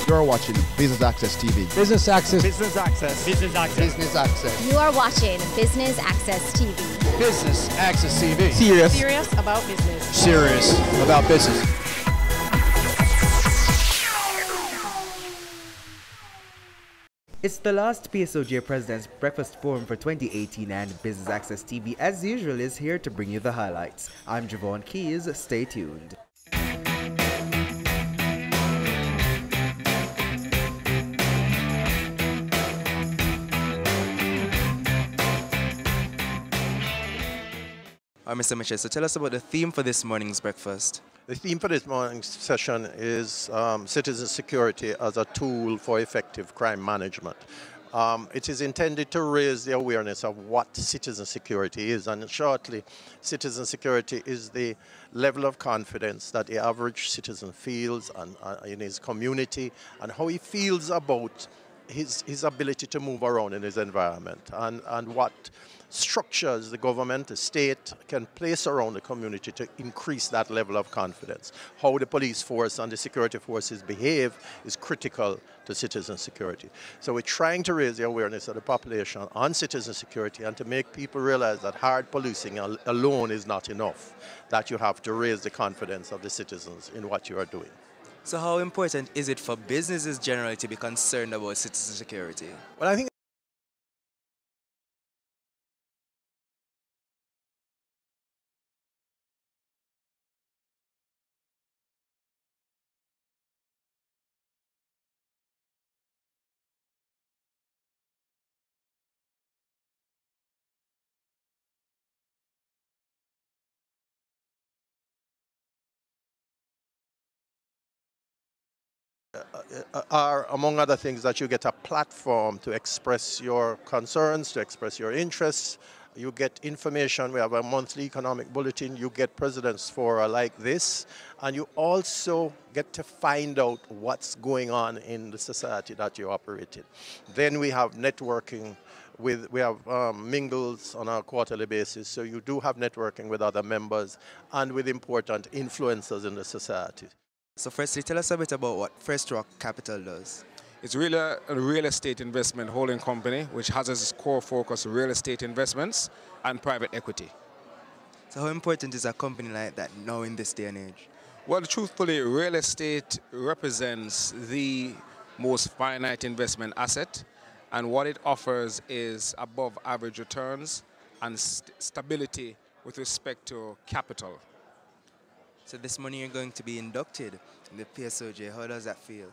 You're watching Business Access TV. Business Access. Business Access. Business Access. Business Access. You are watching Business Access TV. Business Access TV. Serious about business. Serious about business. It's the last PSOJ President's Breakfast Forum for 2018, and Business Access TV, as usual, is here to bring you the highlights. I'm Javon Keys. Stay tuned. Mr. Mitchell, so tell us about the theme for this morning's breakfast. The theme for this morning's session is citizen security as a tool for effective crime management. It is intended to raise the awareness of what citizen security is, and shortly, citizen security is the level of confidence that the average citizen feels in his community, and how he feels about his ability to move around in his environment, and what structures the government, the state can place around the community to increase that level of confidence. How the police force and the security forces behave is critical to citizen security. So we're trying to raise the awareness of the population on citizen security and to make people realize that hard policing alone is not enough, that you have to raise the confidence of the citizens in what you are doing. So how important is it for businesses generally to be concerned about citizen security? Well, I think are, among other things, that you get a platform to express your concerns, to express your interests. You get information. We have a monthly economic bulletin. You get President's Fora like this. And you also get to find out what's going on in the society that you operate in. Then we have networking. We have mingles on a quarterly basis. So you do have networking with other members and with important influencers in the society. So firstly, tell us a bit about what First Rock Capital does. It's really a real estate investment holding company which has as its core focus real estate investments and private equity. So how important is a company like that now in this day and age? Well, truthfully, real estate represents the most finite investment asset, and what it offers is above average returns and stability with respect to capital. So this morning you're going to be inducted in the PSOJ. How does that feel?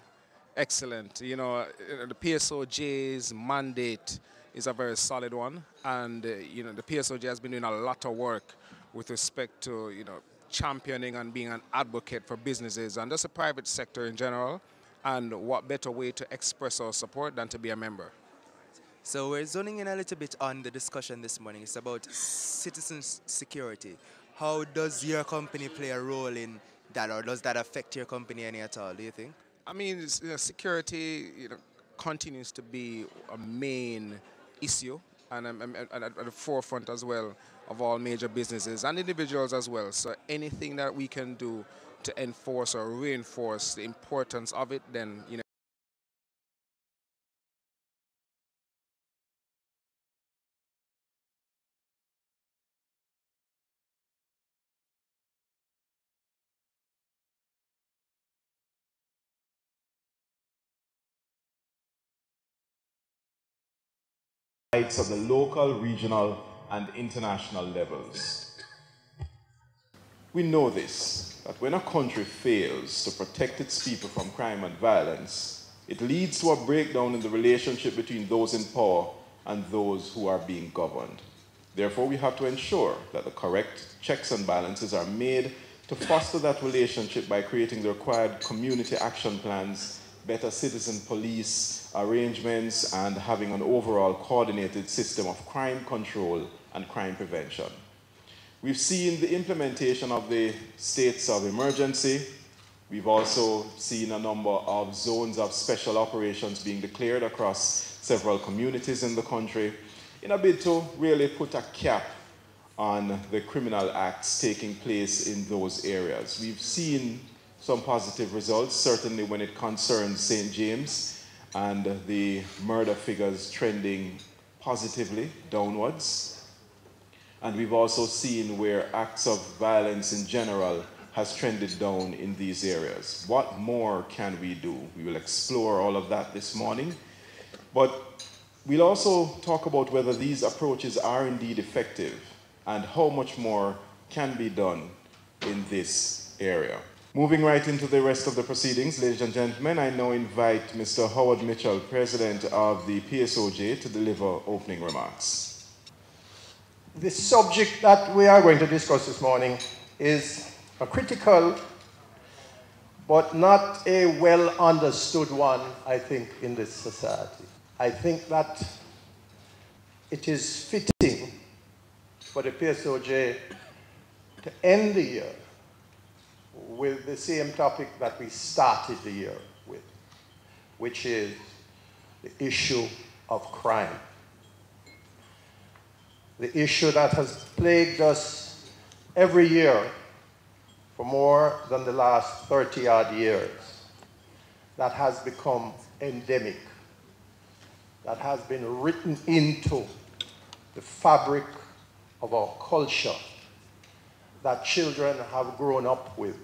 Excellent. You know, the PSOJ's mandate is a very solid one, and you know, the PSOJ has been doing a lot of work with respect to, you know, championing and being an advocate for businesses and just the private sector in general. And what better way to express our support than to be a member? So we're zoning in a little bit on the discussion this morning. It's about citizen security. How does your company play a role in that, or does that affect your company any at all, do you think? I mean, security, you know, continues to be a main issue and at the forefront as well of all major businesses and individuals as well. So anything that we can do to enforce or reinforce the importance of it, then, you know, of the local, regional, and international levels. We know this, that when a country fails to protect its people from crime and violence, it leads to a breakdown in the relationship between those in power and those who are being governed. Therefore, we have to ensure that the correct checks and balances are made to foster that relationship by creating the required community action plans, better citizen police arrangements, and having an overall coordinated system of crime control and crime prevention. We've seen the implementation of the states of emergency. We've also seen a number of zones of special operations being declared across several communities in the country in a bid to really put a cap on the criminal acts taking place in those areas. We've seen some positive results, certainly when it concerns St. James and the murder figures trending positively downwards. And we've also seen where acts of violence in general has trended down in these areas. What more can we do? We will explore all of that this morning. But we'll also talk about whether these approaches are indeed effective and how much more can be done in this area. Moving right into the rest of the proceedings, ladies and gentlemen, I now invite Mr. Howard Mitchell, President of the PSOJ, to deliver opening remarks. The subject that we are going to discuss this morning is a critical but not a well understood one, I think, in this society. I think that it is fitting for the PSOJ to end the year with the same topic that we started the year with, which is the issue of crime. The issue that has plagued us every year for more than the last 30-odd years, that has become endemic, that has been written into the fabric of our culture, that children have grown up with,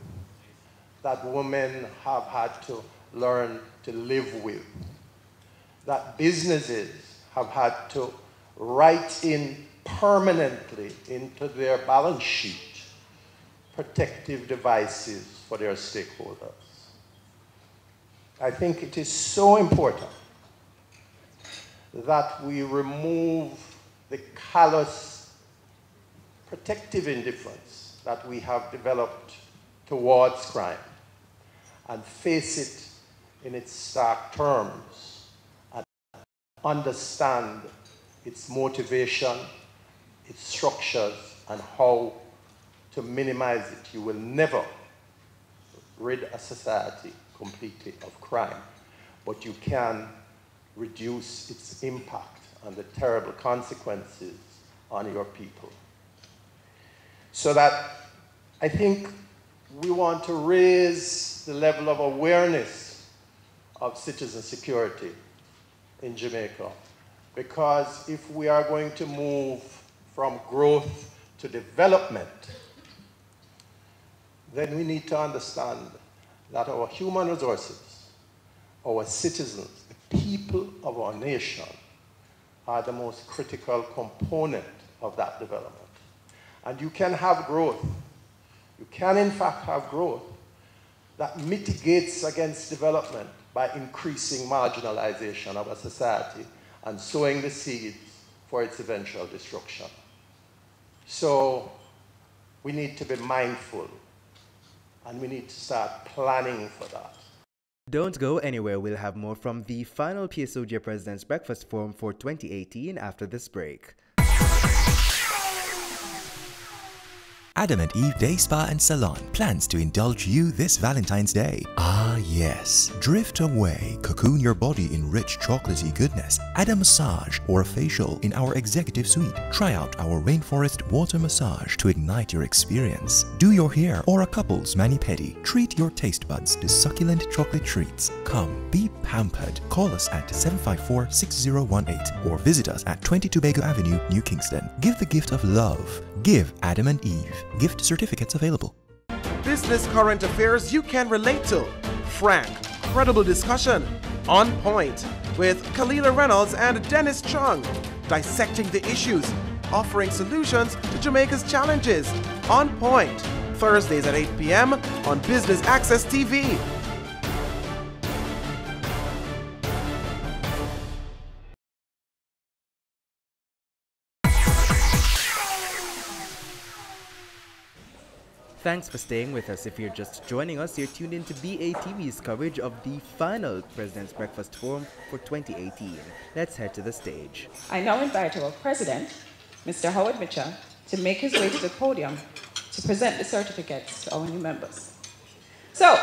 that women have had to learn to live with, that businesses have had to write in permanently into their balance sheet protective devices for their stakeholders. I think it is so important that we remove the callous protective indifference that we have developed towards crime and face it in its stark terms and understand its motivation, its structures, and how to minimize it. You will never rid a society completely of crime, but you can reduce its impact and the terrible consequences on your people. So that I think we want to raise the level of awareness of citizen security in Jamaica, because if we are going to move from growth to development, then we need to understand that our human resources, our citizens, the people of our nation, are the most critical component of that development. And you can have growth. You can, in fact, have growth that mitigates against development by increasing marginalization of a society and sowing the seeds for its eventual destruction. So we need to be mindful, and we need to start planning for that. Don't go anywhere. We'll have more from the final PSOJ President's Breakfast Forum for 2018 after this break. Adam and Eve Day Spa and Salon plans to indulge you this Valentine's Day. Ah yes, drift away, cocoon your body in rich chocolatey goodness, add a massage or a facial in our executive suite. Try out our rainforest water massage to ignite your experience. Do your hair or a couple's mani-pedi. Treat your taste buds to succulent chocolate treats. Come, be pampered. Call us at 754-6018 or visit us at 20 Tobago Avenue, New Kingston. Give the gift of love. Give Adam and Eve. Gift certificates available. Business current affairs you can relate to. Frank, credible discussion. On point with Kalila Reynolds and Dennis Chung. Dissecting the issues, offering solutions to Jamaica's challenges. On point. Thursdays at 8 p.m. on Business Access TV. Thanks for staying with us. If you're just joining us, you're tuned into BATV's coverage of the final President's Breakfast Forum for 2018. Let's head to the stage. I now invite our President, Mr. Howard Mitchell, to make his way to the podium to present the certificates to our new members. So,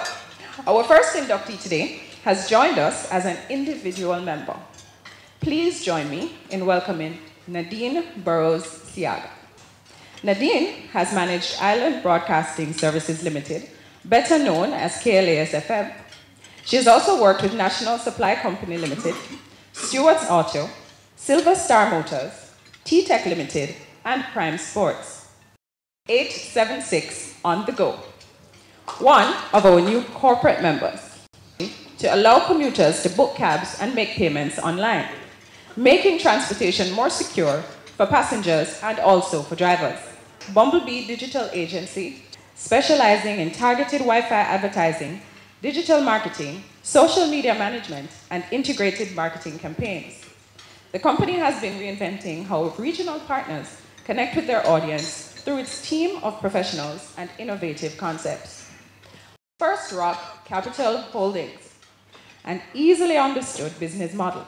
our first inductee today has joined us as an individual member. Please join me in welcoming Nadine Burrows-Siaga. Nadine has managed Island Broadcasting Services Limited better known as KLASFM. She has also worked with National Supply Company Limited, Stewart's Auto, Silver Star Motors, T-Tech Limited, and Prime Sports. 876 on the go. One of our new corporate members to allow commuters to book cabs and make payments online, making transportation more secure for passengers and also for drivers. Bumblebee Digital Agency, specializing in targeted Wi-Fi advertising, digital marketing, social media management, and integrated marketing campaigns. The company has been reinventing how regional partners connect with their audience through its team of professionals and innovative concepts. First Rock Capital Holdings, an easily understood business model.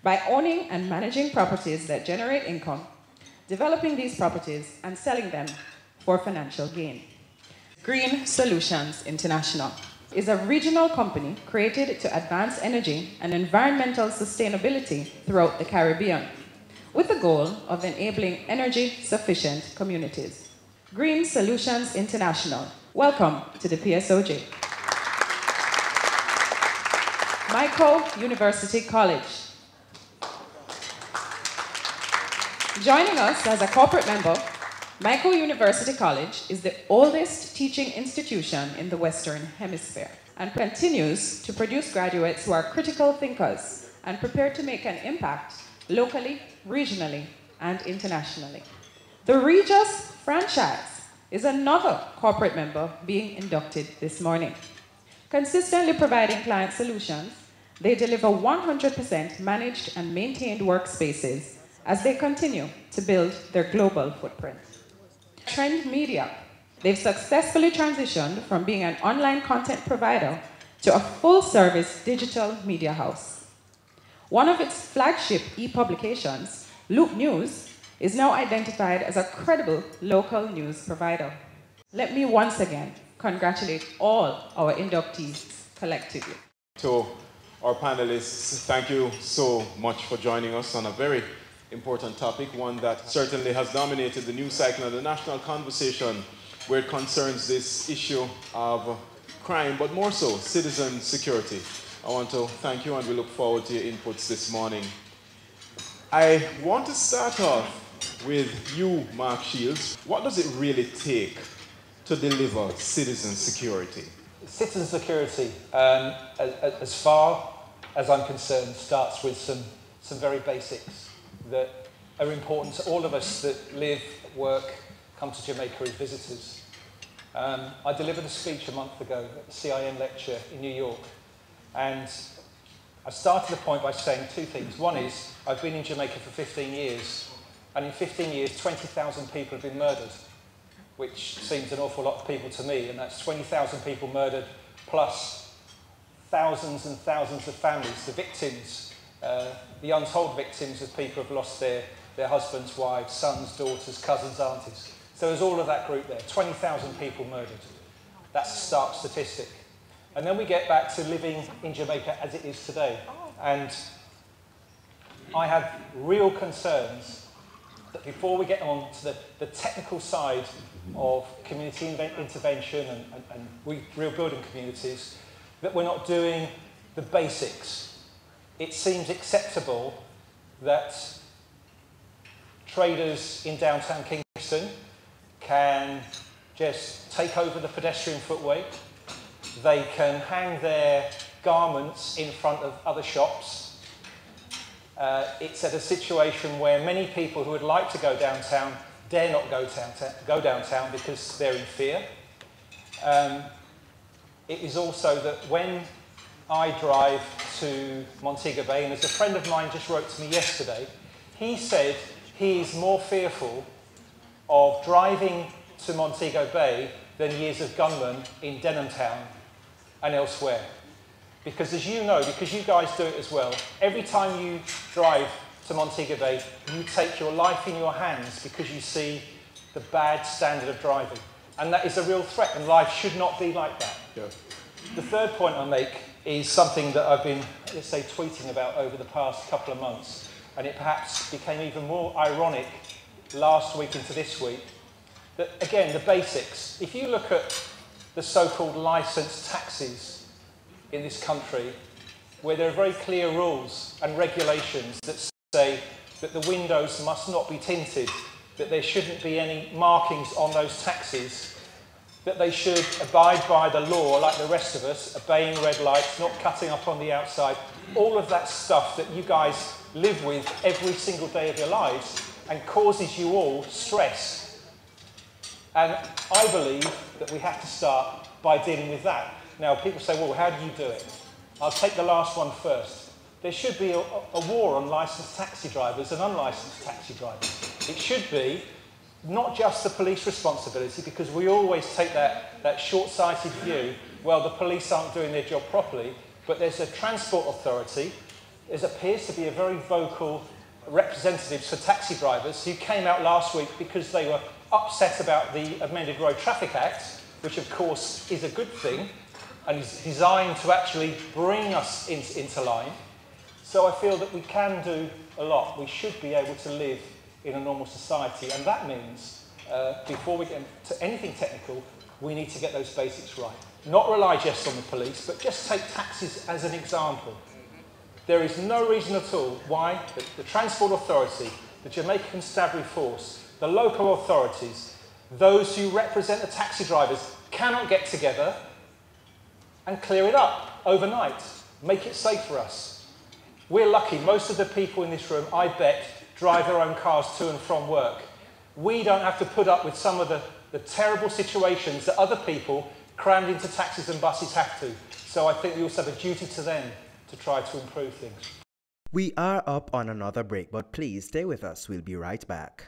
By owning and managing properties that generate income, developing these properties and selling them for financial gain. Green Solutions International is a regional company created to advance energy and environmental sustainability throughout the Caribbean, with the goal of enabling energy-sufficient communities. Green Solutions International, welcome to the PSOJ. Mico University College. Joining us as a corporate member, Mico University College is the oldest teaching institution in the Western Hemisphere and continues to produce graduates who are critical thinkers and prepared to make an impact locally, regionally, and internationally. The Regis franchise is another corporate member being inducted this morning. Consistently providing client solutions, they deliver 100% managed and maintained workspaces as they continue to build their global footprint. Trend Media. They've successfully transitioned from being an online content provider to a full-service digital media house. One of its flagship e-publications, Loop News, is now identified as a credible local news provider. Let me once again congratulate all our inductees collectively. To our panelists, thank you so much for joining us on a very important topic, one that certainly has dominated the news cycle and the national conversation where it concerns this issue of crime, but more so, citizen security. I want to thank you and we look forward to your inputs this morning. I want to start off with you, Mark Shields. What does it really take to deliver citizen security? Citizen security, as far as I'm concerned, starts with some very basics that are important to all of us that live, work, come to Jamaica as visitors. I delivered a speech a month ago at the CIM lecture in New York, and I started the point by saying two things. One is, I've been in Jamaica for 15 years, and in 15 years, 20,000 people have been murdered, which seems an awful lot of people to me, and that's 20,000 people murdered, plus thousands and thousands of families, the victims, the untold victims of people who have lost their husbands, wives, sons, daughters, cousins, aunties. So there's all of that group there, 20,000 people murdered. That's a stark statistic. And then we get back to living in Jamaica as it is today. And I have real concerns that before we get on to the technical side of community intervention and real building communities, that we're not doing the basics. It seems acceptable that traders in downtown Kingston can just take over the pedestrian footway. They can hang their garments in front of other shops. It's at a situation where many people who would like to go downtown dare not go downtown because they're in fear. It is also that when I drive to Montego Bay, and as a friend of mine just wrote to me yesterday, he said he is more fearful of driving to Montego Bay than he is of gunmen in Denhamtown and elsewhere. Because as you know, because you guys do it as well, every time you drive to Montego Bay, you take your life in your hands because you see the bad standard of driving. And that is a real threat, and life should not be like that. Yeah. The third point I make is something that I've been, let's say, tweeting about over the past couple of months, and it perhaps became even more ironic last week into this week, that, again, the basics. If you look at the so-called licensed taxis in this country, where there are very clear rules and regulations that say that the windows must not be tinted, that there shouldn't be any markings on those taxis, that they should abide by the law like the rest of us, obeying red lights, not cutting up on the outside, all of that stuff that you guys live with every single day of your lives and causes you all stress. And I believe that we have to start by dealing with that. Now, people say, well, how do you do it? I'll take the last one first. There should be a war on licensed taxi drivers and unlicensed taxi drivers. It should be not just the police responsibility, because we always take that short-sighted view, well, the police aren't doing their job properly, but there's a transport authority. There appears to be a very vocal representatives for taxi drivers who came out last week because they were upset about the amended Road Traffic Act, which of course is a good thing and is designed to actually bring us into line. So I feel that we can do a lot. We should be able to live in a normal society, and that means before we get to anything technical, we need to get those basics right. Not rely just on the police, but just take taxis as an example. There is no reason at all why the Transport Authority, the Jamaica Constabulary Force, the local authorities, those who represent the taxi drivers cannot get together and clear it up overnight, make it safe for us. We're lucky. Most of the people in this room, I bet, drive their own cars to and from work. We don't have to put up with some of the terrible situations that other people crammed into taxis and buses have to. So I think we also have a duty to them to try to improve things. We are up on another break, but please stay with us. We'll be right back.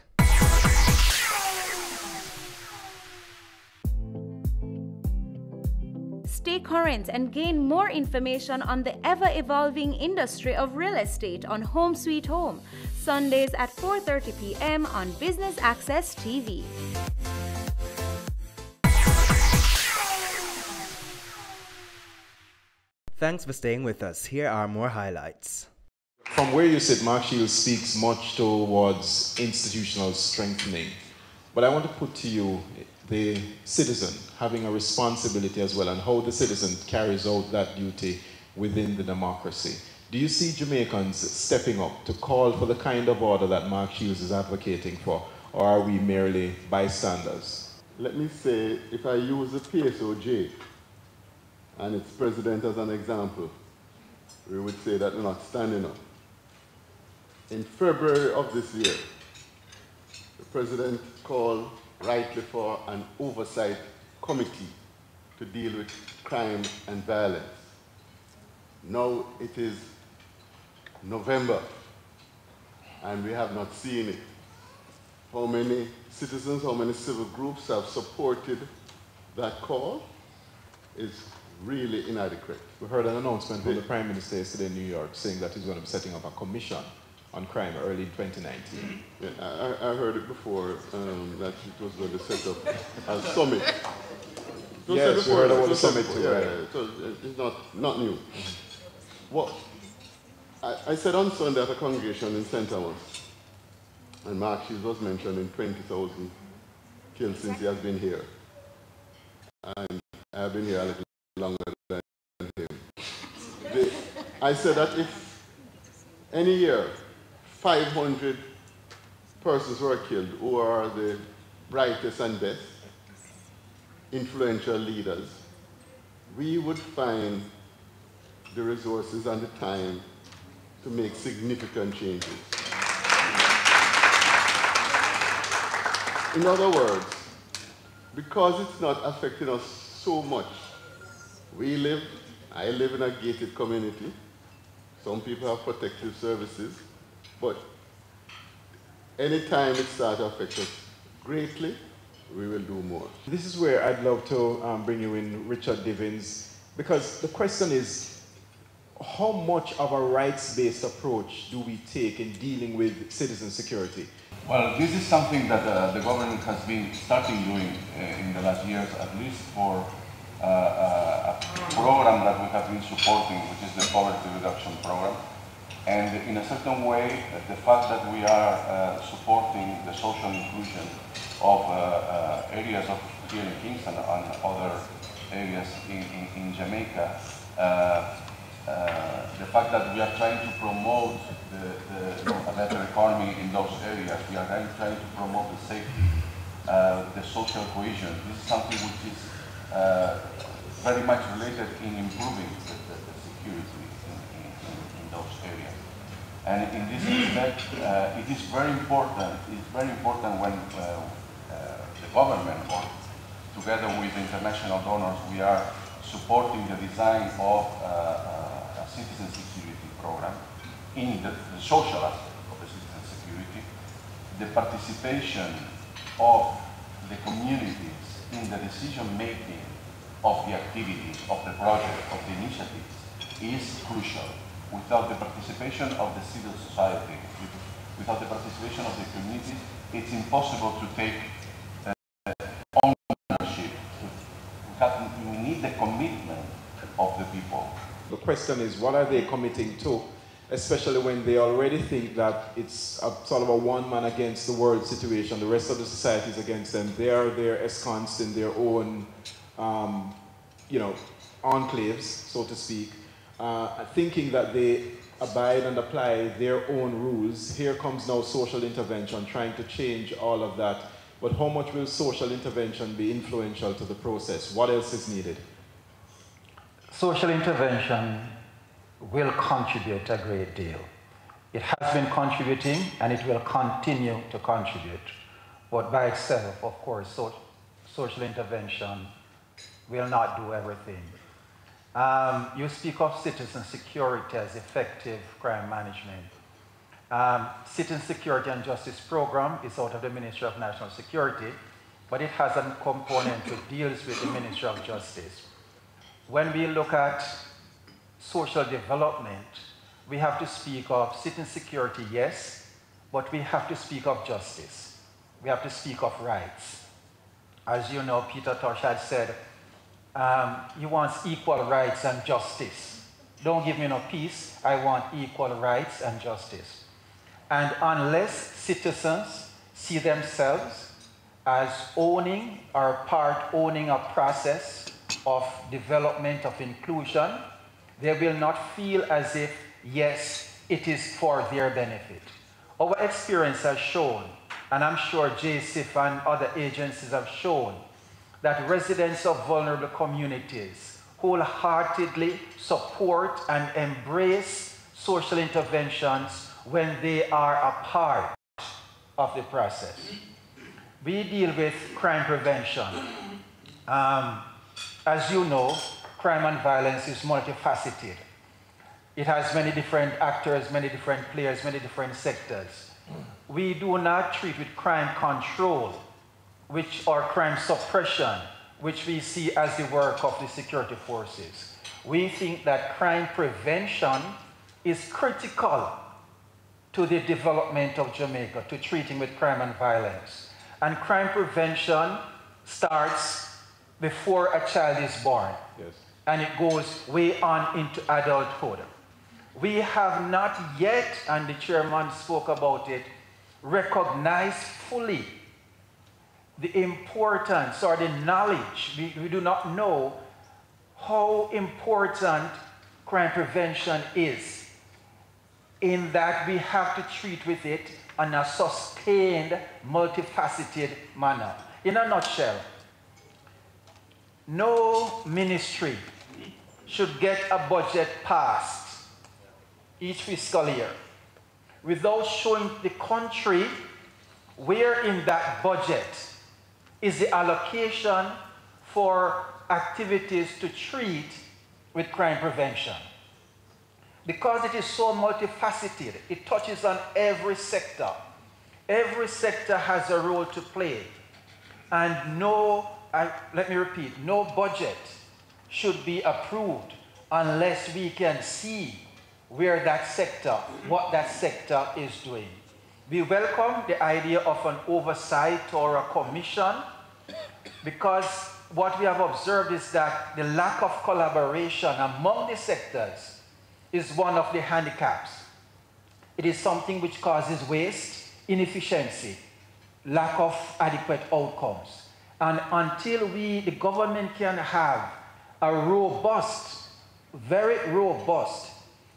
Stay current and gain more information on the ever-evolving industry of real estate on Home Sweet Home, Sundays at 4:30 p.m. on Business Access TV. Thanks for staying with us. Here are more highlights. From where you sit, Mark Shields speaks much towards institutional strengthening. But I want to put to you the citizen having a responsibility as well, and how the citizen carries out that duty within the democracy. Do you see Jamaicans stepping up to call for the kind of order that Mark Shields is advocating for, or are we merely bystanders? Let me say, if I use the PSOJ and its president as an example, we would say that we're not standing up. In February of this year, the president called rightly for an oversight committee to deal with crime and violence. Now it is November and we have not seen it. How many citizens, how many civil groups have supported that call is really inadequate. We heard an announcement from the Prime Minister yesterday in New York saying that he's going to be setting up a commission on crime early in 2019. Yeah, I heard it before that it was going to set up a summit. Yes, we heard about the summit too. Yeah, so it's not new. What I said on Sunday at a congregation in St. Thomas, and Mark Shields was mentioning 20,000 killed since he has been here. And I have been here a little longer than him. I said that if any year 500 persons were killed who are the brightest and best, influential leaders, we would find the resources and the time to make significant changes. In other words, because it's not affecting us so much, I live in a gated community. Some people have protective services, but anytime it starts to affect us greatly, we will do more. This is where I'd love to bring you in, Richard Divins, because the question is, how much of a rights-based approach do we take in dealing with citizen security? Well, this is something that the government has been starting doing in the last years, at least for a program that we have been supporting, which is the Poverty Reduction Program. And in a certain way, the fact that we are supporting the social inclusion of areas of here in Kingston and other areas in Jamaica. The fact that we are trying to promote a better economy in those areas, we are trying to promote the safety, the social cohesion. This is something which is very much related in improving the security in those areas. And in this respect, it is very important. It's very important when the government, or together with international donors, we are supporting the design of a citizen security program in the social aspect of the citizen security, the participation of the communities in the decision-making of the activities, of the project, of the initiatives is crucial. Without the participation of the civil society, without the participation of the communities, it's impossible to take ownership. We need the commitment of the people. The question is, what are they committing to, especially when they already think that it's a sort of a one-man against the world situation, the rest of the society is against them. They're ensconced in their own, enclaves, so to speak, thinking that they abide and apply their own rules. Here comes now social intervention, trying to change all of that. But how much will social intervention be influential to the process? What else is needed? Social intervention will contribute a great deal. It has been contributing and it will continue to contribute. But by itself, of course, social intervention will not do everything. You speak of citizen security as effective crime management. Citizen Security and Justice Program is out of the Ministry of National Security, but it has a component that deals with the Ministry of Justice. When we look at social development, we have to speak of citizen security, yes, but we have to speak of justice. We have to speak of rights. As you know, Peter Tosh had said, he wants equal rights and justice. Don't give me no peace, I want equal rights and justice. And unless citizens see themselves as owning or owning a process of development, of inclusion, they will not feel as if, yes, it is for their benefit. Our experience has shown, and I'm sure JCIF and other agencies have shown, that residents of vulnerable communities wholeheartedly support and embrace social interventions when they are a part of the process. We deal with crime prevention. As you know, crime and violence is multifaceted. It has many different actors, many different players, many different sectors. We do not treat with crime control, or crime suppression, which we see as the work of the security forces. We think that crime prevention is critical to the development of Jamaica, to treating with crime and violence. And crime prevention starts before a child is born. Yes. And it goes way on into adulthood. We have not yet, and the chairman spoke about it, recognized fully the importance or the knowledge. We do not know how important crime prevention is, in that we have to treat with it in a sustained, multifaceted manner. In a nutshell, no ministry should get a budget passed each fiscal year without showing the country where in that budget is the allocation for activities to treat with crime prevention. Because it is so multifaceted, it touches on every sector. Every sector has a role to play. And let me repeat, no budget should be approved unless we can see where that sector, what that sector is doing. We welcome the idea of an oversight or a commission, because what we have observed is that the lack of collaboration among the sectors is one of the handicaps. It is something which causes waste, inefficiency, lack of adequate outcomes. And until the government can have a robust, very robust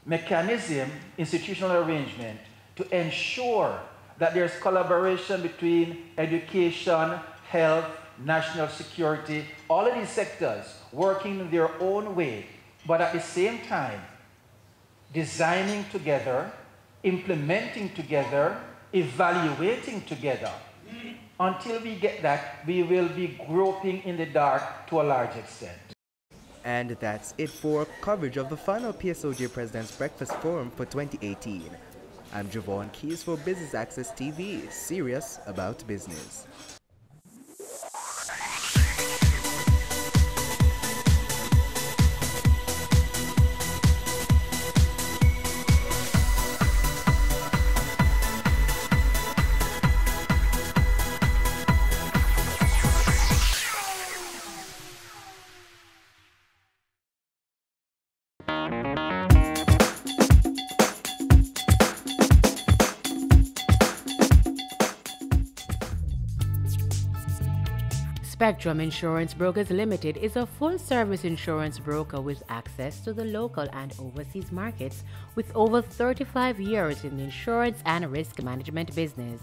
mechanism, institutional arrangement to ensure that there's collaboration between education, health, national security, all of these sectors working in their own way, but at the same time, designing together, implementing together, evaluating together. Until we get that, we will be groping in the dark to a large extent. And that's it for coverage of the final PSOJ President's Breakfast Forum for 2018. I'm Javon Keys for Business Access TV, serious about business. Spectrum Insurance Brokers Limited is a full-service insurance broker with access to the local and overseas markets with over 35 years in the insurance and risk management business.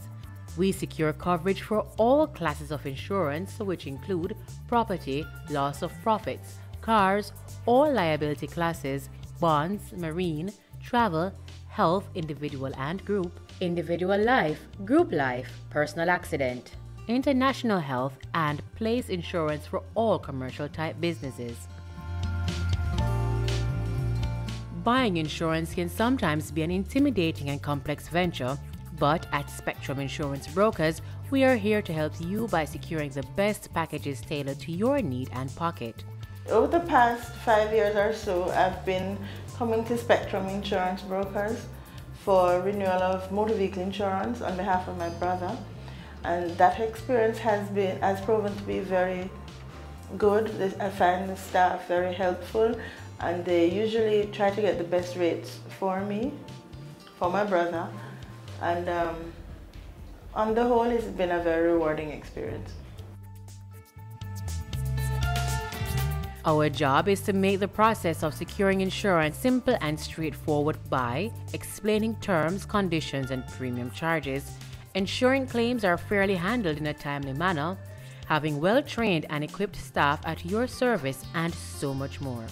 We secure coverage for all classes of insurance, which include property, loss of profits, cars, all liability classes, bonds, marine, travel, health, individual and group, individual life, group life, personal accident, international health, and place insurance for all commercial type businesses. Buying insurance can sometimes be an intimidating and complex venture, but at Spectrum Insurance Brokers, we are here to help you by securing the best packages tailored to your need and pocket. Over the past 5 years or so, I've been coming to Spectrum Insurance Brokers for renewal of motor vehicle insurance on behalf of my brother. And that experience has proven to be very good. I find the staff very helpful, and they usually try to get the best rates for me, for my brother. And on the whole, it's been a very rewarding experience. Our job is to make the process of securing insurance simple and straightforward by explaining terms, conditions, and premium charges, ensuring claims are fairly handled in a timely manner, having well-trained and equipped staff at your service, and so much more.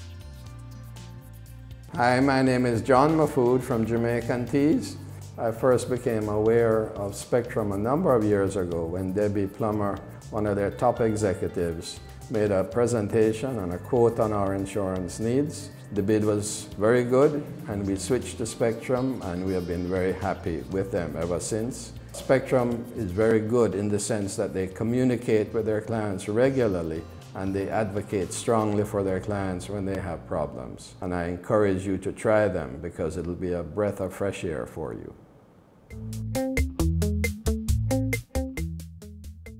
Hi, my name is John Mahfood from Jamaican Teas. I first became aware of Spectrum a number of years ago when Debbie Plummer, one of their top executives, made a presentation and a quote on our insurance needs. The bid was very good, and we switched to Spectrum, and we have been very happy with them ever since. Spectrum is very good in the sense that they communicate with their clients regularly, and they advocate strongly for their clients when they have problems. And I encourage you to try them because it'll be a breath of fresh air for you.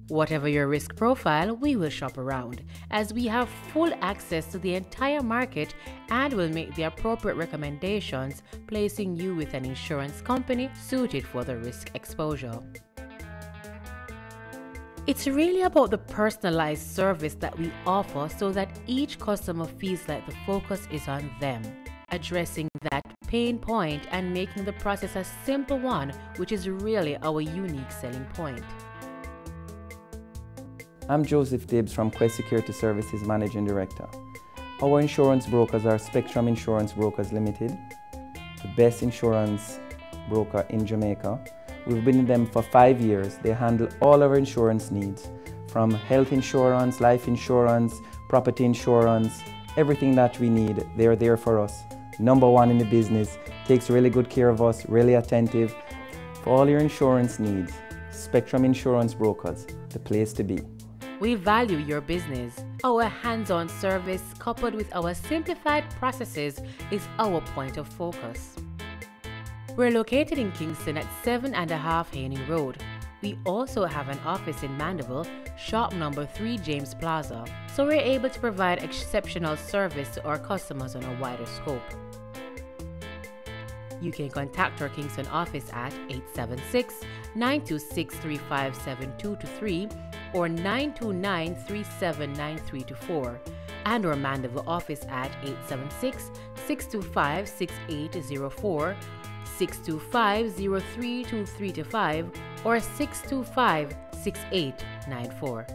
Whatever your risk profile, we will shop around, as we have full access to the entire market and will make the appropriate recommendations, placing you with an insurance company suited for the risk exposure. It's really about the personalized service that we offer so that each customer feels like the focus is on them, addressing that pain point and making the process a simple one, which is really our unique selling point. I'm Joseph Dibbs from Quest Security Services Managing Director. Our insurance brokers are Spectrum Insurance Brokers Limited, the best insurance broker in Jamaica. We've been with them for 5 years. They handle all our insurance needs, from health insurance, life insurance, property insurance, everything that we need. They're there for us. #1 in the business, takes really good care of us, really attentive. For all your insurance needs, Spectrum Insurance Brokers, the place to be. We value your business. Our hands-on service coupled with our simplified processes is our point of focus. We're located in Kingston at 7.5 Haining Road. We also have an office in Mandeville, shop number 3 James Plaza, so we're able to provide exceptional service to our customers on a wider scope. You can contact our Kingston office at 876-926-3572-3 or 929-3793-4. and or Mandeville office at 876-625-6804, 625-032325, or 625-6894.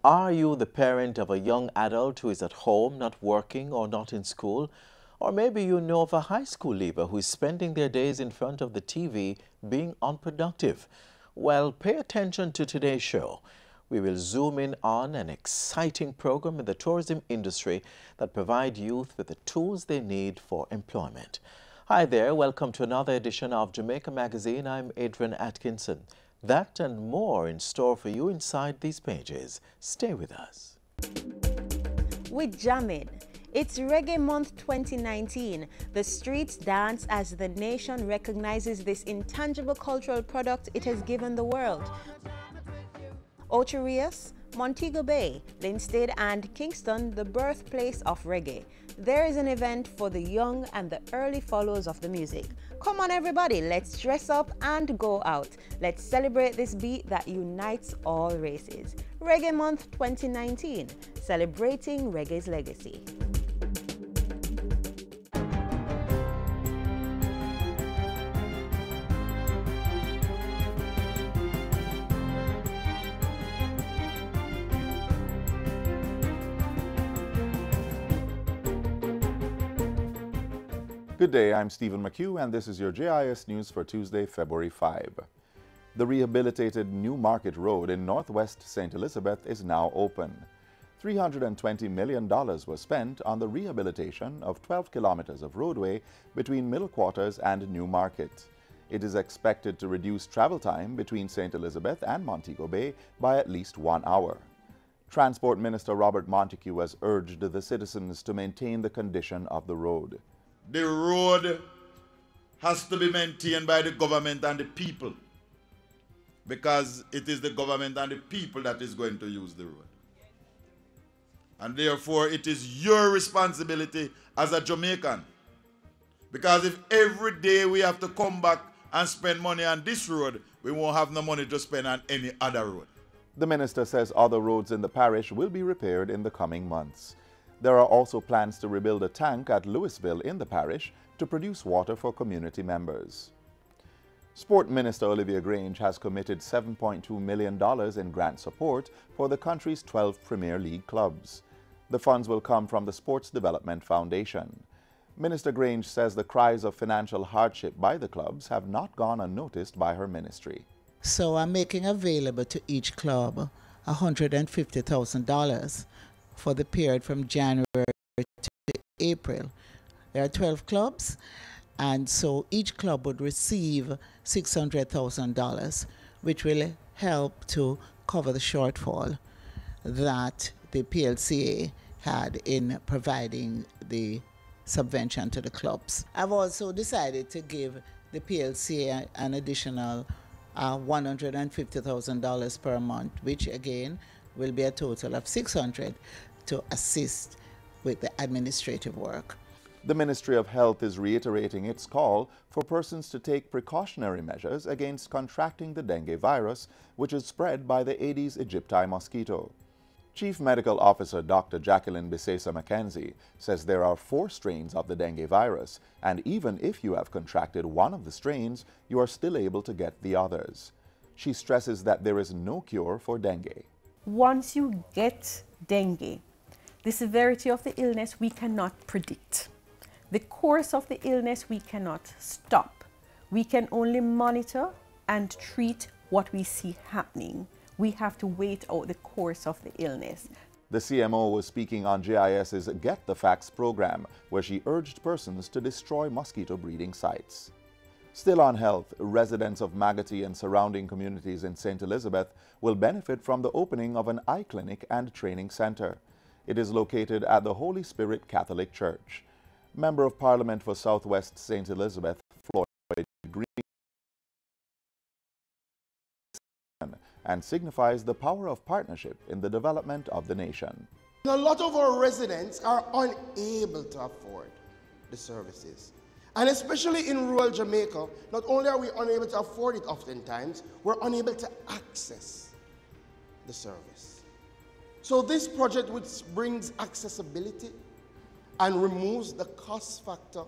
Are you the parent of a young adult who is at home, not working or not in school? Or maybe you know of a high school leaver who is spending their days in front of the TV being unproductive? Well, pay attention to today's show. We will zoom in on an exciting program in the tourism industry that provide youth with the tools they need for employment. Hi there, welcome to another edition of Jamaica Magazine. I'm Adrian Atkinson. That and more in store for you inside these pages. Stay with us. With Jammin', it's Reggae Month 2019. The streets dance as the nation recognizes this intangible cultural product it has given the world. Ocho Rios, Montego Bay, Linstead and Kingston, the birthplace of reggae. There is an event for the young and the early followers of the music. Come on everybody, let's dress up and go out. Let's celebrate this beat that unites all races. Reggae Month 2019, celebrating reggae's legacy. Good day, I'm Stephen McHugh and this is your JIS News for Tuesday, February 5. The rehabilitated New Market Road in northwest St. Elizabeth is now open. $320 million was spent on the rehabilitation of 12 kilometers of roadway between Middle Quarters and New Market. It is expected to reduce travel time between St. Elizabeth and Montego Bay by at least 1 hour. Transport Minister Robert Montague has urged the citizens to maintain the condition of the road. The road has to be maintained by the government and the people, because it is the government and the people that is going to use the road. And therefore it is your responsibility as a Jamaican, because if every day we have to come back and spend money on this road, we won't have no money to spend on any other road. The minister says other roads in the parish will be repaired in the coming months. There are also plans to rebuild a tank at Louisville in the parish to produce water for community members. Sport Minister Olivia Grange has committed $7.2 million in grant support for the country's 12 Premier League clubs. The funds will come from the Sports Development Foundation. Minister Grange says the cries of financial hardship by the clubs have not gone unnoticed by her ministry. So I'm making available to each club $150,000 for the period from January to April. There are 12 clubs, and so each club would receive $600,000, which will help to cover the shortfall that the PLCA had in providing the subvention to the clubs. I've also decided to give the PLCA an additional $150,000 per month, which again will be a total of $600,000 to assist with the administrative work. The Ministry of Health is reiterating its call for persons to take precautionary measures against contracting the dengue virus, which is spread by the Aedes aegypti mosquito. Chief Medical Officer Dr. Jacqueline Bisesa McKenzie says there are 4 strains of the dengue virus, and even if you have contracted one of the strains, you are still able to get the others. She stresses that there is no cure for dengue. Once you get dengue, the severity of the illness we cannot predict. The course of the illness we cannot stop. We can only monitor and treat what we see happening. We have to wait out the course of the illness. The CMO was speaking on JIS's Get the Facts program, where she urged persons to destroy mosquito breeding sites. Still on health, residents of Magotty and surrounding communities in St. Elizabeth will benefit from the opening of an eye clinic and training center. It is located at the Holy Spirit Catholic Church. Member of Parliament for Southwest St. Elizabeth, Floyd Green, and signifies the power of partnership in the development of the nation. A lot of our residents are unable to afford the services. And especially in rural Jamaica, not only are we unable to afford it oftentimes, we're unable to access the service. So this project, which brings accessibility and removes the cost factor,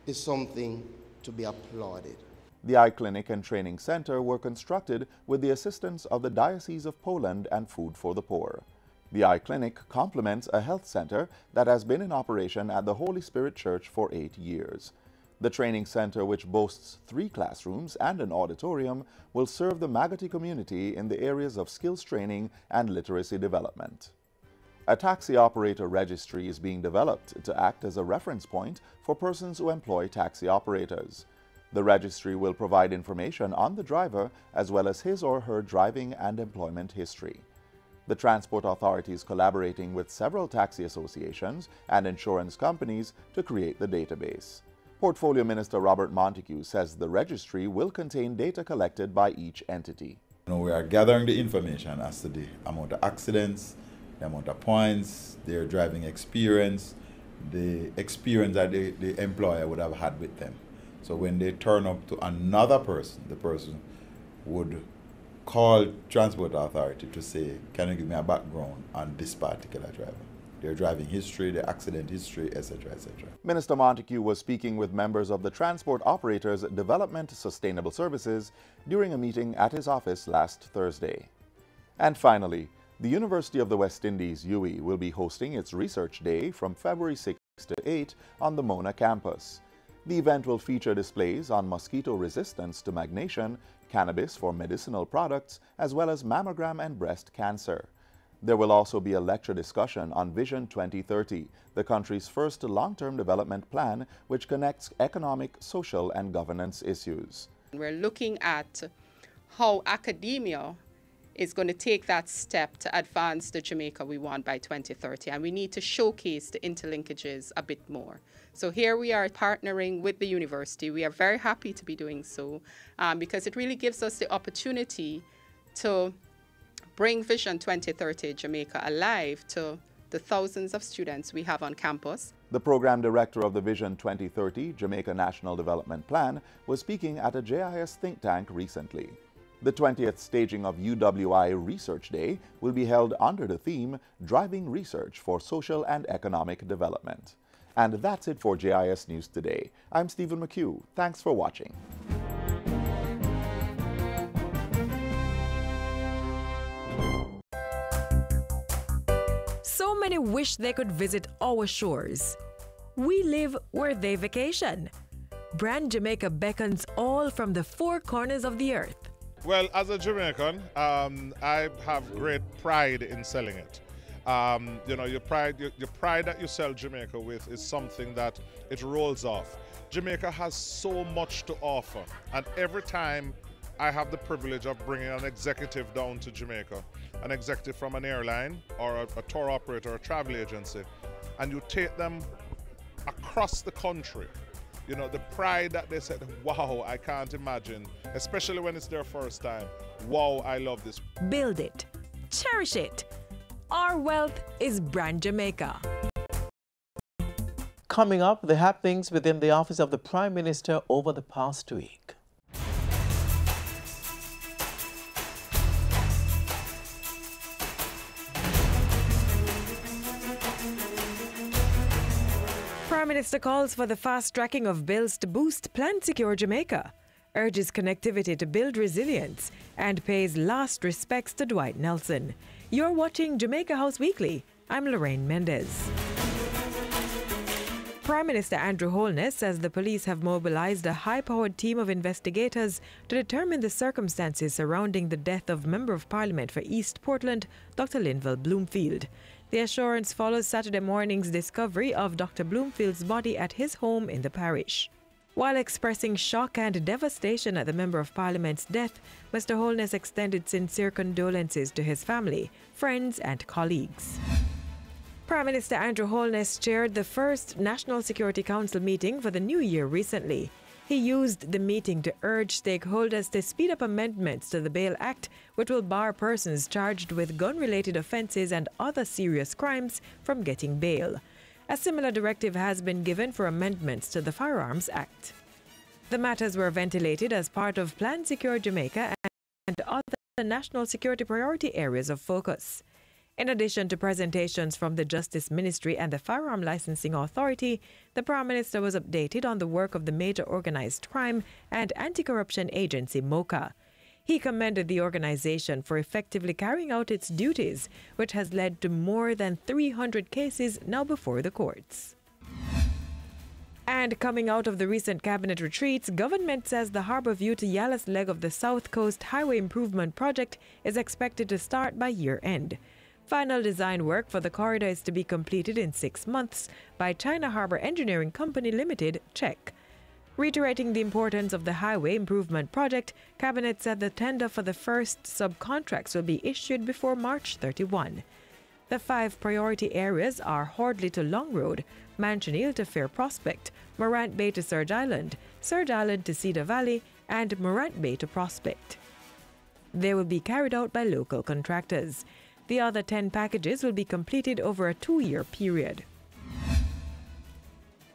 is something to be applauded. The eye clinic and training center were constructed with the assistance of the Diocese of Poland and Food for the Poor. The eye clinic complements a health center that has been in operation at the Holy Spirit Church for 8 years. The training center, which boasts 3 classrooms and an auditorium, will serve the Magotty community in the areas of skills training and literacy development. A taxi operator registry is being developed to act as a reference point for persons who employ taxi operators. The registry will provide information on the driver as well as his or her driving and employment history. The Transport Authority is collaborating with several taxi associations and insurance companies to create the database. Portfolio Minister Robert Montague says the registry will contain data collected by each entity. We are gathering the information as to the amount of accidents, the amount of points, their driving experience, the experience that the employer would have had with them. So when they turn up to another person, the person would call Transport Authority to say, can you give me a background on this particular driver? Their driving history, their accident history, etc., etc. Minister Montague was speaking with members of the Transport Operators Development Sustainable Services during a meeting at his office last Thursday. And finally, the University of the West Indies, UWI, will be hosting its Research Day from February 6 to 8 on the Mona campus. The event will feature displays on mosquito resistance to magnesium, cannabis for medicinal products, as well as mammogram and breast cancer. There will also be a lecture discussion on Vision 2030, the country's first long-term development plan, which connects economic, social, and governance issues. We're looking at how academia is going to take that step to advance the Jamaica we want by 2030, and we need to showcase the interlinkages a bit more. So here we are partnering with the university. We are very happy to be doing so because it really gives us the opportunity to bring Vision 2030 Jamaica alive to the thousands of students we have on campus. The program director of the Vision 2030 Jamaica National Development Plan was speaking at a JIS think tank recently. The 20th staging of UWI Research Day will be held under the theme Driving Research for Social and Economic Development. And that's it for JIS News Today. I'm Stephen McHugh. Thanks for watching. So many wish they could visit our shores. We live where they vacation. Brand Jamaica beckons all from the 4 corners of the earth. Well, as a Jamaican, I have great pride in selling it. You know, your pride that you sell Jamaica with is something that it rolls off. Jamaica has so much to offer, and every time I have the privilege of bringing an executive down to Jamaica, an executive from an airline or a tour operator or a travel agency, and you take them across the country, you know, the pride that they said, wow, I can't imagine, especially when it's their first time. Wow, I love this. Build it. Cherish it. Our wealth is Brand Jamaica. Coming up, the happenings within the office of the Prime Minister over the past week. Prime Minister calls for the fast-tracking of bills to boost Plan Secure Jamaica, urges connectivity to build resilience, and pays last respects to Dwight Nelson. You're watching Jamaica House Weekly. I'm Lorraine Mendez. Prime Minister Andrew Holness says the police have mobilized a high-powered team of investigators to determine the circumstances surrounding the death of Member of Parliament for East Portland, Dr. Linval Bloomfield. The assurance follows Saturday morning's discovery of Dr. Bloomfield's body at his home in the parish. While expressing shock and devastation at the Member of Parliament's death, Mr. Holness extended sincere condolences to his family, friends and colleagues. Prime Minister Andrew Holness chaired the first National Security Council meeting for the new year recently. He used the meeting to urge stakeholders to speed up amendments to the Bail Act, which will bar persons charged with gun-related offences and other serious crimes from getting bail. A similar directive has been given for amendments to the Firearms Act. The matters were ventilated as part of Plan Secure Jamaica and other national security priority areas of focus. In addition to presentations from the Justice Ministry and the Firearm Licensing Authority, the Prime Minister was updated on the work of the Major Organised Crime and Anti-Corruption Agency, MOCA. He commended the organization for effectively carrying out its duties, which has led to more than 300 cases now before the courts. And coming out of the recent cabinet retreats, government says the Harbour View to Yalas leg of the South Coast Highway Improvement Project is expected to start by year-end. Final design work for the corridor is to be completed in 6 months by China Harbour Engineering Company Limited, CHEC. Reiterating the importance of the highway improvement project, Cabinet said the tender for the first subcontracts will be issued before March 31. The 5 priority areas are Hordley to Long Road, Manchonil to Fair Prospect, Morant Bay to Surge Island to Cedar Valley, and Morant Bay to Prospect. They will be carried out by local contractors. The other 10 packages will be completed over a 2-year period.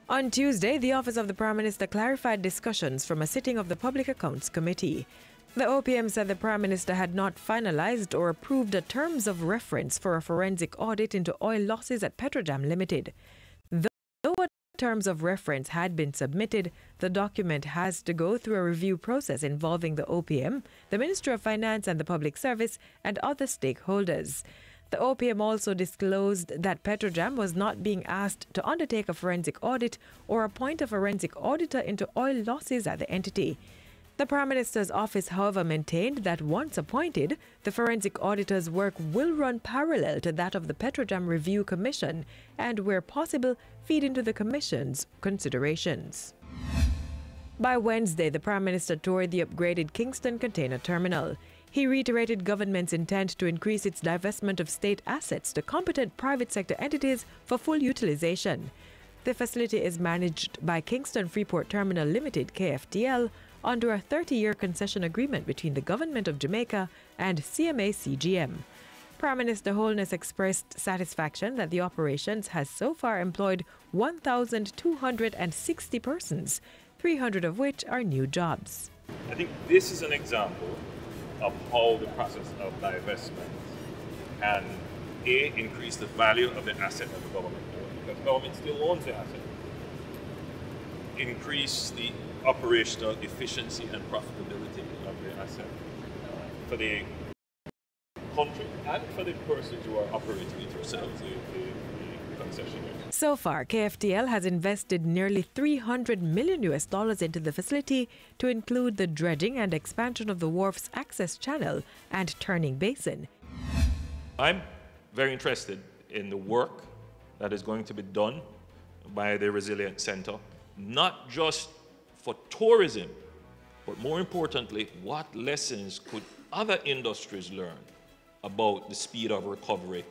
On Tuesday, the Office of the Prime Minister clarified discussions from a sitting of the Public Accounts Committee. The OPM said the Prime Minister had not finalized or approved the terms of reference for a forensic audit into oil losses at Petrojam Limited. Though a terms of reference had been submitted, the document has to go through a review process involving the OPM, the Ministry of Finance and the Public Service, and other stakeholders. The OPM also disclosed that Petrojam was not being asked to undertake a forensic audit or appoint a forensic auditor into oil losses at the entity. The Prime Minister's office, however, maintained that once appointed, the forensic auditor's work will run parallel to that of the Petrojam Review Commission and, where possible, feed into the Commission's considerations. By Wednesday, the Prime Minister toured the upgraded Kingston Container Terminal. He reiterated government's intent to increase its divestment of state assets to competent private sector entities for full utilization. The facility is managed by Kingston Freeport Terminal Limited, KFTL, under a 30-year concession agreement between the Government of Jamaica and CMA CGM. Prime Minister Holness expressed satisfaction that the operations has so far employed 1,260 persons, 300 of which are new jobs. I think this is an example of how the process of divestment can increase the value of the asset of the government, because the government still owns the asset, increase the operational efficiency and profitability of the asset for the country and for the persons who are operating it yourselves, the concessionaires. So far, KFTL has invested nearly $300 million into the facility, to include the dredging and expansion of the wharf's access channel and turning basin. I'm very interested in the work that is going to be done by the Resilience Center, not just for tourism, but more importantly, what lessons could other industries learn about the speed of recovery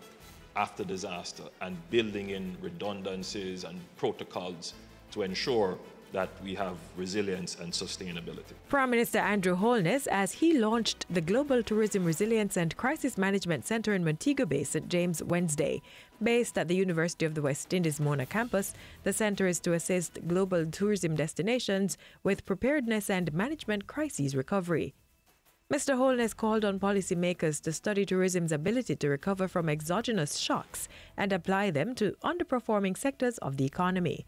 after disaster and building in redundancies and protocols to ensure that we have resilience and sustainability. Prime Minister Andrew Holness, as he launched the Global Tourism Resilience and Crisis Management Center in Montego Bay, St. James, Wednesday. Based at the University of the West Indies Mona campus, the center is to assist global tourism destinations with preparedness and management crises recovery. Mr. Holness called on policymakers to study tourism's ability to recover from exogenous shocks and apply them to underperforming sectors of the economy.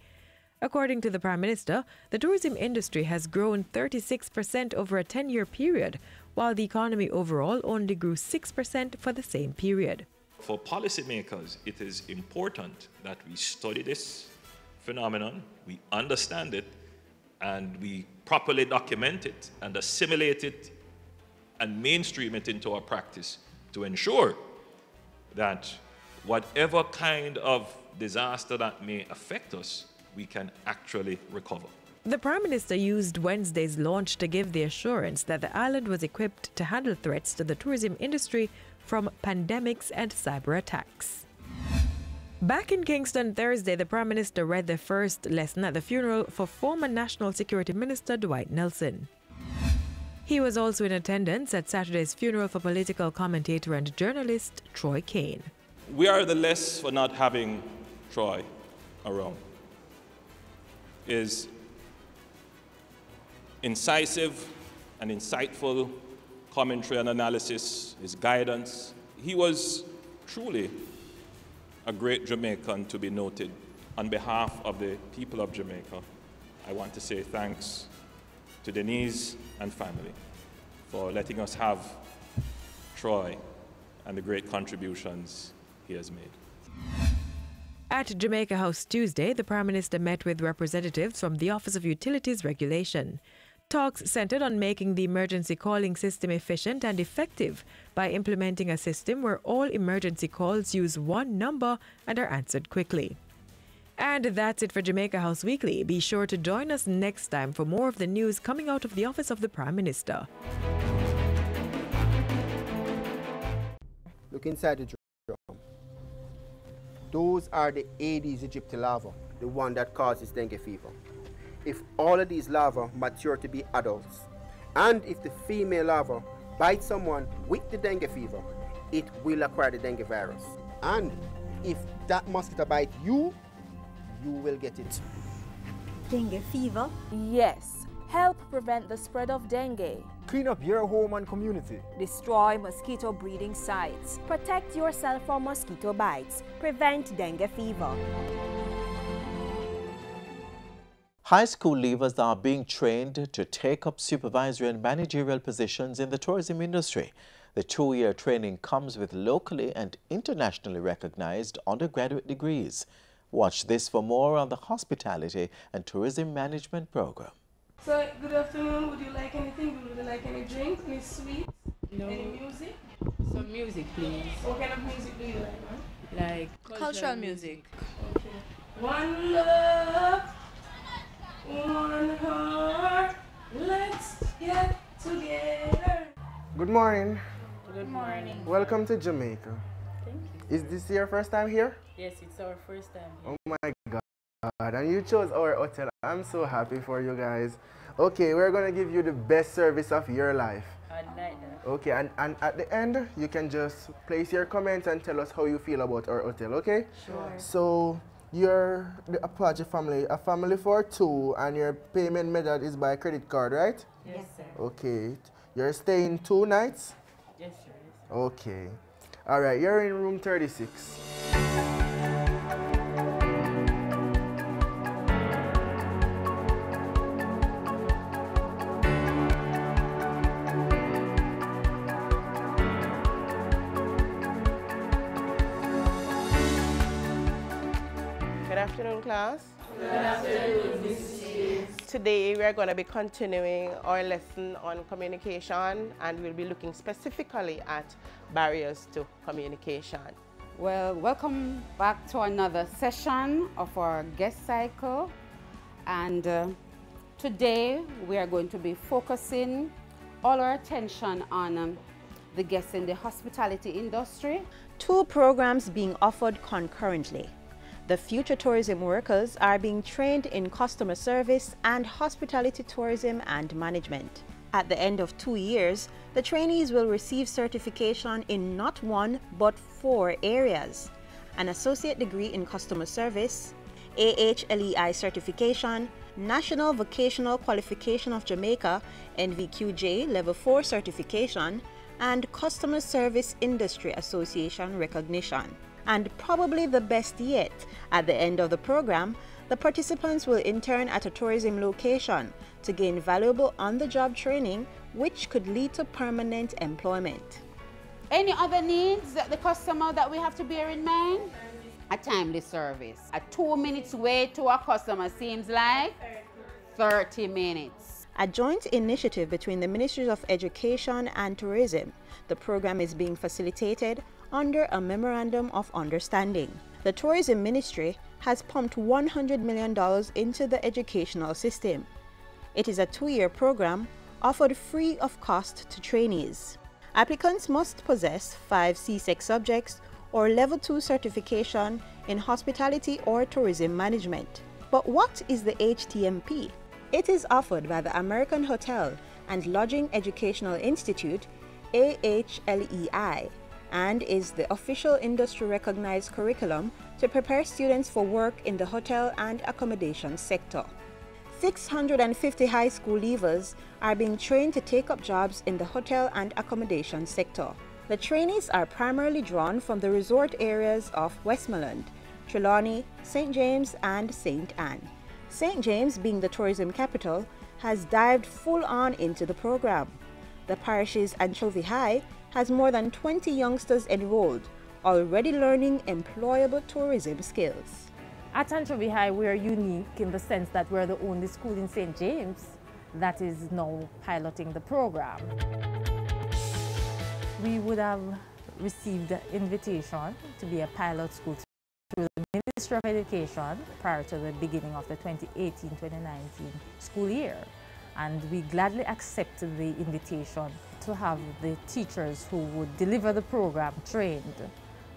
According to the Prime Minister, the tourism industry has grown 36% over a 10-year period, while the economy overall only grew 6% for the same period. For policymakers, it is important that we study this phenomenon, we understand it, and we properly document it and assimilate it and mainstream it into our practice to ensure that whatever kind of disaster that may affect us, we can actually recover. The Prime Minister used Wednesday's launch to give the assurance that the island was equipped to handle threats to the tourism industry from pandemics and cyber attacks. Back in Kingston Thursday, the Prime Minister read the first lesson at the funeral for former National Security Minister Dwight Nelson. He was also in attendance at Saturday's funeral for political commentator and journalist Troy Kane. We are the less for not having Troy around. His incisive and insightful commentary and analysis, his guidance, he was truly a great Jamaican to be noted. On behalf of the people of Jamaica, I want to say thanks to Denise and family for letting us have Troy and the great contributions he has made. At Jamaica House Tuesday, the Prime Minister met with representatives from the Office of Utilities Regulation. Talks centered on making the emergency calling system efficient and effective by implementing a system where all emergency calls use one number and are answered quickly. And that's it for Jamaica House Weekly. Be sure to join us next time for more of the news coming out of the Office of the Prime Minister. Look inside the drum. Those are the Aedes aegypti larvae, the one that causes dengue fever. If all of these larvae mature to be adults, and if the female larva bites someone with the dengue fever, it will acquire the dengue virus. And if that mosquito bites you, you will get it. Dengue fever? Yes. Help prevent the spread of dengue. Clean up your home and community. Destroy mosquito breeding sites. Protect yourself from mosquito bites. Prevent dengue fever. High school leavers are being trained to take up supervisory and managerial positions in the tourism industry. The 2-year training comes with locally and internationally recognized undergraduate degrees. Watch this for more on the Hospitality and Tourism Management Program. So, good afternoon. Would you like anything? Would you like any drink, any sweets? No. Any music? Some music, please. What kind of music do you like, man? Like cultural music. Okay. One love, one heart, let's get together. Good morning. Good morning. Welcome to Jamaica. Thank you. Is this your first time here? Yes, it's our first time here. Oh my God. And you chose our hotel. I'm so happy for you guys. Okay, we're going to give you the best service of your life. I'd like that. Okay, and at the end, you can just place your comments and tell us how you feel about our hotel, okay? Sure. So, you're the Apache family, a family for 2, and your payment method is by credit card, right? Yes, sir. Okay. You're staying 2 nights? Yes, sir. Yes, sir. Okay. All right, you're in room 36. Good afternoon, class. Good afternoon, Mrs. James. Today we are going to be continuing our lesson on communication, and we'll be looking specifically at barriers to communication. Well, welcome back to another session of our guest cycle, and today we are going to be focusing all our attention on the guests in the hospitality industry. 2 programs being offered concurrently. The future tourism workers are being trained in customer service and hospitality tourism and management. At the end of 2 years, the trainees will receive certification in not 1 but 4 areas: an associate degree in customer service, AHLEI certification, National Vocational Qualification of Jamaica NVQJ Level 4 certification, and Customer Service Industry Association recognition. And probably the best yet, at the end of the program, the participants will intern at a tourism location to gain valuable on-the-job training, which could lead to permanent employment. Any other needs that the customer that we have to bear in mind? A timely service. A 2 minutes wait to a customer seems like 30 minutes. A joint initiative between the Ministries of Education and Tourism, the program is being facilitated under a Memorandum of Understanding. The Tourism Ministry has pumped $100 million into the educational system. It is a 2-year program offered free of cost to trainees. Applicants must possess 5 CSEC subjects or Level 2 certification in hospitality or tourism management. But what is the HTMP? It is offered by the American Hotel and Lodging Educational Institute, AHLEI, and is the official industry-recognized curriculum to prepare students for work in the hotel and accommodation sector. 650 high school leavers are being trained to take up jobs in the hotel and accommodation sector. The trainees are primarily drawn from the resort areas of Westmoreland, Trelawney, St. James, and St. Anne. St. James, being the tourism capital, has dived full-on into the program. The parish's Anchovy High has more than 20 youngsters enrolled, already learning employable tourism skills. At Anchovy High, we are unique in the sense that we're the only school in St. James that is now piloting the program. We would have received the invitation to be a pilot school through the Ministry of Education prior to the beginning of the 2018-2019 school year. And we gladly accepted the invitation to have the teachers who would deliver the program trained.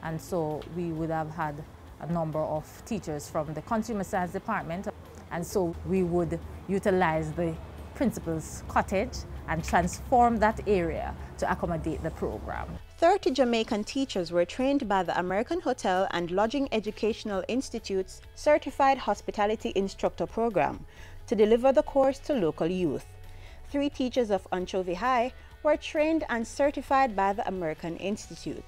And so we would have had a number of teachers from the Consumer Science Department. And so we would utilize the principal's cottage and transform that area to accommodate the program. 30 Jamaican teachers were trained by the American Hotel and Lodging Educational Institute's Certified Hospitality Instructor Program to deliver the course to local youth. 3 teachers of Anchovy High were trained and certified by the American Institute.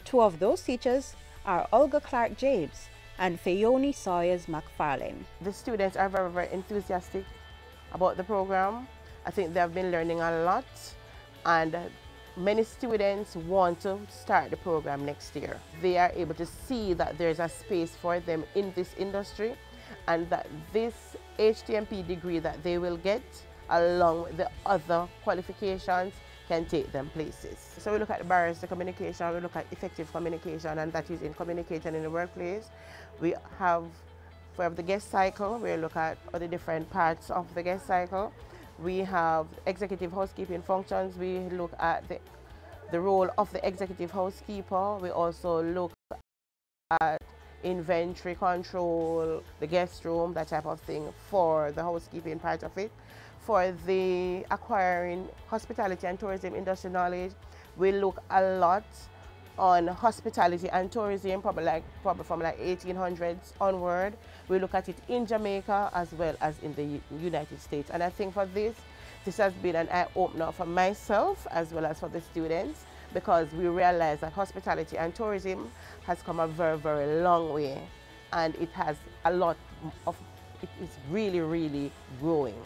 2 of those teachers are Olga Clark James and Fayoni Sawyers McFarlane. The students are very, very enthusiastic about the program. I think they have been learning a lot, and many students want to start the program next year. They are able to see that there's a space for them in this industry, and that this HTMP degree that they will get, along with the other qualifications, can take them places. So we look at the barriers to communication, we look at effective communication, and that is in communicating in the workplace. We have the guest cycle, we look at all the different parts of the guest cycle. We have executive housekeeping functions. We look at the role of the executive housekeeper. We also look at inventory control, the guest room, that type of thing for the housekeeping part of it. For the acquiring hospitality and tourism industry knowledge, we look a lot on hospitality and tourism, probably from like 1800s onward. We look at it in Jamaica as well as in the United States. And I think for this has been an eye-opener for myself as well as for the students, because we realize that hospitality and tourism has come a very, very long way, and it has a lot of, it is really, really growing.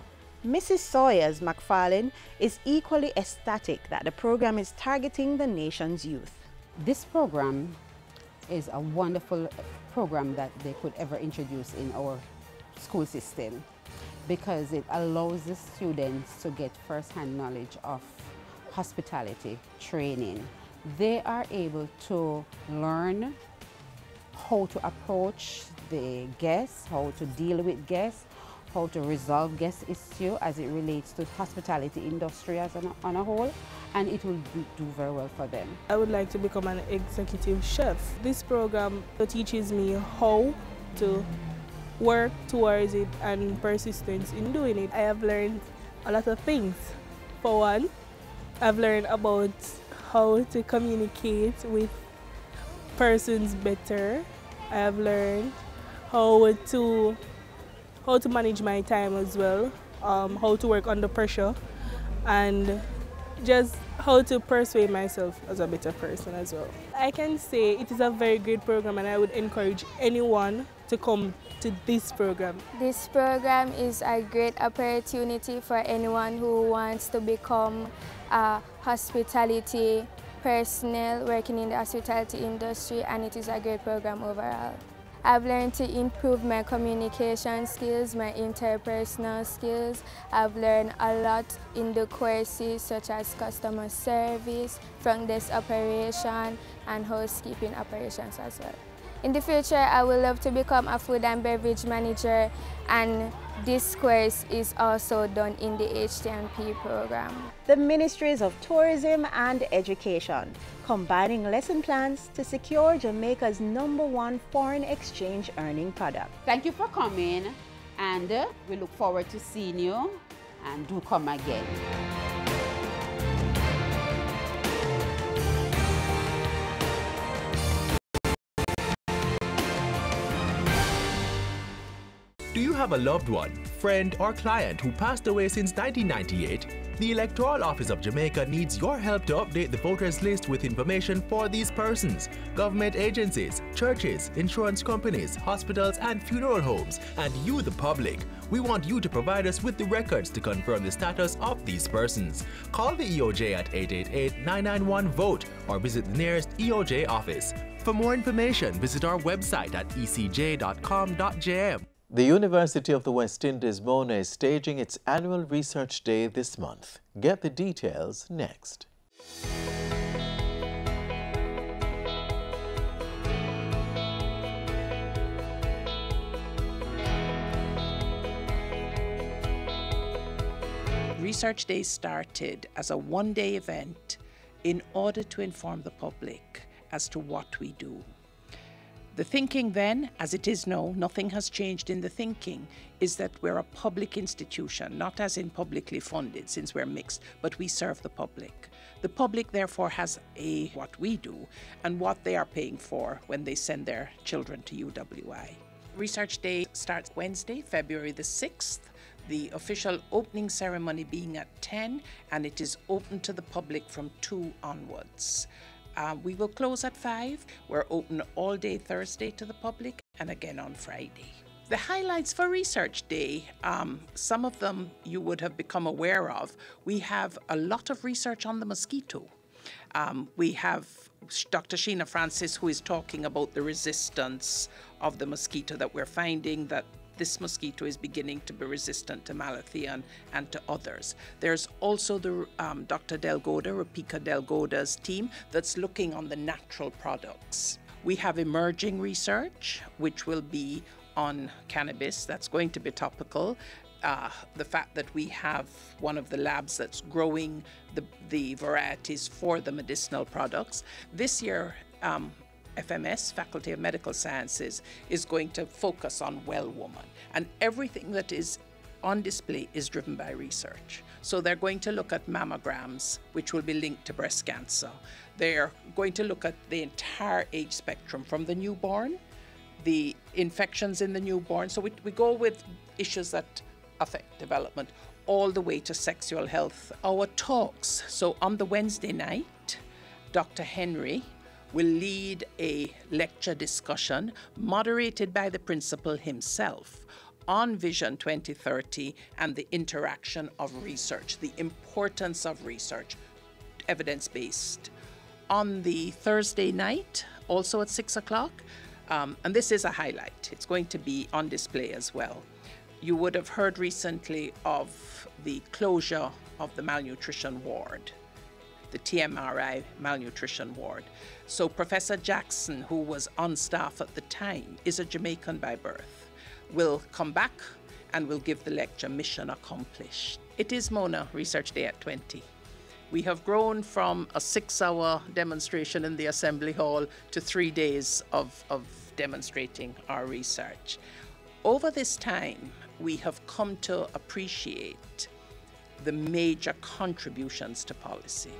Mrs. Sawyers McFarlane is equally ecstatic that the program is targeting the nation's youth. This program is a wonderful program that they could ever introduce in our school system, because it allows the students to get first-hand knowledge of hospitality training. They are able to learn how to approach the guests, how to deal with guests, how to resolve guest issue as it relates to hospitality industry as on a whole, and it will do very well for them. I would like to become an executive chef. This program teaches me how to work towards it and persistence in doing it. I have learned a lot of things. For one, I've learned about how to communicate with persons better. I have learned how to manage my time as well, how to work under pressure, and just how to persuade myself as a better person as well. I can say it is a very great program, and I would encourage anyone to come to this program. This program is a great opportunity for anyone who wants to become a hospitality personnel working in the hospitality industry, and it is a great program overall. I've learned to improve my communication skills, my interpersonal skills. I've learned a lot in the courses such as customer service, front desk operation, and housekeeping operations as well. In the future, I would love to become a food and beverage manager and This course is also done in the HTMP program. The Ministries of Tourism and Education, combining lesson plans to secure Jamaica's #1 foreign exchange earning product. Thank you for coming, and we look forward to seeing you, and do come again. Do you have a loved one, friend, or client who passed away since 1998? The Electoral Office of Jamaica needs your help to update the voters list with information for these persons, government agencies, churches, insurance companies, hospitals, and funeral homes, and you, the public. We want you to provide us with the records to confirm the status of these persons. Call the EOJ at 888-991-VOTE or visit the nearest EOJ office. For more information, visit our website at ecj.com.jm. The University of the West Indies, Mona, is staging its annual Research Day this month. Get the details next. Research Day started as a one-day event in order to inform the public as to what we do. The thinking then, as it is now, nothing has changed in the thinking, is that we're a public institution, not as in publicly funded, since we're mixed, but we serve the public. The public, therefore, has what we do and what they are paying for when they send their children to UWI. Research Day starts Wednesday, February the 6th, the official opening ceremony being at 10, and it is open to the public from 2 onwards. We will close at 5. We're open all day Thursday to the public and again on Friday. The highlights for Research Day, some of them you would have become aware of. We have a lot of research on the mosquito. We have Dr. Sheena Francis, who is talking about the resistance of the mosquito, that we're finding that this mosquito is beginning to be resistant to malathion and to others. There's also the Dr. Delgoda, Rapika Delgoda's team, that's looking on the natural products. We have emerging research, which will be on cannabis. That's going to be topical. The fact that we have one of the labs that's growing the varieties for the medicinal products. This year, FMS, Faculty of Medical Sciences, is going to focus on Well Woman, and everything that is on display is driven by research. So they're going to look at mammograms, which will be linked to breast cancer. They're going to look at the entire age spectrum, from the newborn, the infections in the newborn. So we go with issues that affect development all the way to sexual health. Our talks, so on the Wednesday night, Dr. Henry will lead a lecture discussion moderated by the principal himself on Vision 2030 and the interaction of research, the importance of research, evidence-based. On the Thursday night, also at 6 o'clock, and this is a highlight, it's going to be on display as well. You would have heard recently of the closure of the malnutrition ward, the TMRI malnutrition ward. So Professor Jackson, who was on staff at the time, is a Jamaican by birth, will come back and will give the lecture, Mission Accomplished. It is Mona Research Day at 20. We have grown from a 6-hour demonstration in the Assembly Hall to 3 days of demonstrating our research. Over this time, we have come to appreciate the major contributions to policy.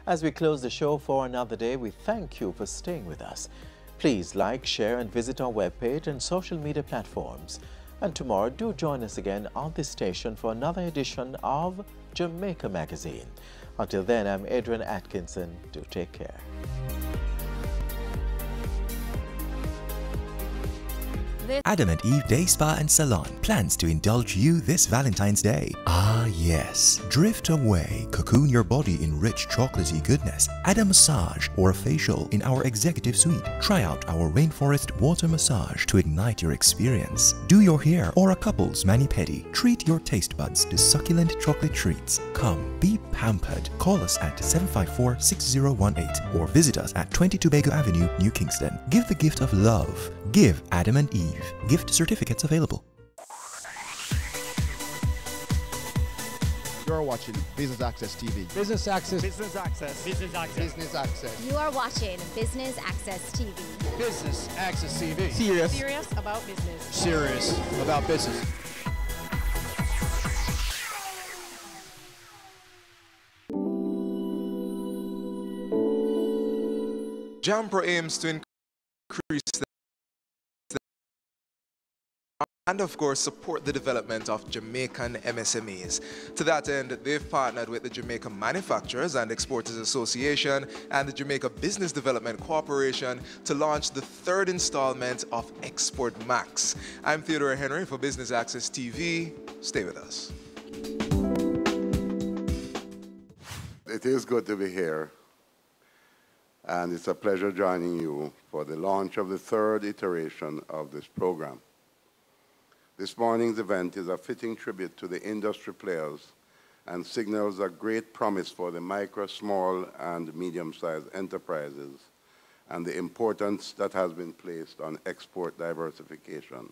As we close the show for another day, we thank you for staying with us. Please like, share, and visit our webpage and social media platforms. And tomorrow, do join us again on this station for another edition of Jamaica Magazine. Until then, I'm Adrian Atkinson. Do take care. Adam and Eve Day Spa and Salon plans to indulge you this Valentine's Day. Ah yes, drift away, cocoon your body in rich chocolatey goodness, add a massage or a facial in our executive suite. Try out our rainforest water massage to ignite your experience. Do your hair or a couple's mani-pedi. Treat your taste buds to succulent chocolate treats. Come, be pampered. Call us at 754-6018 or visit us at 22 Bago Avenue, New Kingston. Give the gift of love. Give Adam and Eve. Gift certificates available. You're watching Business Access TV. Business Access. Business Access. Business Access. Business Access. You are watching Business Access TV. Business Access TV. Serious. Serious about business. Serious about business. JAMPRO aims to increase and of course support the development of Jamaican MSMEs. To that end, they've partnered with the Jamaica Manufacturers and Exporters Association and the Jamaica Business Development Corporation to launch the third installment of Export Max. I'm Theodore Henry for Business Access TV. Stay with us. It is good to be here, and it's a pleasure joining you for the launch of the third iteration of this program. This morning's event is a fitting tribute to the industry players and signals a great promise for the micro, small, and medium-sized enterprises and the importance that has been placed on export diversification.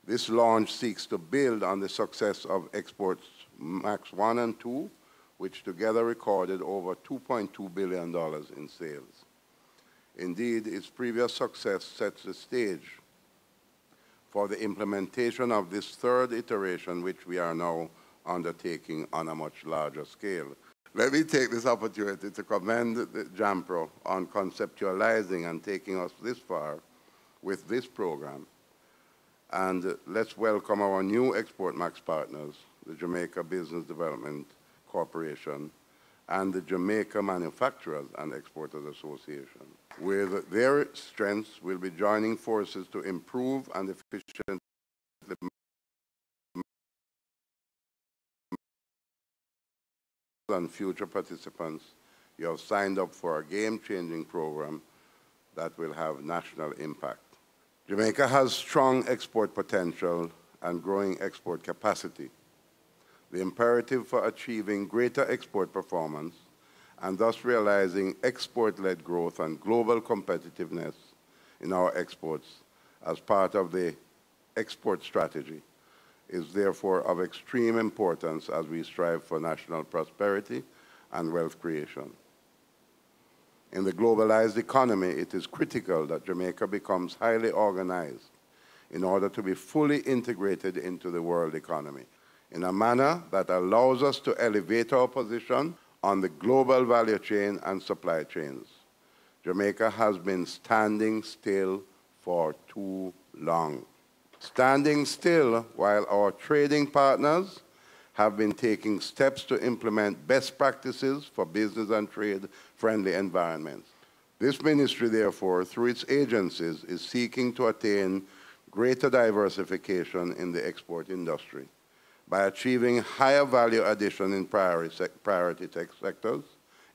This launch seeks to build on the success of Exports Max 1 and 2, which together recorded over $2.2 billion in sales. Indeed, its previous success sets the stage for the implementation of this third iteration, which we are now undertaking on a much larger scale. Let me take this opportunity to commend the JAMPRO on conceptualizing and taking us this far with this program. And let's welcome our new Export Max partners, the Jamaica Business Development Corporation and the Jamaica Manufacturers and Exporters Association. With their strengths, we'll be joining forces to improve and efficiently and future participants. You have signed up for a game-changing program that will have national impact. Jamaica has strong export potential and growing export capacity. The imperative for achieving greater export performance and thus realizing export-led growth and global competitiveness in our exports as part of the export strategy is therefore of extreme importance as we strive for national prosperity and wealth creation. In the globalized economy, it is critical that Jamaica becomes highly organized in order to be fully integrated into the world economy in a manner that allows us to elevate our position on the global value chain and supply chains. Jamaica has been standing still for too long. Standing still while our trading partners have been taking steps to implement best practices for business and trade-friendly environments. This ministry, therefore, through its agencies, is seeking to attain greater diversification in the export industry by achieving higher value addition in priority tech sectors,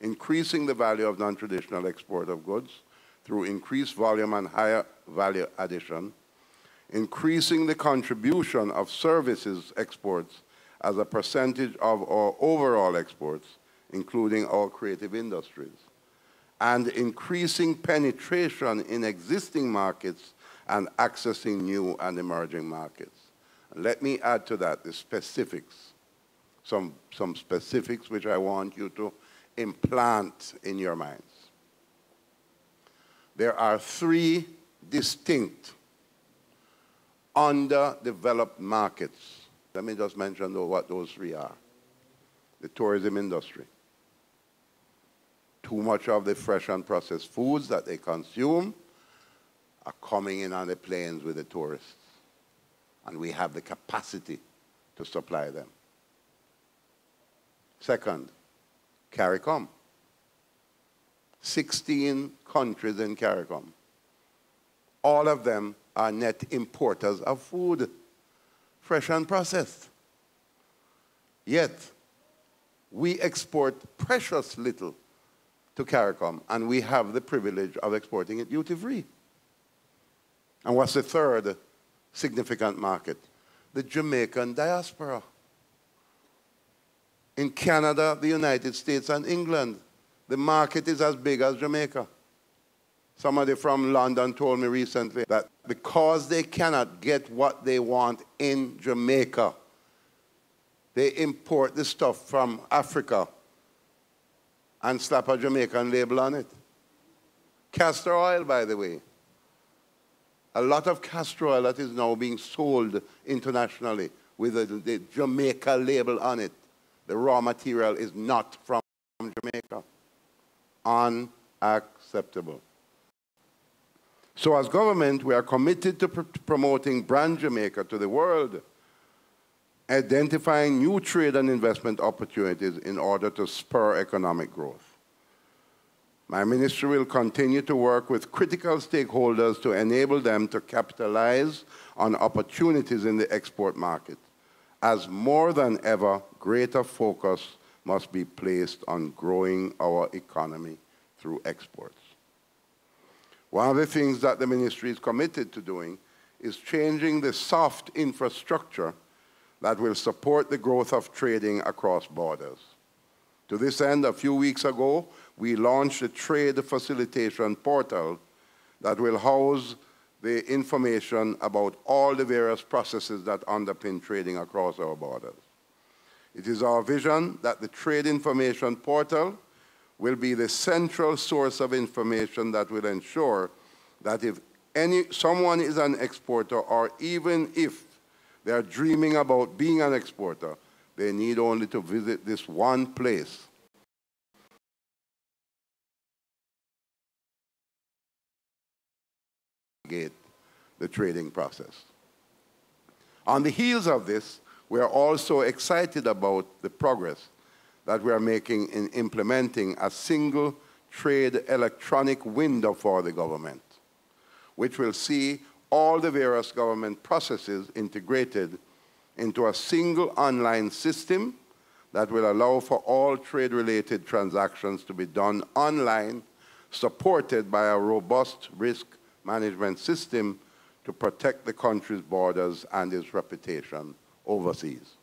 increasing the value of non-traditional export of goods through increased volume and higher value addition, increasing the contribution of services exports as a percentage of our overall exports, including our creative industries, and increasing penetration in existing markets and accessing new and emerging markets. Let me add to that the specifics, some specifics which I want you to implant in your minds. There are three distinct underdeveloped markets. Let me just mention what those three are. The tourism industry. Too much of the fresh and processed foods that they consume are coming in on the planes with the tourists. And we have the capacity to supply them. Second, CARICOM. 16 countries in CARICOM. All of them are net importers of food, fresh and processed. Yet, we export precious little to CARICOM, and we have the privilege of exporting it duty-free. And what's the third significant market? The Jamaican diaspora. In Canada, the United States, and England, the market is as big as Jamaica. Somebody from London told me recently that because they cannot get what they want in Jamaica, they import the stuff from Africa and slap a Jamaican label on it. Castor oil, by the way. A lot of castor oil that is now being sold internationally with the Jamaica label on it. The raw material is not from Jamaica. Unacceptable. So as government, we are committed to promoting brand Jamaica to the world, identifying new trade and investment opportunities in order to spur economic growth. My ministry will continue to work with critical stakeholders to enable them to capitalize on opportunities in the export market, as more than ever, greater focus must be placed on growing our economy through exports. One of the things that the ministry is committed to doing is changing the soft infrastructure that will support the growth of trading across borders. To this end, a few weeks ago, we launched a trade facilitation portal that will house the information about all the various processes that underpin trading across our borders. It is our vision that the trade information portal will be the central source of information that will ensure that if someone is an exporter, or even if they are dreaming about being an exporter, they need only to visit this one place. The trading process. On the heels of this, we are also excited about the progress that we are making in implementing a single trade electronic window for the government, which will see all the various government processes integrated into a single online system that will allow for all trade-related transactions to be done online, supported by a robust risk management system to protect the country's borders and its reputation overseas.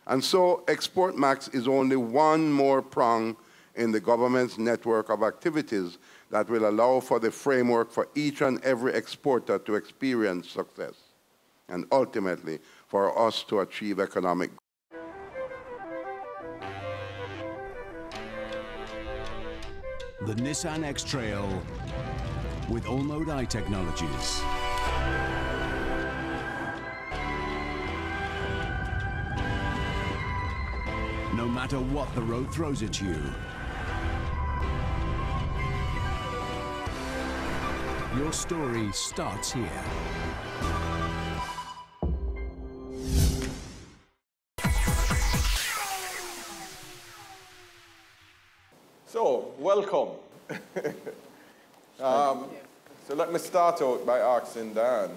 And so ExportMax is only one more prong in the government's network of activities that will allow for the framework for each and every exporter to experience success, and ultimately for us to achieve economic growth. The Nissan X-Trail with All-Mode I Technologies. No matter what the road throws at you, your story starts here. So, welcome. So let me start out by asking Dan,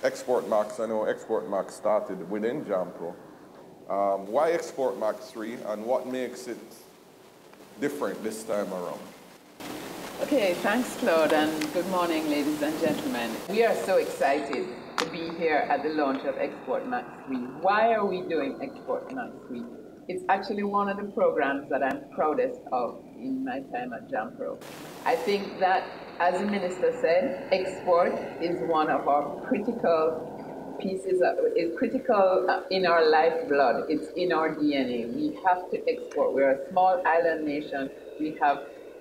ExportMax, I know ExportMax started within JAMPRO. Why ExportMax 3 and what makes it different this time around? Okay, thanks Claude, and good morning ladies and gentlemen. We are so excited to be here at the launch of ExportMax 3. Why are we doing ExportMax 3? It's actually one of the programs that I'm proudest of in my time at JAMPRO. I think that, as the Minister said, export is one of our critical pieces, is critical in our lifeblood. It's in our DNA. We have to export. We're a small island nation. We have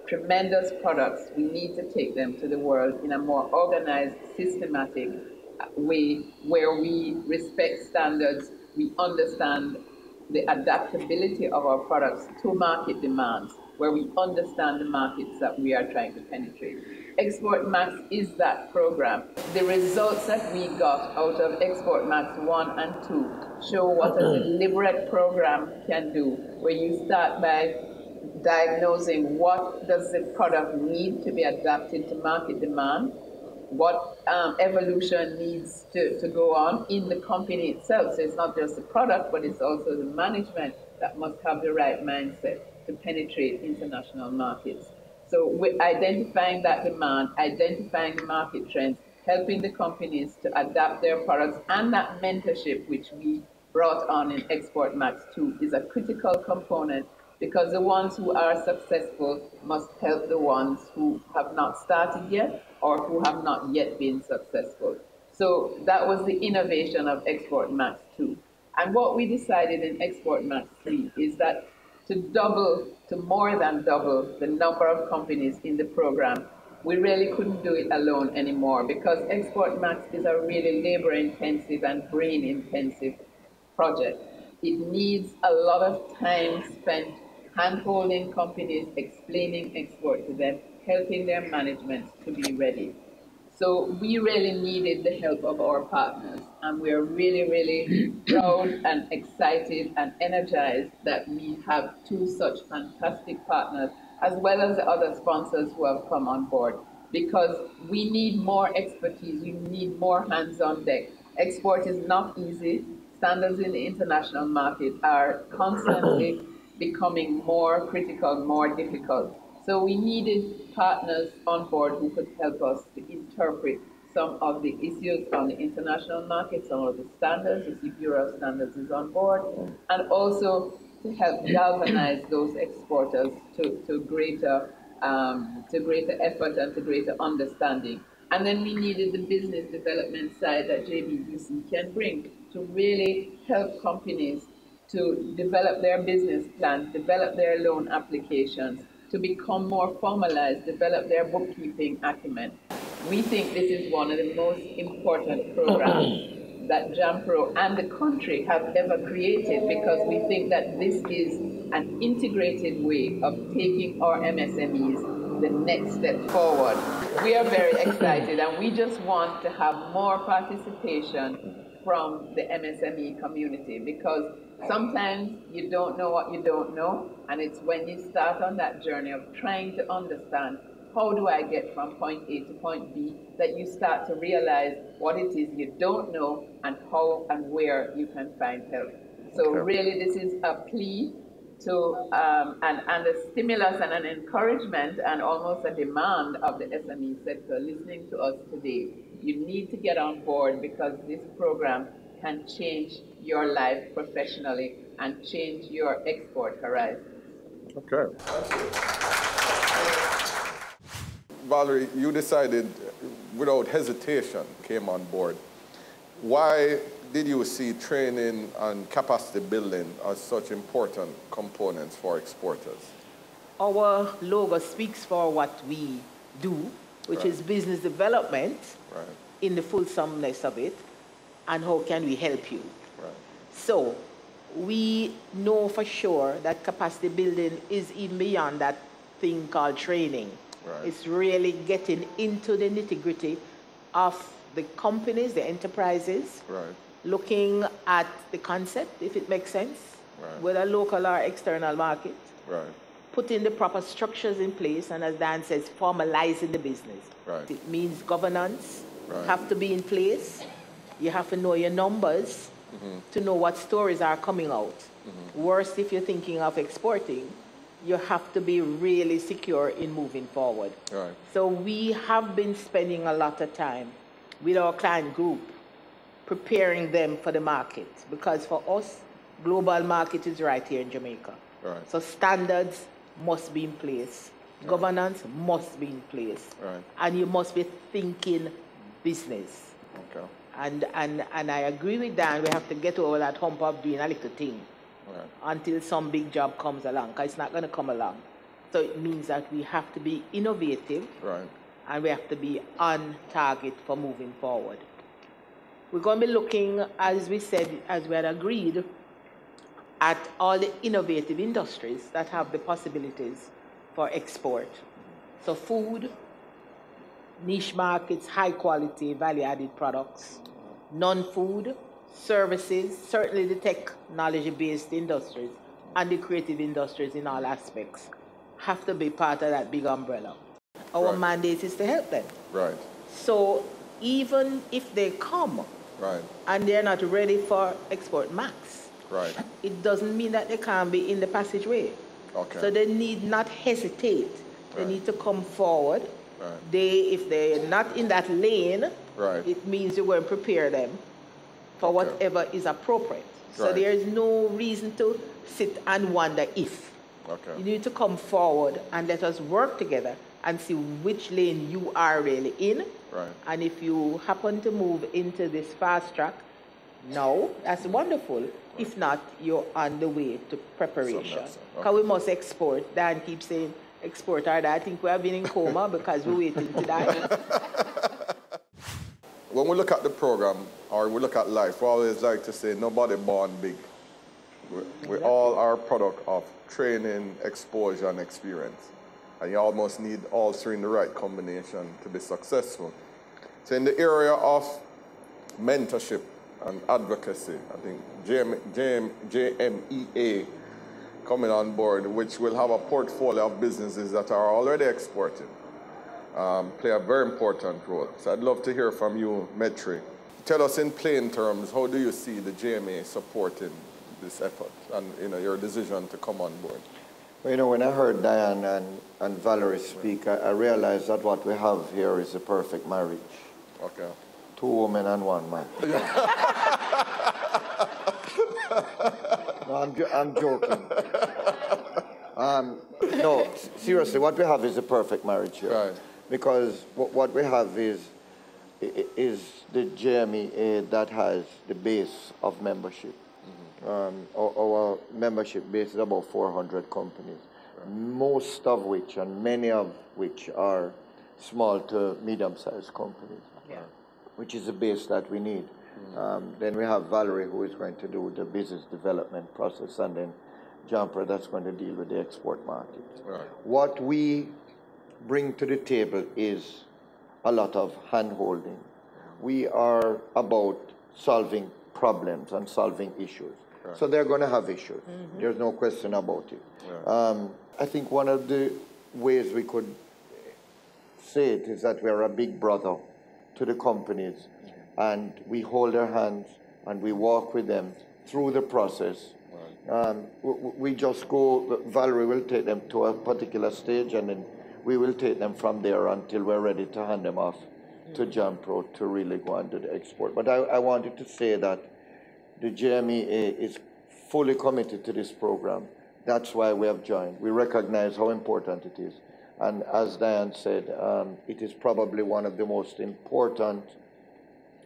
tremendous products. We need to take them to the world in a more organized, systematic way where we respect standards, we understand the adaptability of our products to market demands, where we understand the markets that we are trying to penetrate. ExportMax is that program. The results that we got out of ExportMax 1 and 2 show what a deliberate program can do, where you start by diagnosing what does the product need to be adapted to market demand, what evolution needs to go on in the company itself. So it's not just the product, but it's also the management that must have the right mindset to penetrate international markets. So with identifying that demand, identifying the market trends, helping the companies to adapt their products, and that mentorship which we brought on in Export Max 2 is a critical component, because the ones who are successful must help the ones who have not started yet or who have not yet been successful. So that was the innovation of Export Max 2. And what we decided in Export Max 3 is that to more than double the number of companies in the program, we really couldn't do it alone anymore, because Export Max is a really labor-intensive and brain-intensive project. It needs a lot of time spent hand-holding companies, explaining export to them, helping their management to be ready. So we really needed the help of our partners, and we're really, really proud and excited and energized that we have two such fantastic partners, as well as the other sponsors who have come on board, because we need more expertise, we need more hands on deck. Export is not easy. Standards in the international market are constantly becoming more critical, more difficult. So we needed partners on board who could help us to interpret some of the issues on the international market, some of the standards. You see Bureau of Standards is on board, and also to help galvanize those exporters to greater effort and to greater understanding. And then we needed the business development side that JBDC can bring to really help companies to develop their business plans, develop their loan applications, to become more formalized, develop their bookkeeping acumen. We think this is one of the most important programs that JAMPRO and the country have ever created, because we think that this is an integrated way of taking our MSMEs the next step forward. We are very excited, and we just want to have more participation from the MSME community, because sometimes you don't know what you don't know, and it's when you start on that journey of trying to understand how do I get from point A to point B that you start to realize what it is you don't know and how and where you can find help. So really this is a plea to and a stimulus and an encouragement and almost a demand of the SME sector listening to us today. You need to get on board, because this program can change your life professionally and change your export horizon. Okay. Valerie, you decided without hesitation, came on board. Why did you see training and capacity building as such important components for exporters? Our logo speaks for what we do, which is business development in the fulsomeness of it, and how can we help you. So we know for sure that capacity building is even beyond that thing called training. It's really getting into the nitty-gritty of the companies, the enterprises, looking at the concept, if it makes sense, whether local or external market, putting the proper structures in place, and as Dan says, formalizing the business. It means governance have to be in place. You have to know your numbers to know what stories are coming out. Worst, if you're thinking of exporting, you have to be really secure in moving forward. So we have been spending a lot of time with our client group preparing them for the market, because for us, global market is right here in Jamaica. So standards must be in place. Governance must be in place. And you must be thinking business. And I agree with Dan, we have to get over that hump of doing a little thing until some big job comes along, because it's not going to come along. So it means that we have to be innovative and we have to be on target for moving forward. We're going to be looking, as we said, as we had agreed, at all the innovative industries that have the possibilities for export. So food, niche markets, high quality, value-added products, non-food, services, certainly the technology-based industries and the creative industries in all aspects have to be part of that big umbrella. Our mandate is to help them. So even if they come and they're not ready for Export Max, it doesn't mean that they can't be in the passageway. So they need not hesitate. They need to come forward. If they're not in that lane, it means you're going to prepare them for whatever is appropriate. So there is no reason to sit and wonder if. You need to come forward and let us work together and see which lane you are really in. And if you happen to move into this fast track, now, that's wonderful. If not, you're on the way to preparation. Because we must export. Dan keeps saying export or that. I think we have been in coma because we're waiting to die. When we look at the program, or we look at life, we always like to say nobody born big. We all are a product of training, exposure, and experience. And you almost need all three in the right combination to be successful. So in the area of mentorship and advocacy, I think JMEA coming on board, which will have a portfolio of businesses that are already exporting, play a very important role. So I'd love to hear from you, Metri. Tell us in plain terms, how do you see the JMA supporting this effort and your decision to come on board? Well, when I heard Diane and Valerie speak, I realized that what we have here is a perfect marriage. Two women and one man. No, I'm joking. No, seriously, what we have is a perfect marriage here. Because what we have is the JMEA that has the base of membership. Our membership base is about 400 companies, most of which, and many of which, are small to medium-sized companies, which is the base that we need. Then we have Valerie, who is going to do the business development process, and then Jumper, that's going to deal with the export market. What we bring to the table is a lot of hand-holding. We are about solving problems and solving issues. So they're going to have issues. There's no question about it. I think one of the ways we could say it is that we're a big brother to the companies, and we hold their hands and we walk with them through the process. We just go, Valerie will take them to a particular stage, and then we will take them from there until we're ready to hand them off to Jampro to really go and do the export. But I wanted to say that the JMEA is fully committed to this program. That's why we have joined. We recognize how important it is. And as Diane said, it is probably one of the most important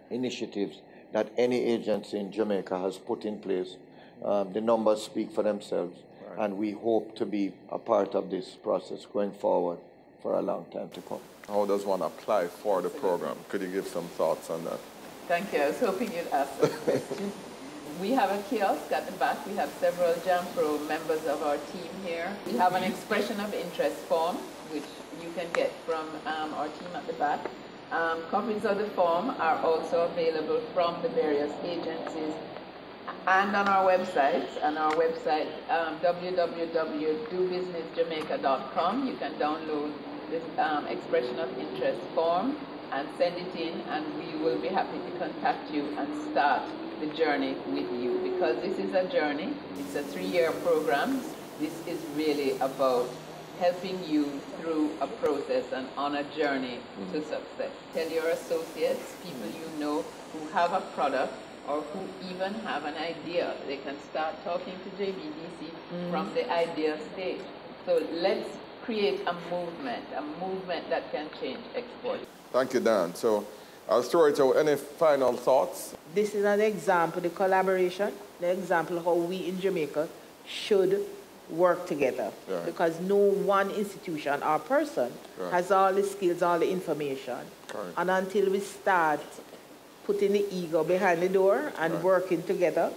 initiatives that any agency in Jamaica has put in place. The numbers speak for themselves, and we hope to be a part of this process going forward for a long time to come. How does one apply for the program? Could you give some thoughts on that? Thank you. I was hoping you'd ask that question. We have a kiosk at the back. We have several Jampro members of our team here. We have an expression of interest form, which you can get from our team at the back. Copies of the form are also available from the various agencies and on our website. www.dobusinessjamaica.com. You can download this expression of interest form and send it in, and we will be happy to contact you and start the journey with you, because this is a journey. It's a 3-year program. This is really about helping you through a process and on a journey to success. Tell your associates, people you know who have a product or who even have an idea. They can start talking to JBDC from the idea stage. So let's create a movement that can change export. Thank you, Dan. So I'll throw it out. Any final thoughts? This is an example, the collaboration, the example how we in Jamaica should work together. Because no one institution or person has all the skills, all the information. And until we start putting the ego behind the door and working together,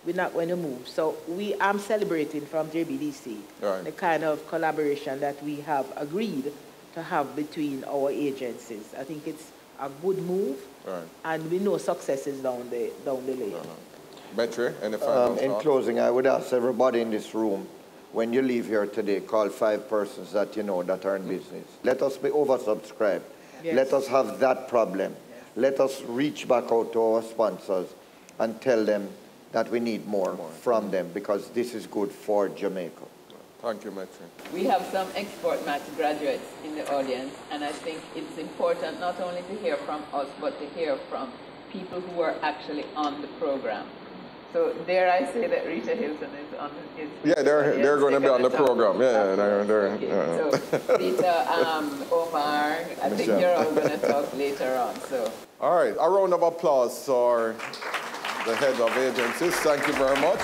we're not going to move. So I'm celebrating from JBDC the kind of collaboration that we have agreed to have between our agencies. I think it's a good move, and we know success is down the lane. Metri, any final in closing, I would ask everybody in this room, when you leave here today, call 5 persons that you know that are in business. Let us be oversubscribed. Yes. Let us have that problem. Let us reach back out to our sponsors and tell them that we need more from them, because this is good for Jamaica. Thank you, Metri. We have some Export Max graduates in the audience, and I think it's important not only to hear from us, but to hear from people who are actually on the program. So dare I say that Rita Hilton is on the Yeah, they're going to be on the program. Yeah, they're So Rita, Omar, I think you're all going to talk later on. So. All right, a round of applause for the head of agencies. Thank you very much.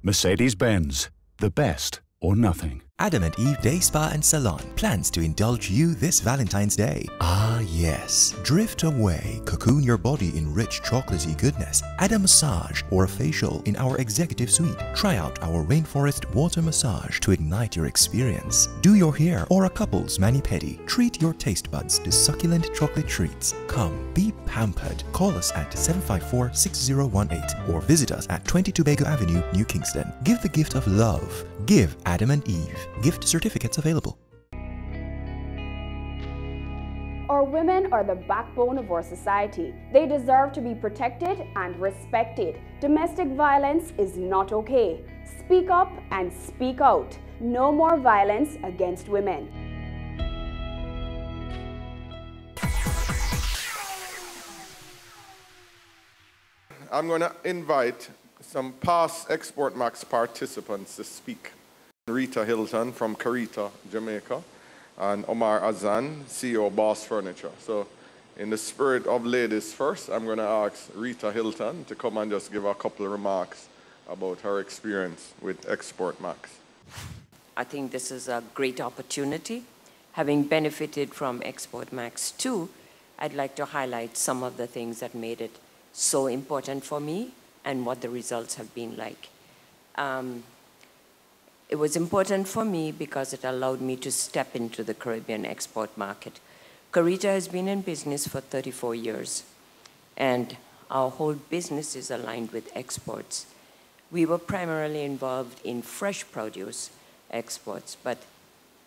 Mercedes-Benz, the best or nothing. Adam and Eve Day Spa and Salon plans to indulge you this Valentine's Day. Ah yes, drift away, cocoon your body in rich chocolatey goodness, add a massage or a facial in our executive suite. Try out our rainforest water massage to ignite your experience. Do your hair or a couple's mani-pedi. Treat your taste buds to succulent chocolate treats. Come, be pampered. Call us at 754-6018 or visit us at 22 Bago Avenue, New Kingston. Give the gift of love. Give Adam and Eve. Gift certificates available. Our women are the backbone of our society. They deserve to be protected and respected. Domestic violence is not okay. Speak up and speak out. No more violence against women. I'm going to invite some past Export Max participants to speak. Rita Hilton from Carita, Jamaica, and Omar Azan, CEO of Boss Furniture. So in the spirit of ladies first, I'm going to ask Rita Hilton to come and just give a couple of remarks about her experience with Export Max. I think this is a great opportunity. Having benefited from Export Max 2, I'd like to highlight some of the things that made it so important for me and what the results have been like. It was important for me because it allowed me to step into the Caribbean export market. Carita has been in business for 34 years, and our whole business is aligned with exports. We were primarily involved in fresh produce exports, but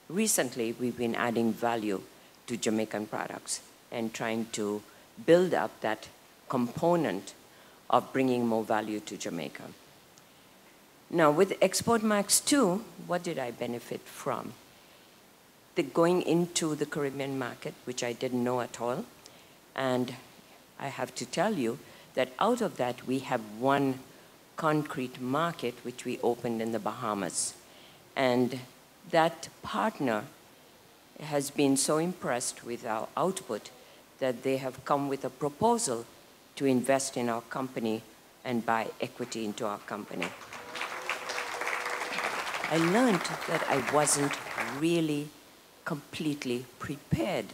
recently we've been adding value to Jamaican products and trying to build up that component of bringing more value to Jamaica. Now, with Export Max 2, what did I benefit from? Going into the Caribbean market, which I didn't know at all, and I have to tell you that out of that, we have one concrete market which we opened in the Bahamas. And that partner has been so impressed with our output that they have come with a proposal to invest in our company and buy equity into our company. I learned that I wasn't really completely prepared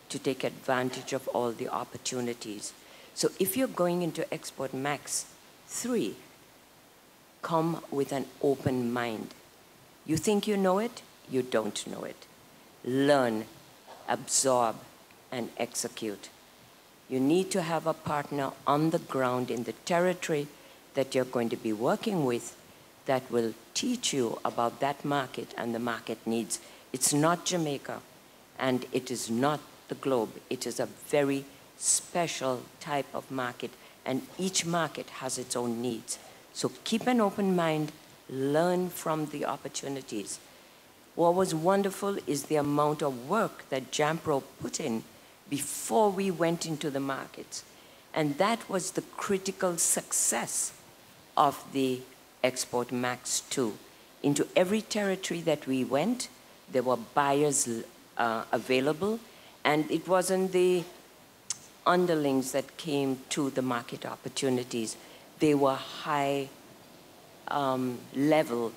to take advantage of all the opportunities. So if you're going into Export Max 3, come with an open mind. You think you know it, you don't know it. Learn, absorb, and execute. You need to have a partner on the ground in the territory that you're going to be working with that will teach you about that market and the market needs. It's not Jamaica, and it is not the globe. It is a very special type of market, and each market has its own needs. So keep an open mind, learn from the opportunities. What was wonderful is the amount of work that Jampro put in before we went into the markets. And that was the critical success of the Export Max 2. Into every territory that we went, there were buyers available, and it wasn't the underlings that came to the market opportunities. They were high level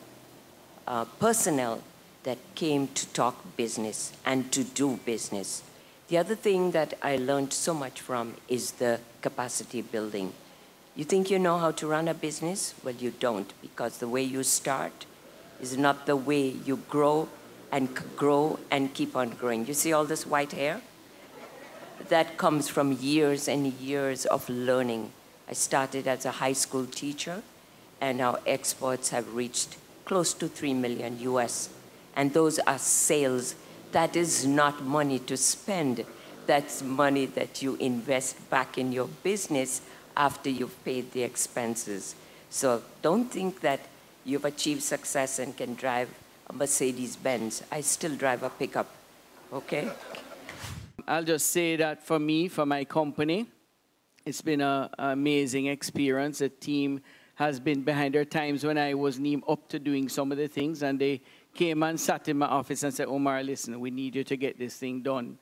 personnel that came to talk business and to do business. The other thing that I learned so much from is the capacity building. You think you know how to run a business? Well, you don't, because the way you start is not the way you grow and keep on growing. You see all this white hair? That comes from years and years of learning. I started as a high school teacher, and our exports have reached close to $3 million US. And those are sales. That is not money to spend. That's money that you invest back in your business after you've paid the expenses. So don't think that you've achieved success and can drive a Mercedes-Benz. I still drive a pickup, okay? I'll just say that for me, for my company, it's been an amazing experience. The team has been behind. There are times when I wasn't even up to doing some of the things, and they came and sat in my office and said, Omar, listen, we need you to get this thing done.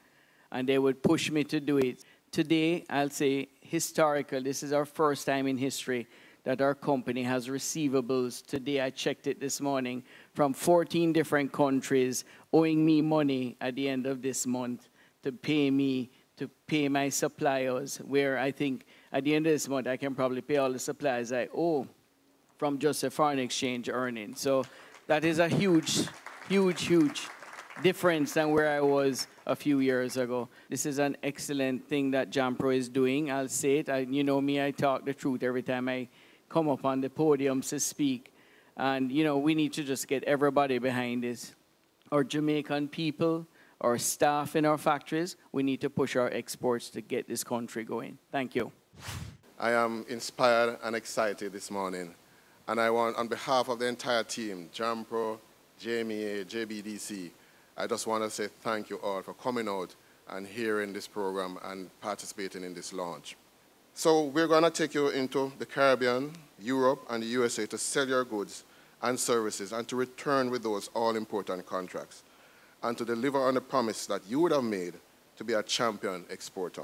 And they would push me to do it. Today, I'll say historical. This is our first time in history that our company has receivables. Today, I checked it this morning, from 14 different countries owing me money at the end of this month to pay me, to pay my suppliers, where I think at the end of this month, I can probably pay all the suppliers I owe from just a foreign exchange earning. So that is a huge, huge, huge difference than where I was a few years ago. This is an excellent thing that JAMPRO is doing. I'll say it. You know me, I talk the truth every time I come up on the podium to speak. And, you know, we need to just get everybody behind this. Our Jamaican people, our staff in our factories, we need to push our exports to get this country going. Thank you. I am inspired and excited this morning. And I want, on behalf of the entire team, JAMPRO, JMEA, JBDC, I just want to say thank you all for coming out and hearing this program and participating in this launch. So we're going to take you into the Caribbean, Europe, and the USA to sell your goods and services and to return with those all-important contracts and to deliver on the promise that you would have made to be a champion exporter.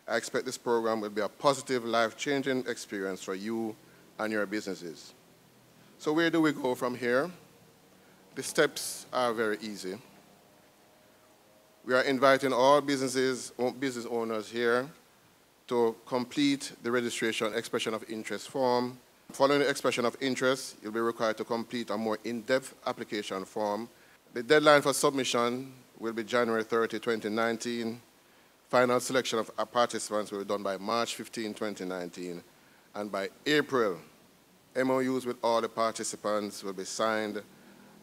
I expect this program will be a positive, life-changing experience for you and your businesses. So where do we go from here? The steps are very easy. We are inviting all business owners here to complete the registration expression of interest form. Following the expression of interest, you'll be required to complete a more in-depth application form. The deadline for submission will be January 30, 2019. Final selection of our participants will be done by March 15, 2019. And by April, MOUs with all the participants will be signed,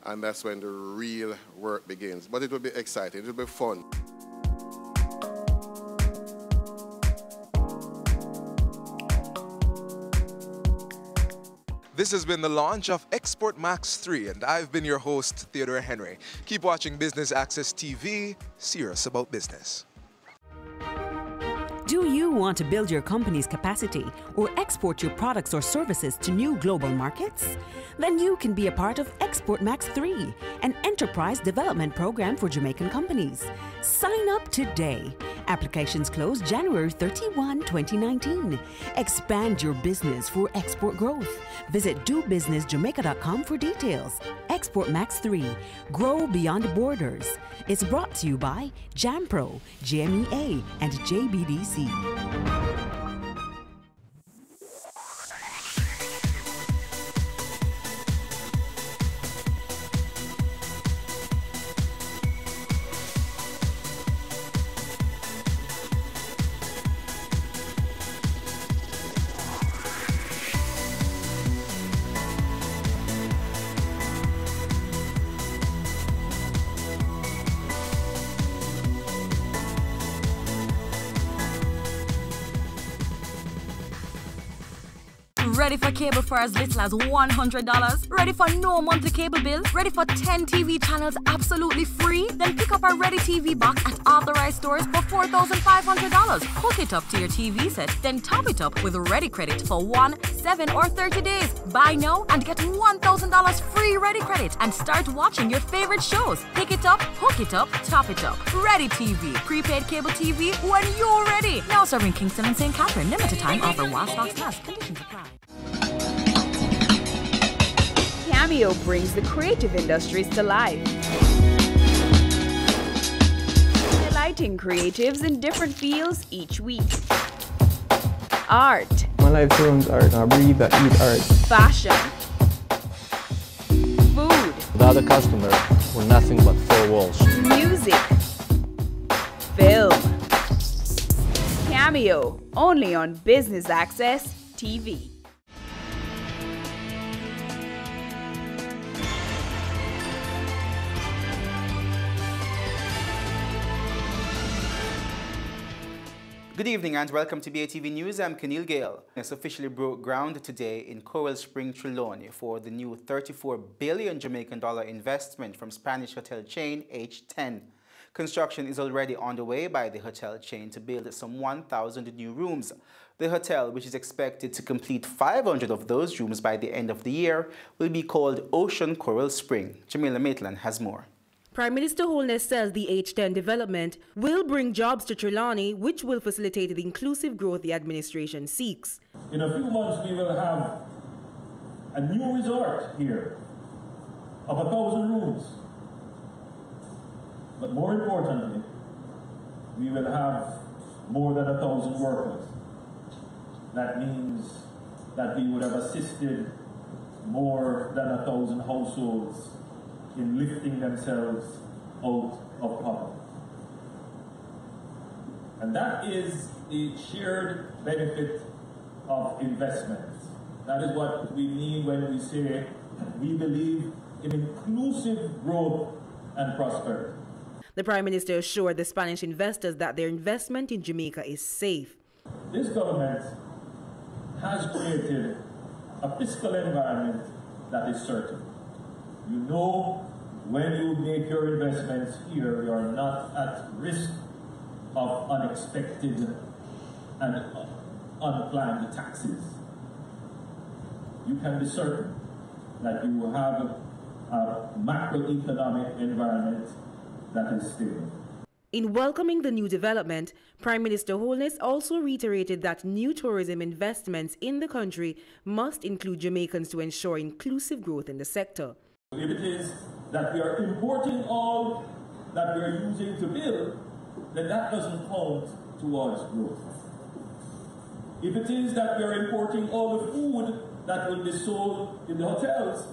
and that's when the real work begins. But it will be exciting, it will be fun. This has been the launch of Export Max 3, and I've been your host, Theodore Henry. Keep watching Business Access TV, serious about business. Do you want to build your company's capacity or export your products or services to new global markets? Then you can be a part of Export Max 3, an enterprise development program for Jamaican companies. Sign up today. Applications close January 31, 2019. Expand your business for export growth. Visit dobusinessjamaica.com for details. Export Max 3. Grow beyond borders. It's brought to you by JAMPRO, JMEA, and JBDC. Ready for cable for as little as $100? Ready for no monthly cable bill? Ready for 10 TV channels absolutely free? Then pick up our Ready TV box at authorized stores for $4,500. Hook it up to your TV set, then top it up with Ready Credit for 1, 7, or 30 days. Buy now and get $1,000 free Ready Credit and start watching your favorite shows. Pick it up, hook it up, top it up. Ready TV. Prepaid cable TV when you're ready. Now serving Kingston and St. Catherine. Limited time offer while stocks last. Conditions apply. Cameo brings the creative industries to life. Delight exciting creatives in different fields each week. Art. My life turns art. I breathe, I eat art. Fashion. Food. Without a customer, we're nothing but four walls. Music. Film. Cameo, only on Business Access TV. Good evening and welcome to BATV News. I'm Kenil Gale. It's officially broke ground today in Coral Spring, Trelawney for the new $34 billion Jamaican investment from Spanish hotel chain H10. Construction is already underway by the hotel chain to build some 1,000 new rooms. The hotel, which is expected to complete 500 of those rooms by the end of the year, will be called Ocean Coral Spring. Jamila Maitland has more. Prime Minister Holness says the H10 development will bring jobs to Trelawney, which will facilitate the inclusive growth the administration seeks. In a few months, we will have a new resort here of 1,000 rooms. But more importantly, we will have more than 1,000 workers. That means that we would have assisted more than 1,000 households in lifting themselves out of poverty. And that is the shared benefit of investments. That is what we mean when we say we believe in inclusive growth and prosperity. The Prime Minister assured the Spanish investors that their investment in Jamaica is safe. This government has created a fiscal environment that is certain. You know, when you make your investments here, you are not at risk of unexpected and unplanned taxes. You can be certain that you will have a macroeconomic environment that is stable. In welcoming the new development, Prime Minister Holness also reiterated that new tourism investments in the country must include Jamaicans to ensure inclusive growth in the sector. If it is that we are importing all that we are using to build, then that doesn't count towards growth. If it is that we are importing all the food that will be sold in the hotels,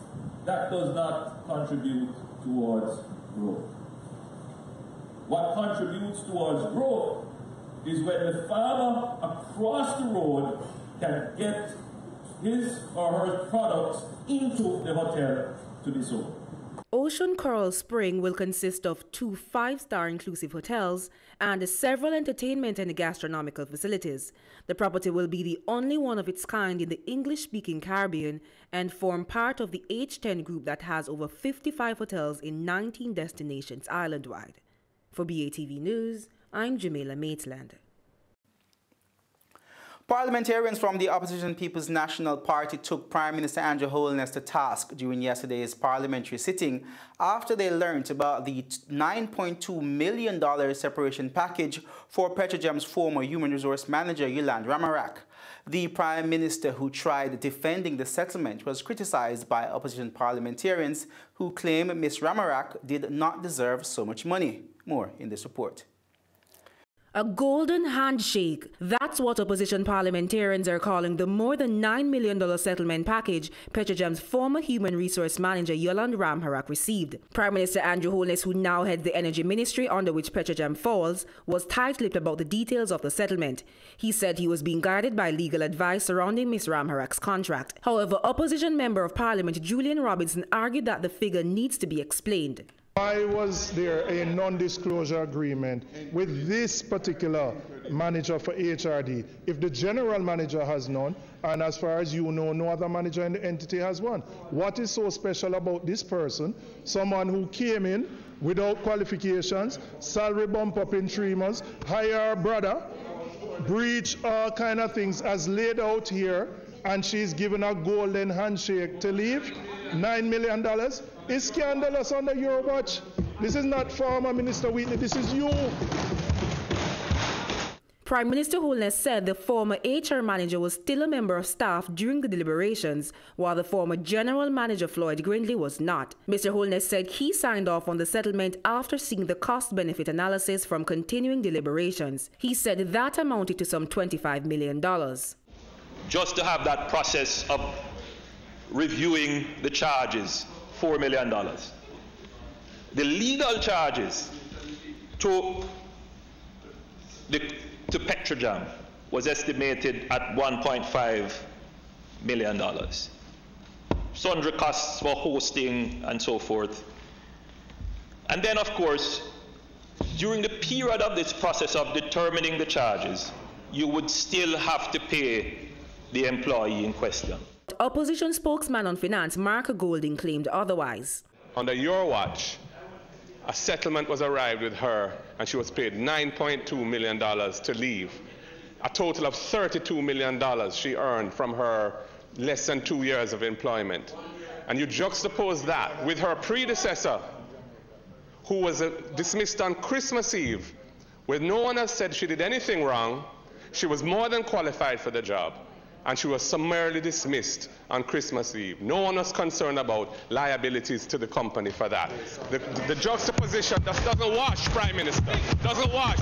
that does not contribute towards growth. What contributes towards growth is when the farmer across the road can get his or her products into the hotel to be sold. Ocean Coral Spring will consist of 2 5-star inclusive hotels and several entertainment and gastronomical facilities. The property will be the only one of its kind in the English-speaking Caribbean and form part of the H10 group that has over 55 hotels in 19 destinations island-wide. For BATV News, I'm Jamila Maitland. Parliamentarians from the opposition People's National Party took Prime Minister Andrew Holness to task during yesterday's parliamentary sitting after they learned about the $9.2 million separation package for Petrojam's former human resource manager, Yolande Ramarak. The Prime Minister, who tried defending the settlement, was criticized by opposition parliamentarians who claim Ms. Ramarak did not deserve so much money. More in this report. A golden handshake. That's what opposition parliamentarians are calling the more than $9 million settlement package Petrojam's former human resource manager Yolande Ramarak received. Prime Minister Andrew Holness, who now heads the Energy Ministry under which Petrojam falls, was tight-lipped about the details of the settlement. He said he was being guided by legal advice surrounding Ms. Ramarak's contract. However, opposition member of parliament Julian Robinson argued that the figure needs to be explained. Why was there a non-disclosure agreement with this particular manager for HRD if the general manager has none, and as far as you know, no other manager in the entity has one? What is so special about this person, someone who came in without qualifications, salary bump up in 3 months, hire a brother, breach all kind of things as laid out here, and she's given a golden handshake to leave? $9 million? It's scandalous under your watch. This is not former Minister Wheatley, this is you. Prime Minister Holness said the former HR manager was still a member of staff during the deliberations, while the former general manager Floyd Grindley was not. Mr. Holness said he signed off on the settlement after seeing the cost-benefit analysis from continuing deliberations. He said that amounted to some $25 million. Just to have that process of reviewing the charges, $4 million. The legal charges to Petrojam was estimated at $1.5 million. Sundry costs for hosting and so forth. And then, of course, during the period of this process of determining the charges, you would still have to pay the employee in question. Opposition spokesman on finance Mark Golding claimed otherwise. Under your watch, a settlement was arrived with her and she was paid $9.2 million to leave. A total of $32 million she earned from her less than 2 years of employment. And you juxtapose that with her predecessor, who was dismissed on Christmas Eve, where no one has said she did anything wrong. She was more than qualified for the job, and she was summarily dismissed on Christmas Eve. No one was concerned about liabilities to the company for that. The juxtaposition doesn't wash, Prime Minister, doesn't wash.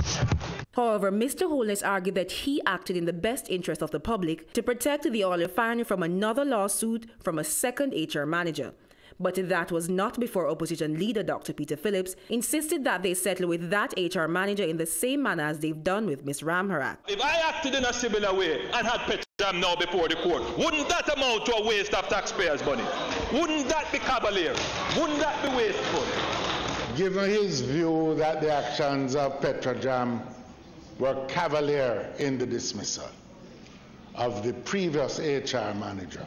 However, Mr. Holness argued that he acted in the best interest of the public to protect the oil refinery from another lawsuit from a second HR manager. But that was not before opposition leader Dr. Peter Phillips insisted that they settle with that HR manager in the same manner as they've done with Ms. Ramharak. If I acted in a similar way and had Petrojam now before the court, wouldn't that amount to a waste of taxpayers' money? Wouldn't that be cavalier? Wouldn't that be wasteful? Given his view that the actions of Petrojam were cavalier in the dismissal of the previous HR manager,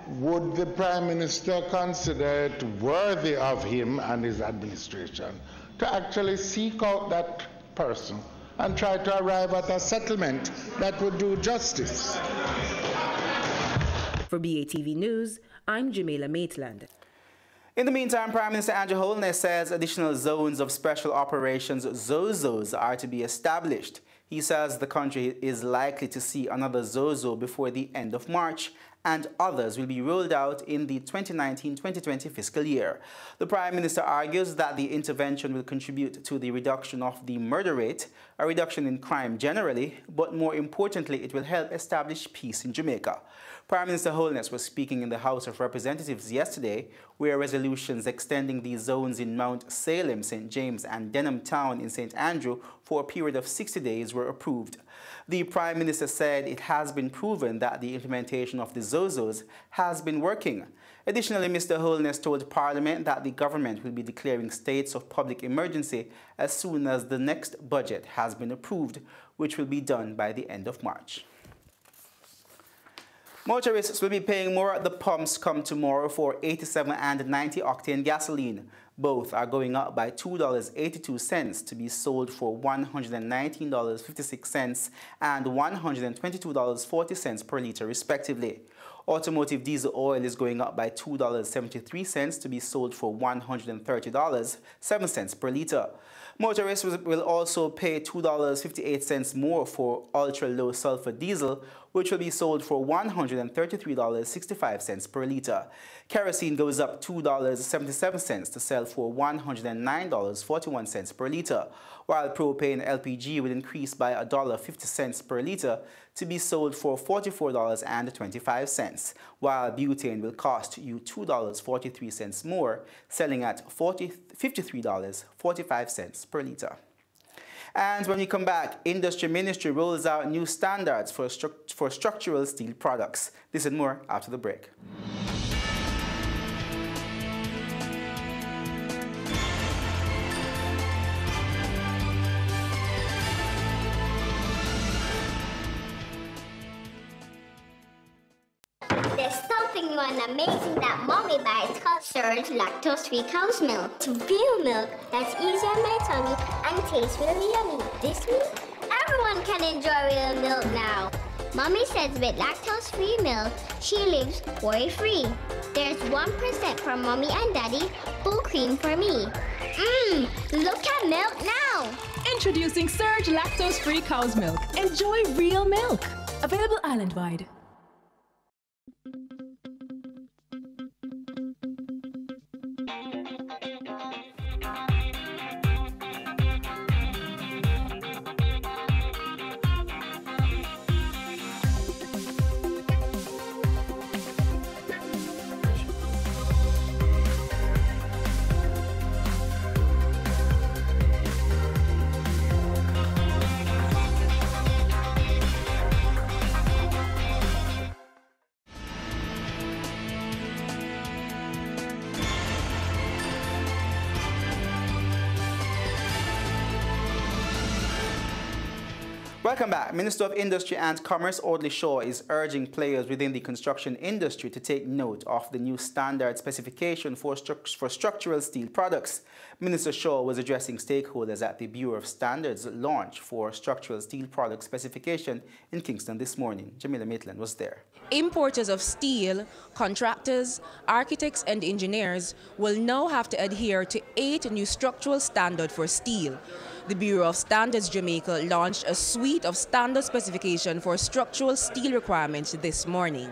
would the Prime Minister consider it worthy of him and his administration to actually seek out that person and try to arrive at a settlement that would do justice? For BATV News, I'm Jamila Maitland. In the meantime, Prime Minister Andrew Holness says additional zones of special operations, ZOZOs, are to be established. He says the country is likely to see another ZOZO before the end of March, and others will be rolled out in the 2019-2020 fiscal year. The Prime Minister argues that the intervention will contribute to the reduction of the murder rate, a reduction in crime generally, but more importantly, it will help establish peace in Jamaica. Prime Minister Holness was speaking in the House of Representatives yesterday, where resolutions extending the zones in Mount Salem, St. James, and Denham Town in St. Andrew for a period of 60 days were approved. The Prime Minister said it has been proven that the implementation of the ZOZOs has been working. Additionally, Mr. Holness told Parliament that the government will be declaring states of public emergency as soon as the next budget has been approved, which will be done by the end of March. Motorists will be paying more at the pumps come tomorrow for 87 and 90 octane gasoline. Both are going up by $2.82 to be sold for $119.56 and $122.40 per litre respectively. Automotive diesel oil is going up by $2.73 to be sold for $130.07 per litre. Motorists will also pay $2.58 more for ultra-low sulfur diesel, which will be sold for $133.65 per litre. Kerosene goes up $2.77 to sell for $109.41 per litre, while propane LPG will increase by $1.50 per litre to be sold for $44.25, while butane will cost you $2.43 more, selling at $53.45 per litre. And when we come back, Industry Ministry rolls out new standards for structural steel products. This and more after the break. There's something new and amazing that Mommy buys called Surge lactose-free cow's milk. It's real milk that's easy on my tummy and tastes really yummy. This means everyone can enjoy real milk now. Mommy says with lactose-free milk, she lives worry-free. There's 1% for Mommy and Daddy, full cream for me. Look at milk now. now! Introducing Surge lactose-free cow's milk. Enjoy real milk. Available island-wide. Welcome back. Minister of Industry and Commerce Audley Shaw is urging players within the construction industry to take note of the new standard specification for structural steel products. Minister Shaw was addressing stakeholders at the Bureau of Standards launch for structural steel product specification in Kingston this morning. Jamila Maitland was there. Importers of steel, contractors, architects and engineers will now have to adhere to 8 new structural standards for steel. The Bureau of Standards Jamaica launched a suite of standard specification for structural steel requirements this morning.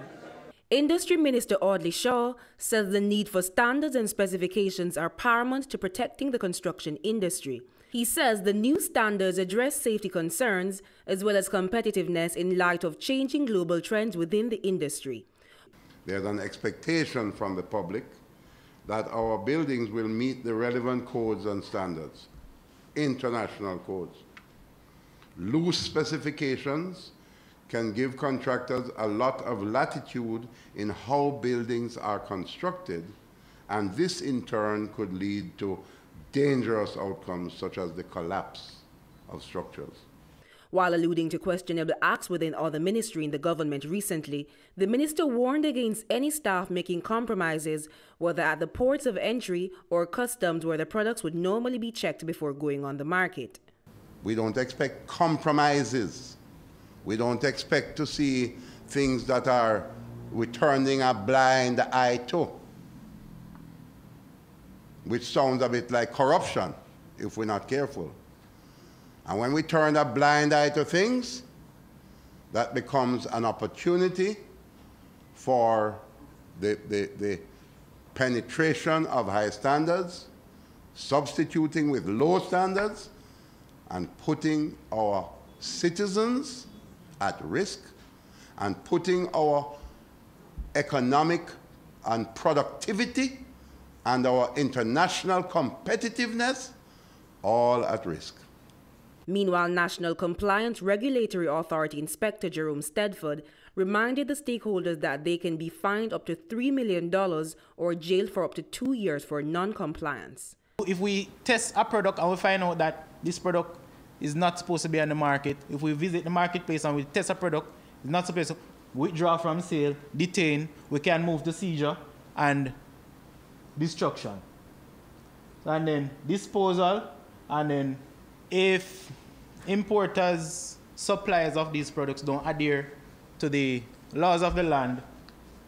Industry Minister Audley Shaw says the need for standards and specifications are paramount to protecting the construction industry. He says the new standards address safety concerns as well as competitiveness in light of changing global trends within the industry. There's an expectation from the public that our buildings will meet the relevant codes and standards, international codes. Loose specifications can give contractors a lot of latitude in how buildings are constructed, and this in turn could lead to dangerous outcomes such as the collapse of structures. While alluding to questionable acts within other ministries in the government recently, the minister warned against any staff making compromises, whether at the ports of entry or customs where the products would normally be checked before going on the market. We don't expect compromises. We don't expect to see things that are we're turning a blind eye to, which sounds a bit like corruption if we're not careful. And when we turn a blind eye to things, that becomes an opportunity for the penetration of high standards, substituting with low standards, and putting our citizens at risk, and putting our economic and productivity and our international competitiveness all at risk. Meanwhile, National Compliance Regulatory Authority Inspector Jerome Stedford reminded the stakeholders that they can be fined up to $3 million or jailed for up to 2 years for non-compliance. If we test a product and we find out that this product is not supposed to be on the market, if we visit the marketplace and we test a product, it's not supposed to withdraw from sale, detain, we can move to seizure and destruction. And then disposal, and then if importers, suppliers of these products don't adhere to the laws of the land,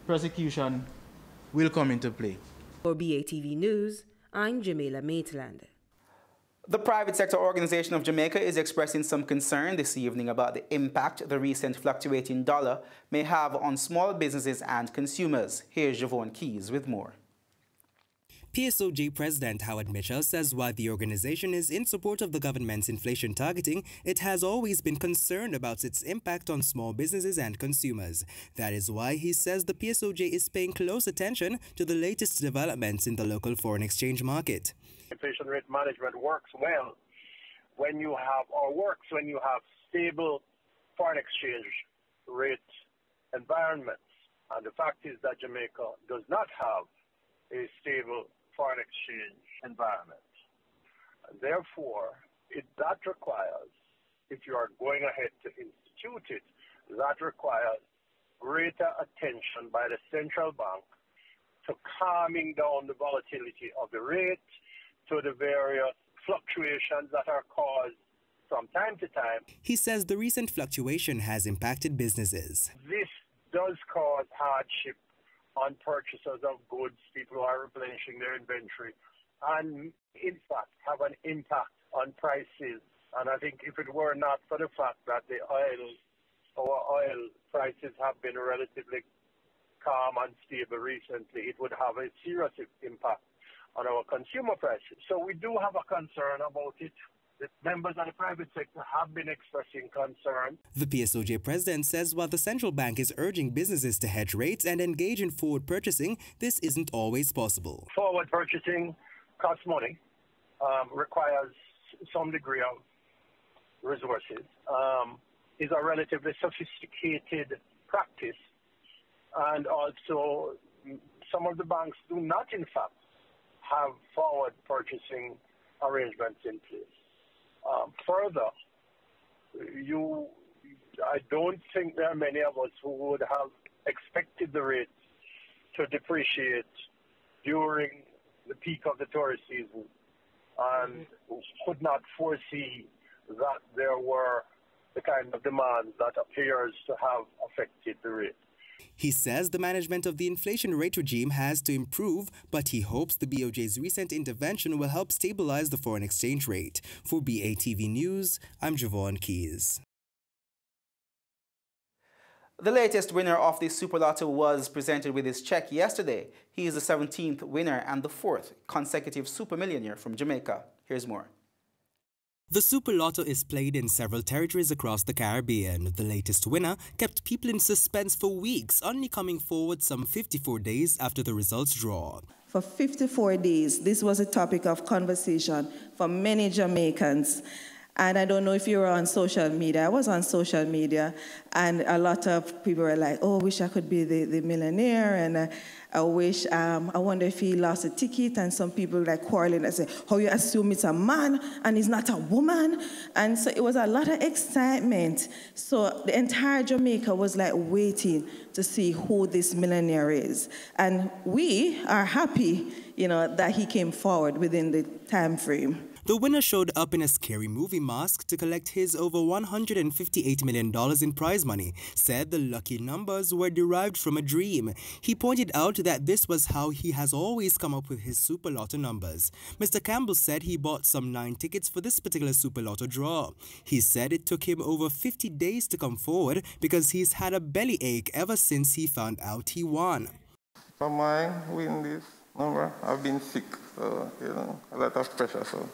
prosecution will come into play. For BATV News, I'm Jamila Maitland. The private sector organization of Jamaica is expressing some concern this evening about the impact the recent fluctuating dollar may have on small businesses and consumers. Here's Javon Keys with more. PSOJ President Howard Mitchell says while the organization is in support of the government's inflation targeting, it has always been concerned about its impact on small businesses and consumers. That is why he says the PSOJ is paying close attention to the latest developments in the local foreign exchange market. Inflation rate management works well when you have stable foreign exchange rate environments. And the fact is that Jamaica does not have a stable foreign exchange environment. And therefore, that requires, if you are going ahead to institute it, that requires greater attention by the central bank to calming down the volatility of the rate, to the various fluctuations that are caused from time to time. He says the recent fluctuation has impacted businesses. This does cause hardship on purchasers of goods, people who are replenishing their inventory, and in fact have an impact on prices. And I think if it were not for the fact that our oil prices have been relatively calm and stable recently, it would have a serious impact on our consumer prices. So we do have a concern about it. The members of the private sector have been expressing concern. The PSOJ president says while the central bank is urging businesses to hedge rates and engage in forward purchasing, this isn't always possible. Forward purchasing costs money, requires some degree of resources, is a relatively sophisticated practice, and also some of the banks do not, in fact, have forward purchasing arrangements in place. Further, I don't think there are many of us who would have expected the rate to depreciate during the peak of the tourist season, and could not foresee that there were the kind of demands that appears to have affected the rate. He says the management of the inflation rate regime has to improve, but he hopes the BOJ's recent intervention will help stabilize the foreign exchange rate. For BATV News, I'm Javon Keys. The latest winner of the Super Lotto was presented with his check yesterday. He is the 17th winner and the 4th consecutive super millionaire from Jamaica. Here's more. The Super Lotto is played in several territories across the Caribbean. The latest winner kept people in suspense for weeks, only coming forward some 54 days after the results draw. For 54 days, this was a topic of conversation for many Jamaicans. And I don't know if you were on social media. I was on social media, and a lot of people were like, oh, I wish I could be the millionaire, and I wish, I wonder if he lost a ticket, and some people like quarreling and say, how you assume it's a man and it's not a woman? And so it was a lot of excitement. So the entire Jamaica was like waiting to see who this millionaire is. And we are happy, that he came forward within the time frame. The winner showed up in a scary movie mask to collect his over $158 million in prize money, said the lucky numbers were derived from a dream. He pointed out that this was how he has always come up with his Super Lotto numbers. Mr. Campbell said he bought some 9 tickets for this particular Super Lotto draw. He said it took him over 50 days to come forward because he's had a bellyache ever since he found out he won. For my win this number, I've been sick, so, a lot of pressure, so.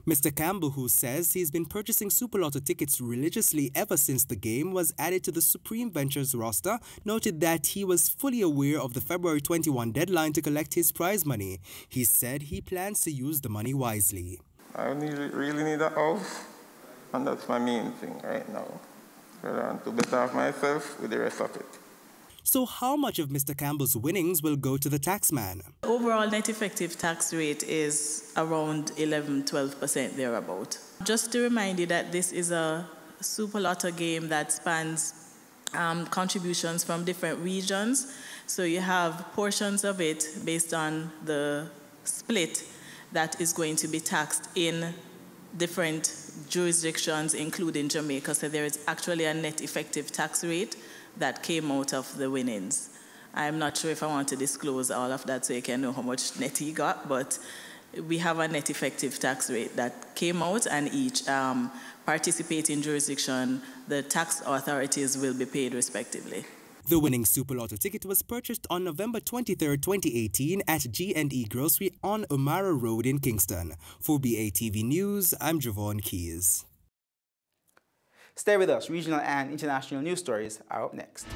Mr. Campbell, who says he's been purchasing Super Lotto tickets religiously ever since the game was added to the Supreme Ventures roster, noted that he was fully aware of the February 21 deadline to collect his prize money. He said he plans to use the money wisely. I really need a house, and that's my main thing right now. I want to better off myself with the rest of it. So how much of Mr. Campbell's winnings will go to the taxman? Overall net effective tax rate is around 11-12% thereabout. Just to remind you that this is a Super Lotto game that spans contributions from different regions. So you have portions of it based on the split that is going to be taxed in different jurisdictions, including Jamaica. So there is actually a net effective tax rate that came out of the winnings. I'm not sure if I want to disclose all of that so you can know how much net he got, but we have a net effective tax rate that came out, and each participating jurisdiction, the tax authorities will be paid respectively. The winning Super Lotto ticket was purchased on November 23, 2018 at G&E Grocery on O'Mara Road in Kingston. For BATV News, I'm Javon Keys. Stay with us. Regional and international news stories are up next.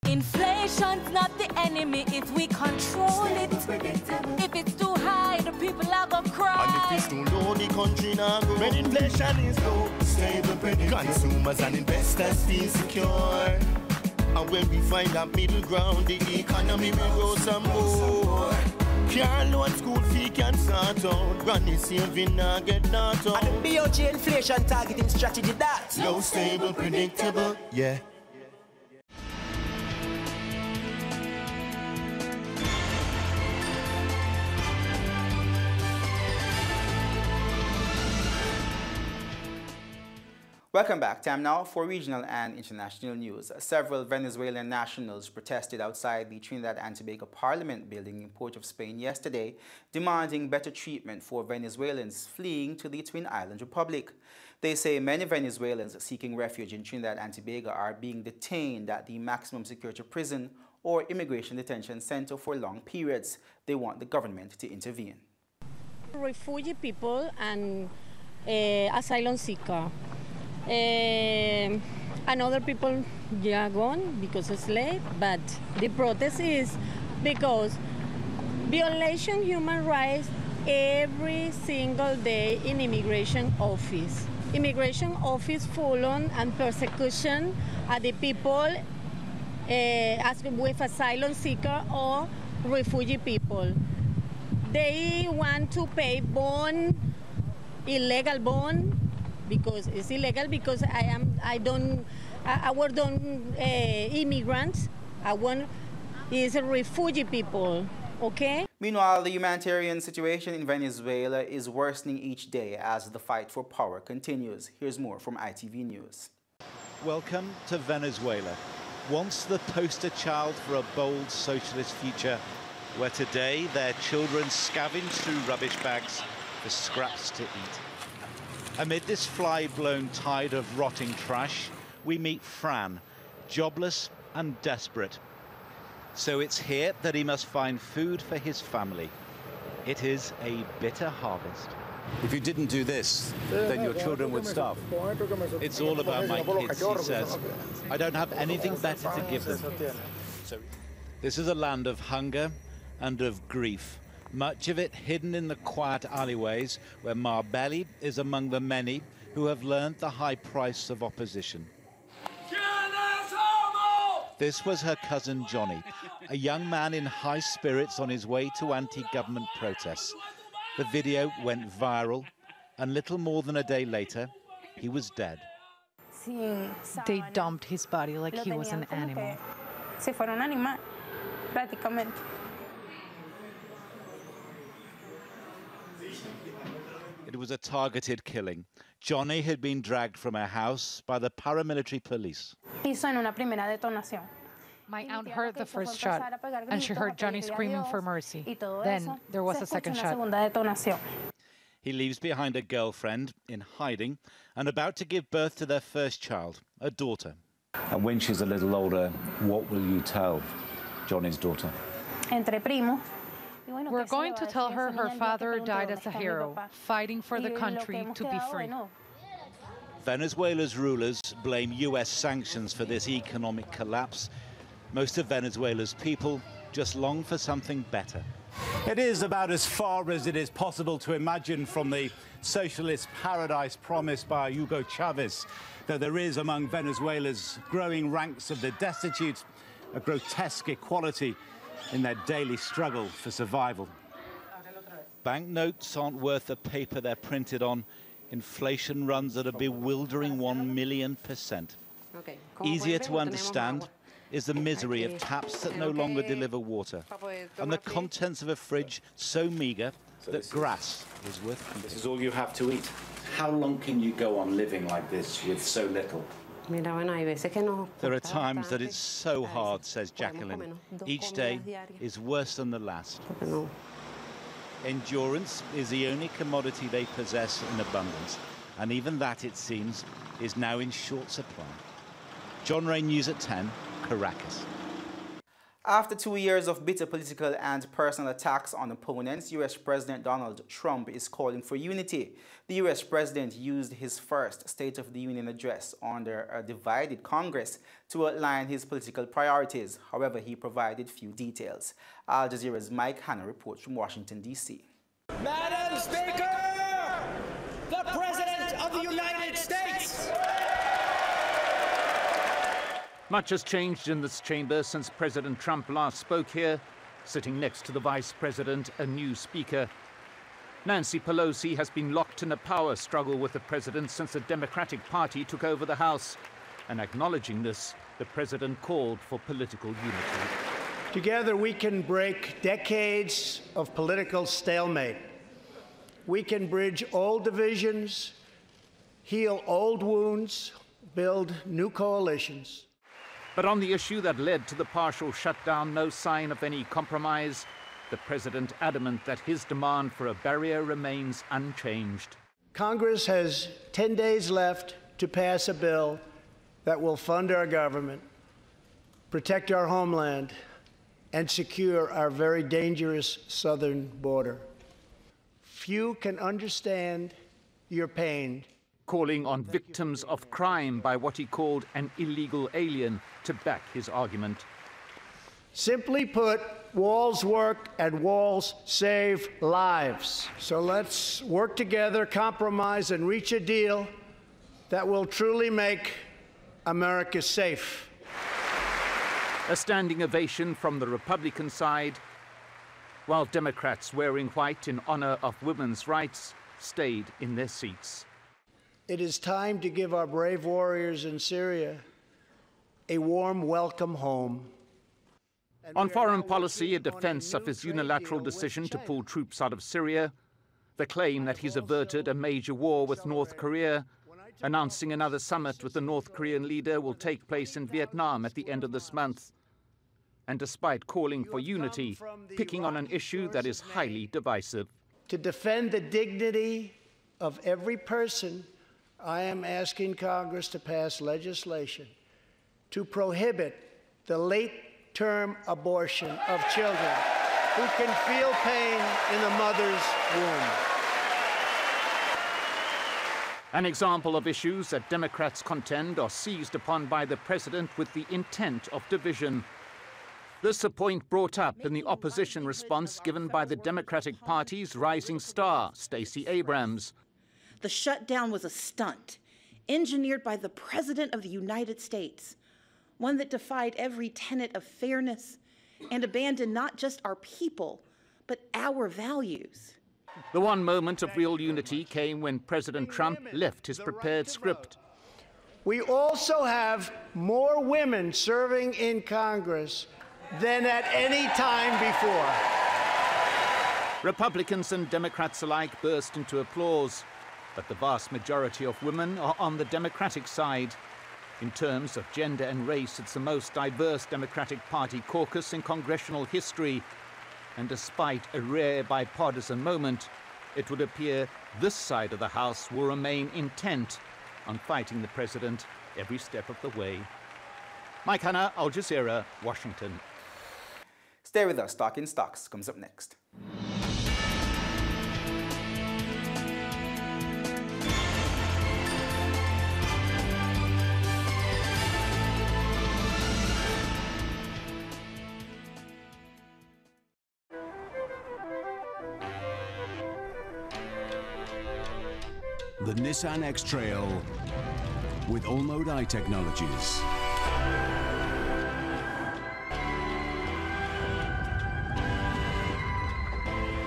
Inflation's not the enemy if we control it. If it's too high, the people are gonna cry. And if it's too low, the country now go. When inflation is low, stable, consumers and investors feel secure. And when we find that middle ground, the economy will grow some more. Car loan, school fee can start out. Granny saving now get not out. And the BOJ inflation targeting strategy that low, stable, predictable, yeah. Welcome back. Time now for regional and international news. Several Venezuelan nationals protested outside the Trinidad and Tobago Parliament building in Port of Spain yesterday, demanding better treatment for Venezuelans fleeing to the Twin Island Republic. They say many Venezuelans seeking refuge in Trinidad and Tobago are being detained at the maximum security prison or immigration detention center for long periods. They want the government to intervene. Refugee people and asylum seeker. And other people gone because of slave, but the protest is because violation human rights every single day in immigration office. Immigration office full on and persecution at the people as with asylum seeker or refugee people. They want to pay bond, illegal bond, because it's illegal because our don't immigrants, is refugee people, okay? Meanwhile, the humanitarian situation in Venezuela is worsening each day as the fight for power continues. Here's more from ITV News. Welcome to Venezuela, once the poster child for a bold socialist future, where today their children scavenge through rubbish bags for scraps to eat. Amid this fly-blown tide of rotting trash, we meet Fran, jobless and desperate. So it's here that he must find food for his family. It is a bitter harvest. If you didn't do this, then your children would starve. It's all about my kids, he says. I don't have anything better to give them. This is a land of hunger and of grief. Much of it hidden in the quiet alleyways where Marbelli is among the many who have learned the high price of opposition. This was her cousin Johnny, a young man in high spirits on his way to anti-government protests. The video went viral, and little more than a day later, he was dead. They dumped his body like he was an animal. It was a targeted killing. Johnny had been dragged from her house by the paramilitary police. My aunt heard the first shot, and she heard Johnny screaming for mercy. Then there was a second shot. He leaves behind a girlfriend in hiding and about to give birth to their first child, a daughter. And when she's a little older, what will you tell Johnny's daughter? We're going to tell her her father died as a hero, fighting for the country to be free. Venezuela's rulers blame US sanctions for this economic collapse. Most of Venezuela's people just long for something better. It is about as far as it is possible to imagine from the socialist paradise promised by Hugo Chavez, though there is among Venezuela's growing ranks of the destitute a grotesque equality in their daily struggle for survival. Banknotes aren't worth the paper they're printed on. Inflation runs at a bewildering 1,000,000%. Easier to understand is the misery of taps that no longer deliver water, and the contents of a fridge so meagre that grass is worth keeping. This is all you have to eat. How long can you go on living like this with so little? There are times that it's so hard, says Jacqueline. Each day is worse than the last. Endurance is the only commodity they possess in abundance, and even that, it seems, is now in short supply. John Ray, News at 10, Caracas. After 2 years of bitter political and personal attacks on opponents, U.S. President Donald Trump is calling for unity. The U.S. President used his first State of the Union address under a divided Congress to outline his political priorities. However, he provided few details. Al Jazeera's Mike Hanna reports from Washington, D.C. Madam Speaker, the President of the United States! Much has changed in this chamber since President Trump last spoke here. Sitting next to the Vice President, a new speaker. Nancy Pelosi has been locked in a power struggle with the President since the Democratic Party took over the House. And acknowledging this, the President called for political unity. Together we can break decades of political stalemate. We can bridge old divisions, heal old wounds, build new coalitions. But on the issue that led to the partial shutdown, no sign of any compromise. The president adamant that his demand for a barrier remains unchanged. Congress has 10 days left to pass a bill that will fund our government, protect our homeland, and secure our very dangerous southern border. Few can understand your pain. Calling on victims of crime by what he called an illegal alien to back his argument. Simply put, walls work and walls save lives. So let's work together, compromise, and reach a deal that will truly make America safe. A standing ovation from the Republican side, while Democrats wearing white in honor of women's rights stayed in their seats. It is time to give our brave warriors in Syria a warm welcome home. On foreign policy, a defense of his unilateral decision to pull troops out of Syria, the claim that he's averted a major war with North Korea, announcing another summit with the North Korean leader will take place in Vietnam at the end of this month. And despite calling for unity, picking on an issue that is highly divisive. To defend the dignity of every person, I am asking Congress to pass legislation to prohibit the late-term abortion of children who can feel pain in the mother's womb. An example of issues that Democrats contend are seized upon by the president with the intent of division. This a point brought up in the opposition response given by the Democratic Party's rising star, Stacey Abrams. The shutdown was a stunt, engineered by the President of the United States, one that defied every tenet of fairness and abandoned not just our people, but our values. The one moment of real unity came when President Trump left his prepared script. We also have more women serving in Congress than at any time before. Republicans and Democrats alike burst into applause. But the vast majority of women are on the Democratic side. In terms of gender and race, it's the most diverse Democratic Party caucus in congressional history. And despite a rare bipartisan moment, it would appear this side of the House will remain intent on fighting the president every step of the way. Mike Hanna, Al Jazeera, Washington. Stay with us. Talking Stocks comes up next. The Nissan X-Trail with All-Mode I technologies.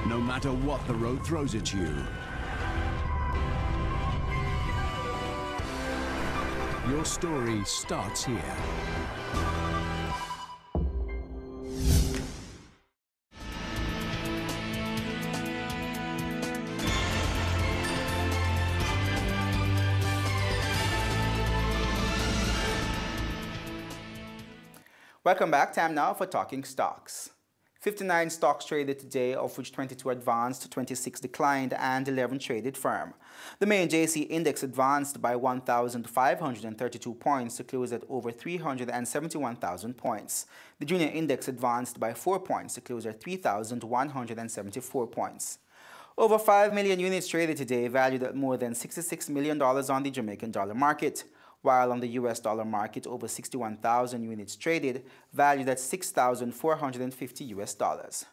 No matter what the road throws at you, your story starts here. Welcome back. Time now for Talking Stocks. 59 stocks traded today, of which 22 advanced, 26 declined, and 11 traded firm. The main JC index advanced by 1,532 points to close at over 371,000 points. The junior index advanced by 4 points to close at 3,174 points. Over 5 million units traded today, valued at more than $66 million on the Jamaican dollar market, while on the US dollar market, over 61,000 units traded, valued at $6,450 US.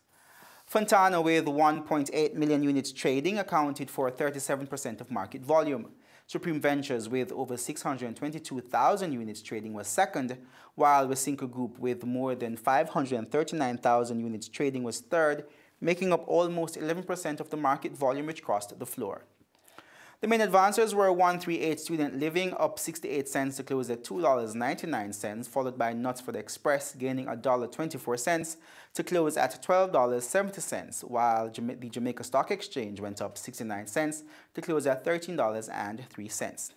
Fontana, with 1.8 million units trading, accounted for 37% of market volume. Supreme Ventures, with over 622,000 units trading, was second, while Wesinco Group, with more than 539,000 units trading, was third, making up almost 11% of the market volume which crossed the floor. The main advancers were 138 Student Living, up 68 cents to close at $2.99, followed by Knutsford Express, gaining $1.24 to close at $12.70, while the Jamaica Stock Exchange went up 69 cents to close at $13.03.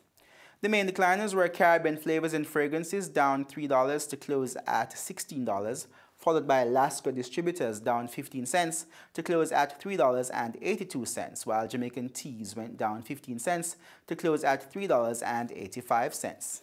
The main decliners were Caribbean Flavors and Fragrances, down $3 to close at $16, followed by Lasco Distributors, down 15 cents to close at $3.82, while Jamaican Teas went down 15 cents to close at $3.85.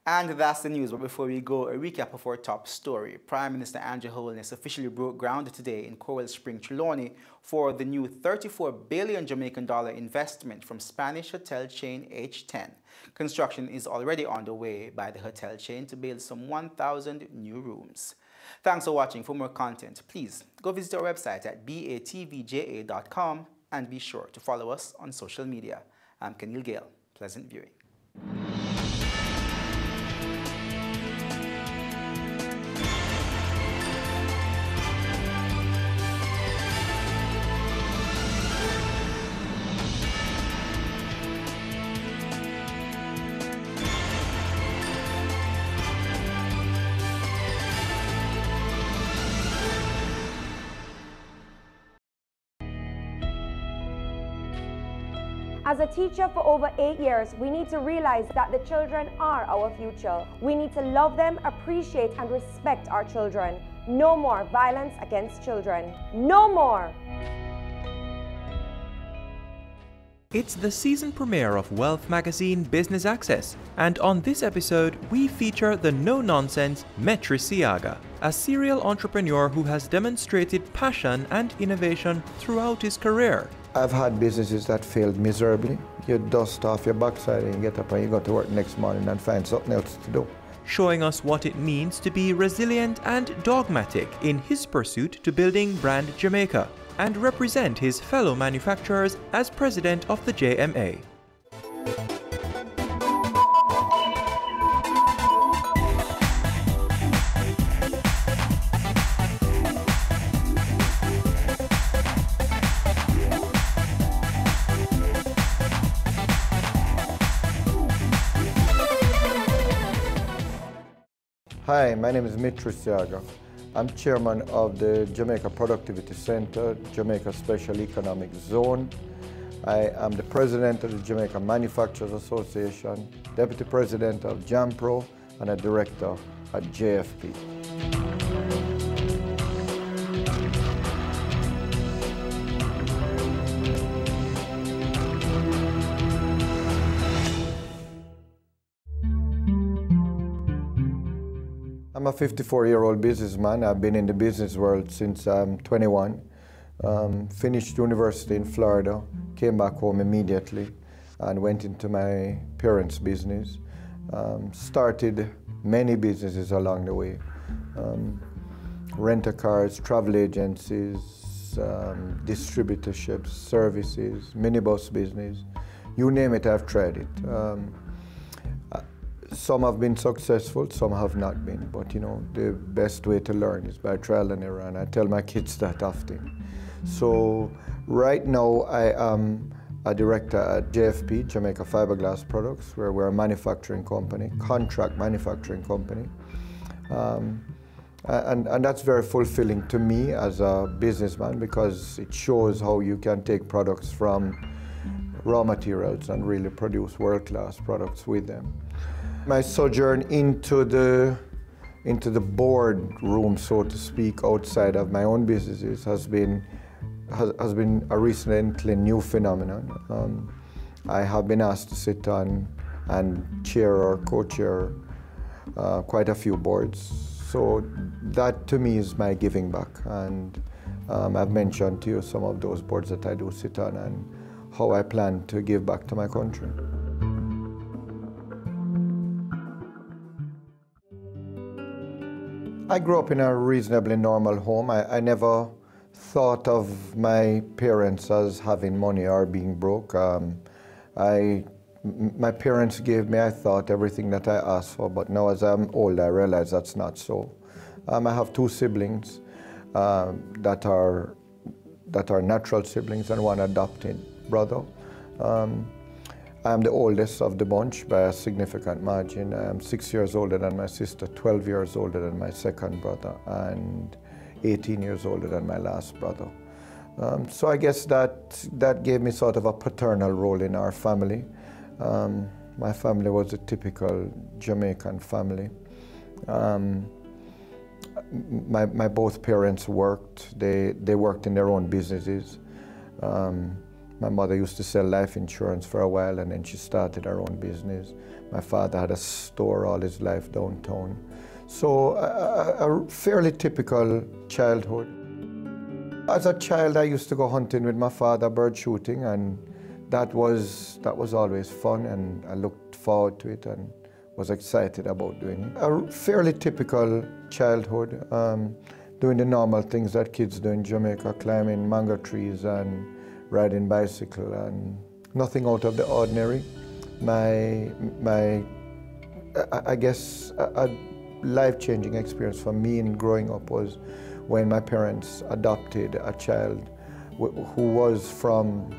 And that's the news, but before we go, a recap of our top story. Prime Minister Andrew Holness officially broke ground today in Coral Spring, Trelawney for the new $34 billion Jamaican dollar investment from Spanish hotel chain H10. Construction is already underway by the hotel chain to build some 1,000 new rooms. Thanks for watching. For more content, please go visit our website at batvja.com and be sure to follow us on social media. I'm Kenil Gale. Pleasant viewing. As a teacher for over 8 years, we need to realize that the children are our future. We need to love them, appreciate and respect our children. No more violence against children. No more! It's the season premiere of Wealth Magazine Business Access, and on this episode, we feature the no-nonsense Metri Siaga, a serial entrepreneur who has demonstrated passion and innovation throughout his career. I've had businesses that failed miserably. You dust off your backside and you get up and you go to work next morning and find something else to do. Showing us what it means to be resilient and dogmatic in his pursuit to building brand Jamaica, and represent his fellow manufacturers as president of the JMA. Hi, my name is Metri Siaga. I'm chairman of the Jamaica Productivity Center, Jamaica Special Economic Zone. I am the president of the Jamaica Manufacturers Association, deputy president of JAMPRO, and a director at JFP. I'm a 54-year-old businessman. I've been in the business world since I'm 21. Finished university in Florida, came back home immediately and went into my parents' business. Started many businesses along the way. Rent-a-cars, travel agencies, distributorships, services, minibus business. You name it, I've tried it. Some have been successful, some have not been, but you know, the best way to learn is by trial and error, and I tell my kids that often. So right now I am a director at JFP, Jamaica Fiberglass Products, where we're a manufacturing company, contract manufacturing company. And that's very fulfilling to me as a businessman, because it shows how you can take products from raw materials and really produce world-class products with them. My sojourn into the board room, so to speak, outside of my own businesses has been a recently new phenomenon. I have been asked to sit on and chair or co-chair quite a few boards. So that to me is my giving back. And I've mentioned to you some of those boards that I do sit on and how I plan to give back to my country. I grew up in a reasonably normal home. I never thought of my parents as having money or being broke. My parents gave me, I thought, everything that I asked for, but now as I'm old, I realize that's not so. I have two siblings that are natural siblings and one adopted brother. I'm the oldest of the bunch by a significant margin. I'm 6 years older than my sister, 12 years older than my second brother, and 18 years older than my last brother. So I guess that gave me sort of a paternal role in our family. My family was a typical Jamaican family. My both parents worked. They worked in their own businesses. My mother used to sell life insurance for a while, and then she started her own business. My father had a store all his life downtown. So a fairly typical childhood. As a child, I used to go hunting with my father, bird shooting, and that was always fun, and I looked forward to it and was excited about doing it. A fairly typical childhood, doing the normal things that kids do in Jamaica, climbing mango trees and riding bicycle, and nothing out of the ordinary. I guess a life-changing experience for me in growing up was when my parents adopted a child who was from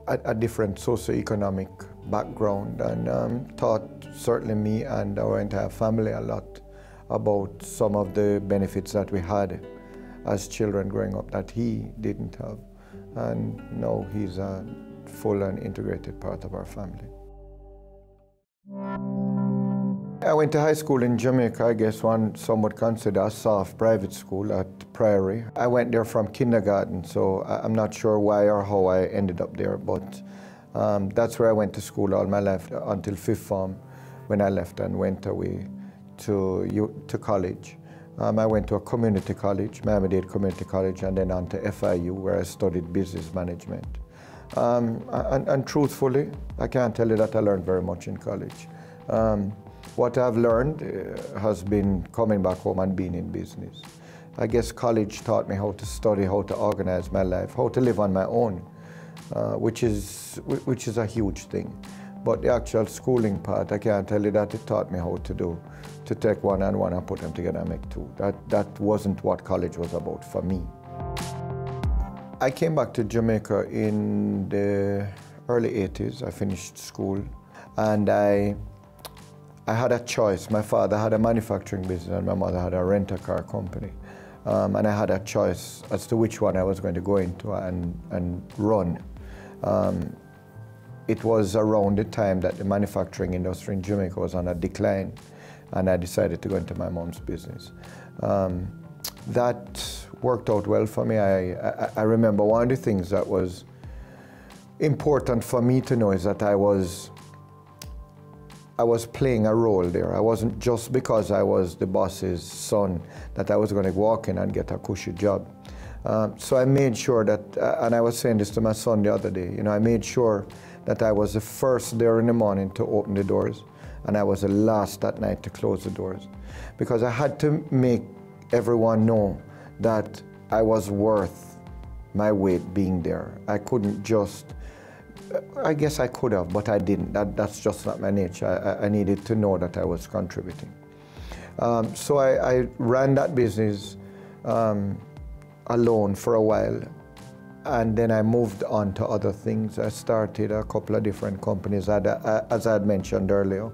a different socioeconomic background, and taught certainly me and our entire family a lot about some of the benefits that we had as children growing up that he didn't have. And now he's a full and integrated part of our family. I went to high school in Jamaica, I guess some would consider a soft private school at Priory. I went there from kindergarten, so I'm not sure why or how I ended up there, but that's where I went to school all my life until 5th form, when I left and went away to college. I went to a community college, Miami-Dade Community College, and then on to FIU, where I studied business management. And truthfully, I can't tell you that I learned very much in college. What I've learned has been coming back home and being in business. I guess college taught me how to study, how to organize my life, how to live on my own, which is a huge thing. But the actual schooling part, I can't tell you that it taught me how to take one and one and put them together and make two. That wasn't what college was about for me. I came back to Jamaica in the early 80s. I finished school, and I had a choice. My father had a manufacturing business and my mother had a rent-a-car company. And I had a choice as to which one I was going to go into and run. It was around the time that the manufacturing industry in Jamaica was on a decline, and I decided to go into my mom's business. That worked out well for me. I remember one of the things that was important for me to know is that I was playing a role there. I wasn't just because I was the boss's son that I was going to walk in and get a cushy job. So I made sure that, and I was saying this to my son the other day, I made sure that I was the first there in the morning to open the doors, and I was the last at night to close the doors. Because I had to make everyone know that I was worth my weight being there. I couldn't just, I guess I could have, but I didn't. That's just not my nature. I needed to know that I was contributing. So I ran that business alone for a while, and then I moved on to other things. I started a couple of different companies, as I had mentioned earlier.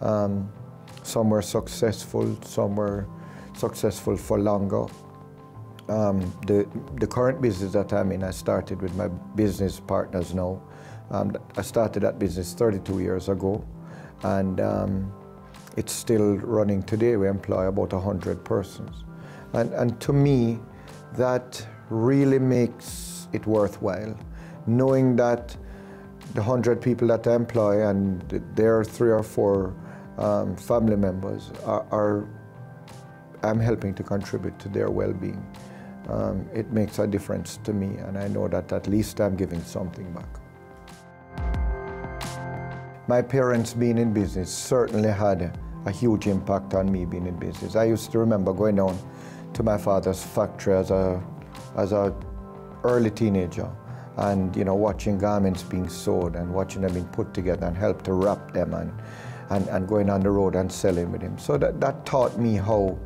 Some were successful, some were successful for longer. The current business that I'm in, I started with my business partners now. I started that business 32 years ago, and it's still running today. We employ about 100 persons. And to me, that really makes it worthwhile, knowing that the 100 people that I employ and their 3 or 4 family members I'm helping to contribute to their well-being. It makes a difference to me, and I know that at least I'm giving something back. My parents being in business certainly had a huge impact on me being in business. I used to remember going down to my father's factory as a early teenager, and watching garments being sewed and watching them being put together and help to wrap them and going on the road and selling with him. So that taught me how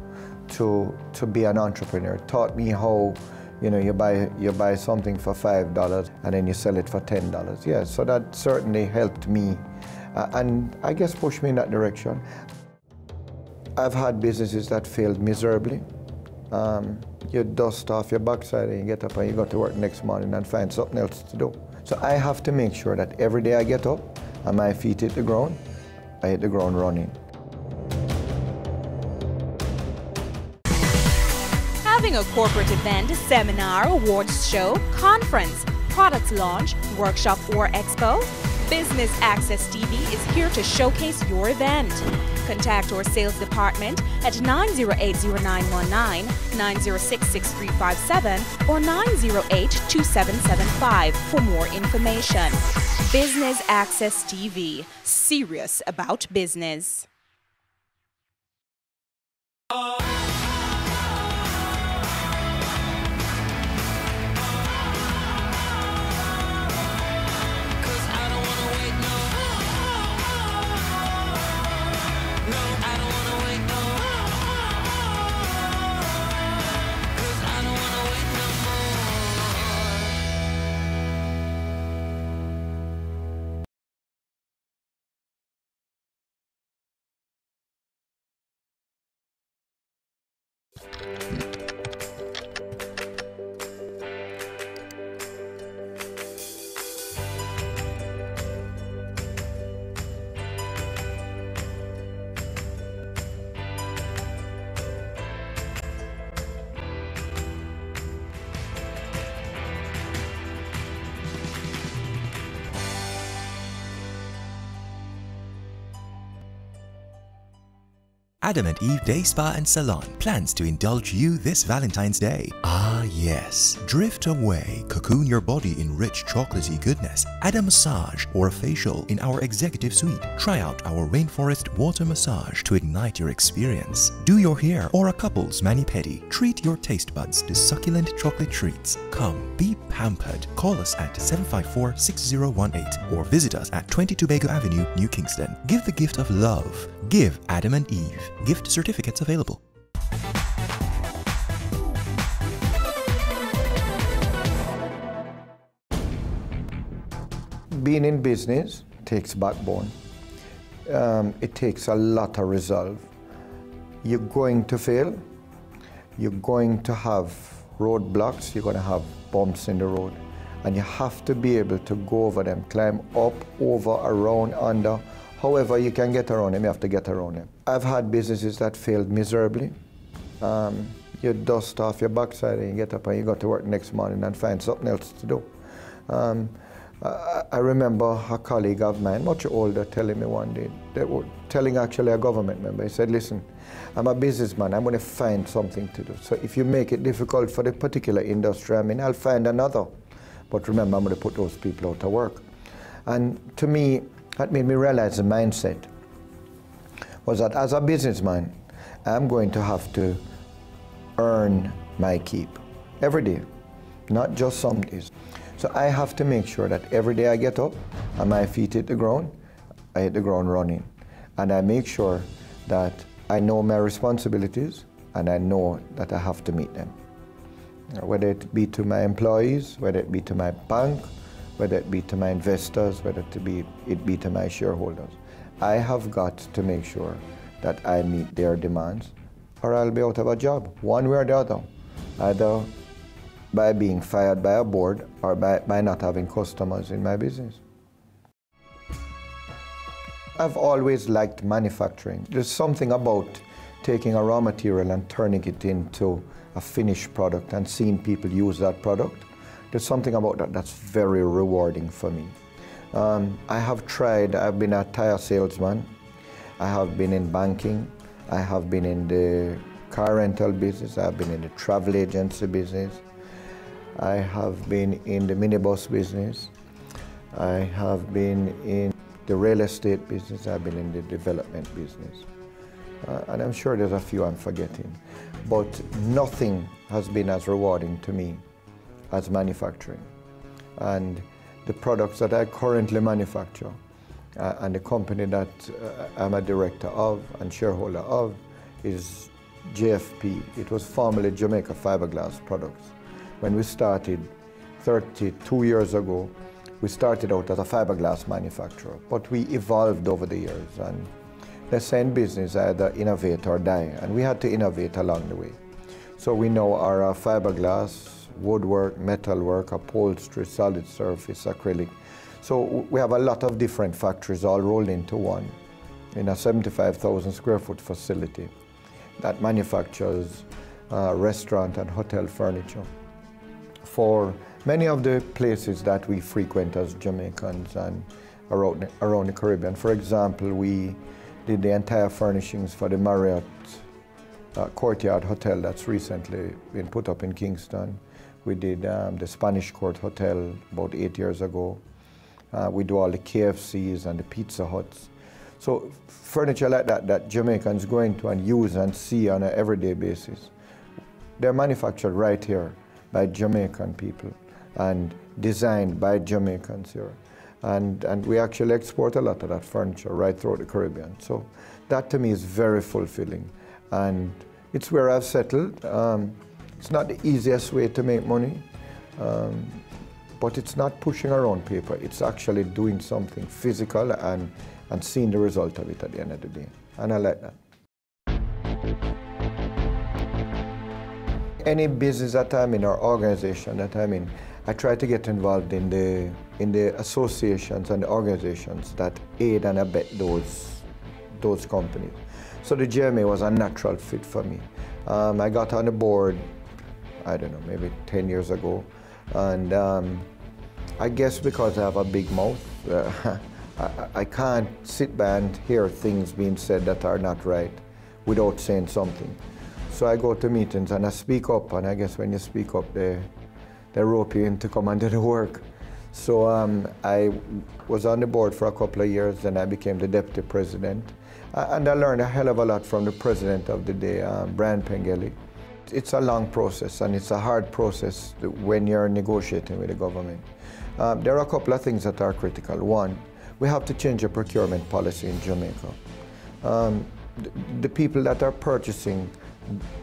to be an entrepreneur. It taught me how You know, you buy something for $5 and then you sell it for $10. Yeah, so that certainly helped me and I guess pushed me in that direction. I've had businesses that failed miserably. You dust off your backside and you get up and you go to work next morning and find something else to do. So I have to make sure that every day I get up and my feet hit the ground, I hit the ground running. Having a corporate event, seminar, awards show, conference, products launch, workshop or expo? Business Access TV is here to showcase your event. Contact our sales department at 908-0919, 906-6357 or 908-2775 for more information. Business Access TV, serious about business. Adam and Eve Day Spa and Salon plans to indulge you this Valentine's Day. Ah yes, drift away, cocoon your body in rich chocolatey goodness, add a massage or a facial in our executive suite. Try out our rainforest water massage to ignite your experience. Do your hair or a couple's mani-pedi. Treat your taste buds to succulent chocolate treats. Come, be pampered. Call us at 754-6018 or visit us at 22 Bago Avenue, New Kingston. Give the gift of love. Give Adam and Eve. Gift certificates available. Being in business takes backbone. It takes a lot of resolve. You're going to fail. You're going to have roadblocks. You're going to have bumps in the road. And you have to be able to go over them, climb up, over, around, under. However you can get around them, you have to get around them. I've had businesses that failed miserably. You dust off your backside and you get up and you go to work next morning and find something else to do. I remember a colleague of mine, much older, telling me one day, telling actually a government member, he said, listen, I'm a businessman, I'm going to find something to do. So if you make it difficult for the particular industry I'm in, I'll find another. But remember, I'm going to put those people out of work. And to me, that made me realize the mindset was that as a businessman, I'm going to have to earn my keep every day, not just some days. So I have to make sure that every day I get up and my feet hit the ground, I hit the ground running. And I make sure that I know my responsibilities and I know that I have to meet them. Whether it be to my employees, whether it be to my bank, whether it be to my investors, whether it be to my shareholders. I have got to make sure that I meet their demands or I'll be out of a job, one way or the other, either by being fired by a board or by not having customers in my business. I've always liked manufacturing. There's something about taking a raw material and turning it into a finished product and seeing people use that product. There's something about that that's very rewarding for me. I've been a tire salesman, I have been in banking, I have been in the car rental business, I've been in the travel agency business, I have been in the minibus business, I have been in the real estate business, I've been in the development business. And I'm sure there's a few I'm forgetting. But nothing has been as rewarding to me as manufacturing. And the products that I currently manufacture and the company that I'm a director of and shareholder of is JFP. It was formerly Jamaica Fiberglass Products. when we started 32 years ago, we started out as a fiberglass manufacturer, but we evolved over the years. And they say in business, either innovate or die, and we had to innovate along the way. So we now are fiberglass, woodwork, metalwork, upholstery, solid surface, acrylic. So we have a lot of different factories all rolled into one in a 75,000 square foot facility that manufactures restaurant and hotel furniture for many of the places that we frequent as Jamaicans and around the Caribbean. For example, we did the entire furnishings for the Marriott Courtyard Hotel that's recently been put up in Kingston. We did the Spanish Court Hotel about 8 years ago. We do all the KFCs and the Pizza Huts. So furniture like that Jamaicans go into and use and see on an everyday basis. They're manufactured right here by Jamaican people and designed by Jamaicans here. And we actually export a lot of that furniture right throughout the Caribbean. So that to me is very fulfilling. And it's where I've settled. It's not the easiest way to make money, but it's not pushing around paper. It's actually doing something physical and seeing the result of it at the end of the day. And I like that. Any business that I'm in or organization that I'm in, I try to get involved in the associations and the organizations that aid and abet those companies. So the GMA was a natural fit for me. I got on the board, I don't know, maybe 10 years ago. And I guess because I have a big mouth, I can't sit by and hear things being said that are not right without saying something. So I go to meetings and I speak up, and I guess when you speak up, they rope you in to come and do the work. So I was on the board for a couple of years, then I became the deputy president. And I learned a hell of a lot from the president of the day, Brian Pengeli. It's a long process, and it's a hard process when you're negotiating with the government. There are a couple of things that are critical. One, we have to change the procurement policy in Jamaica. The people that are purchasing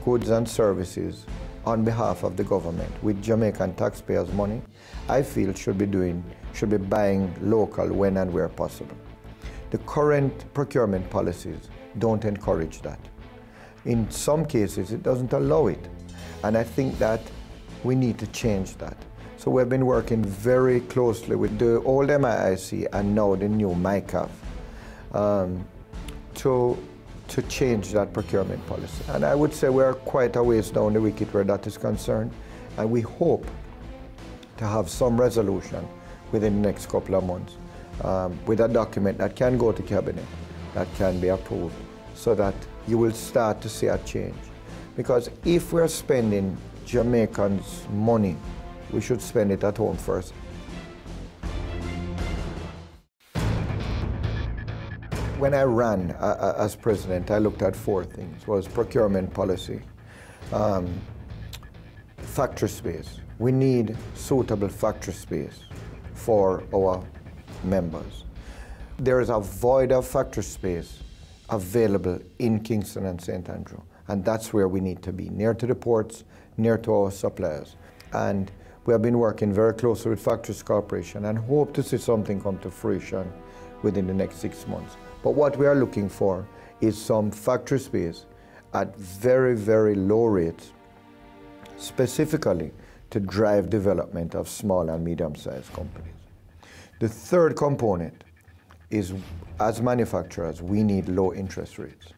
goods and services on behalf of the government with Jamaican taxpayers' money, I feel should be buying local when and where possible. The current procurement policies don't encourage that. In some cases, it doesn't allow it. And I think that we need to change that. So we've been working very closely with the old MIIC and now the new MICAF to change that procurement policy. And I would say we're quite a ways down the wicket where that is concerned. And we hope to have some resolution within the next couple of months with a document that can go to cabinet, that can be approved, so that you will start to see a change. Because if we're spending Jamaicans' money, we should spend it at home first. When I ran as president, I looked at four things. It was procurement policy, factory space. We need suitable factory space for our members. There is a void of factory space available in Kingston and St. Andrew, and that's where we need to be, near to the ports, near to our suppliers. And we have been working very closely with Factories Corporation and hope to see something come to fruition within the next 6 months. But what we are looking for is some factory space at very, very low rates, specifically to drive development of small and medium-sized companies. The third component is, as manufacturers, we need low interest rates.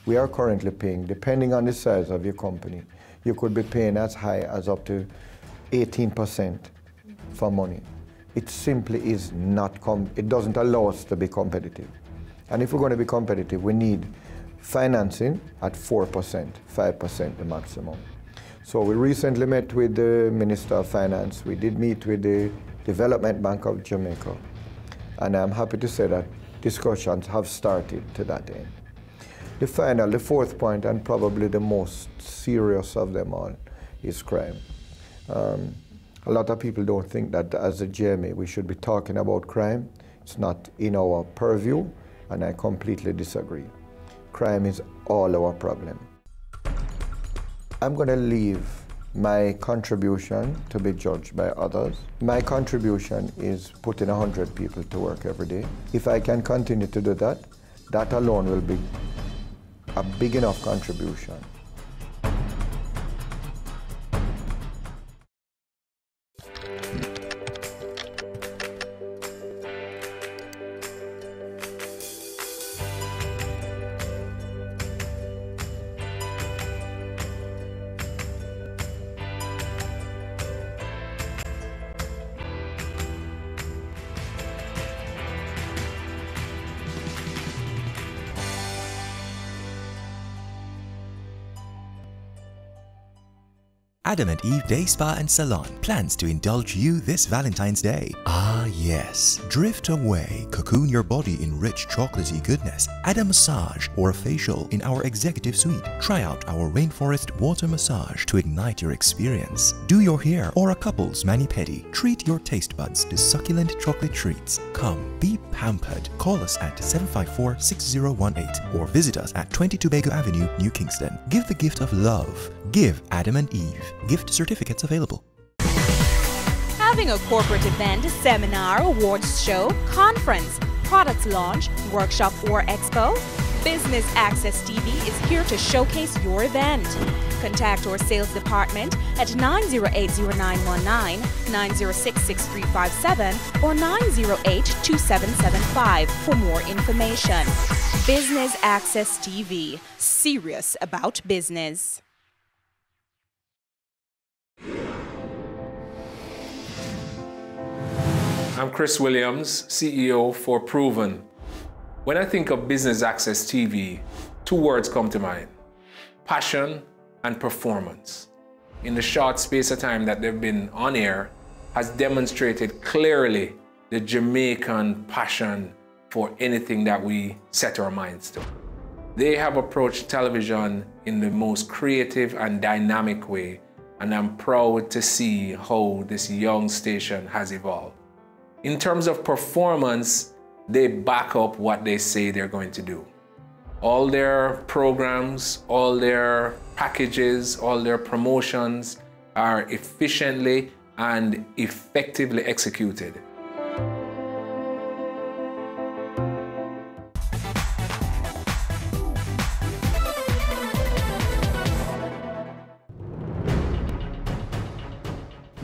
We are currently paying, depending on the size of your company, you could be paying as high as up to 18% for money. It simply is not, it doesn't allow us to be competitive. And if we're going to be competitive, we need financing at 4%, 5% the maximum. So we recently met with the Minister of Finance. We did meet with the Development Bank of Jamaica. And I'm happy to say that discussions have started to that end. The fourth point, and probably the most serious of them all, is crime. A lot of people don't think that as a GMA we should be talking about crime. It's not in our purview, and I completely disagree. Crime is all our problem. I'm going to leave my contribution to be judged by others. My contribution is putting 100 people to work every day. If I can continue to do that, that alone will be a big enough contribution. Adam and Eve Day Spa and Salon plans to indulge you this Valentine's Day. Ah yes, drift away, cocoon your body in rich chocolatey goodness, add a massage or a facial in our executive suite. Try out our rainforest water massage to ignite your experience. Do your hair or a couple's mani-pedi. Treat your taste buds to succulent chocolate treats. Come, be pampered. Call us at 754-6018 or visit us at 20 Tobago Avenue, New Kingston. Give the gift of love. Give Adam and Eve. Gift certificates available. Having a corporate event, seminar, awards show, conference, products launch, workshop or expo? Business Access TV is here to showcase your event. Contact our sales department at 908-0919, 906-6357 or 908-2775 for more information. Business Access TV, serious about business. I'm Chris Williams, CEO for Proven. When I think of Business Access TV, two words come to mind: passion and performance. In the short space of time that they've been on air, has demonstrated clearly the Jamaican passion for anything that we set our minds to. They have approached television in the most creative and dynamic way, and I'm proud to see how this young station has evolved. In terms of performance, they back up what they say they're going to do. All their programs, all their packages, all their promotions are efficiently and effectively executed.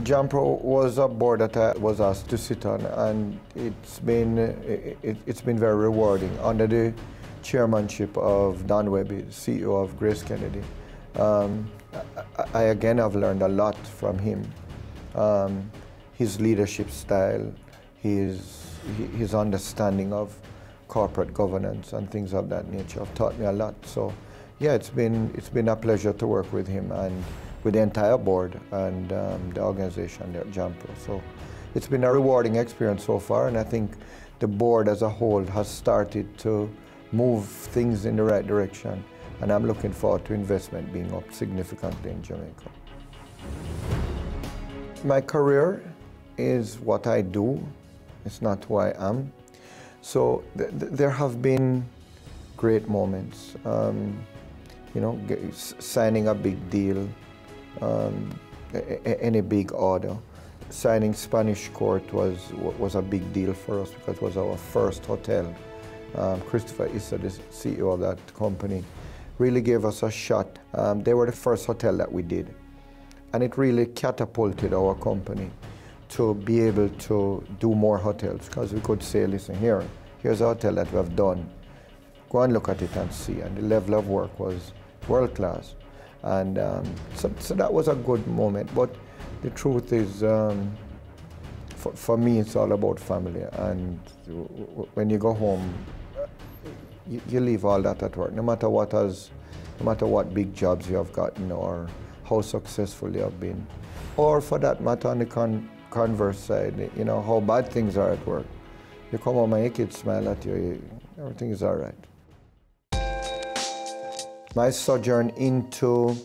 JAMPRO was a board that I was asked to sit on, and it's been very rewarding. Under the chairmanship of Don Webby, CEO of Grace Kennedy, I again have learned a lot from him. His leadership style, his understanding of corporate governance and things of that nature have taught me a lot. So, yeah, it's been a pleasure to work with him and with the entire board and the organization there at JAMPRO. So it's been a rewarding experience so far, and I think the board as a whole has started to move things in the right direction, and I'm looking forward to investment being up significantly in Jamaica. My career is what I do, it's not who I am. So there have been great moments, you know, signing a big deal, any big order. Signing Spanish Court was a big deal for us because it was our first hotel. Christopher Issa, the CEO of that company, really gave us a shot. They were the first hotel that we did. And it really catapulted our company to be able to do more hotels, because we could say, listen, here's a hotel that we have done. Go and look at it and see. And the level of work was world class. And so that was a good moment. But the truth is, for me, it's all about family. And when you go home, you leave all that at work, no matter what big jobs you have gotten or how successful you have been. Or for that matter, on the converse side, you know, how bad things are at work. You come home and your kids smile at you, everything is all right. My sojourn into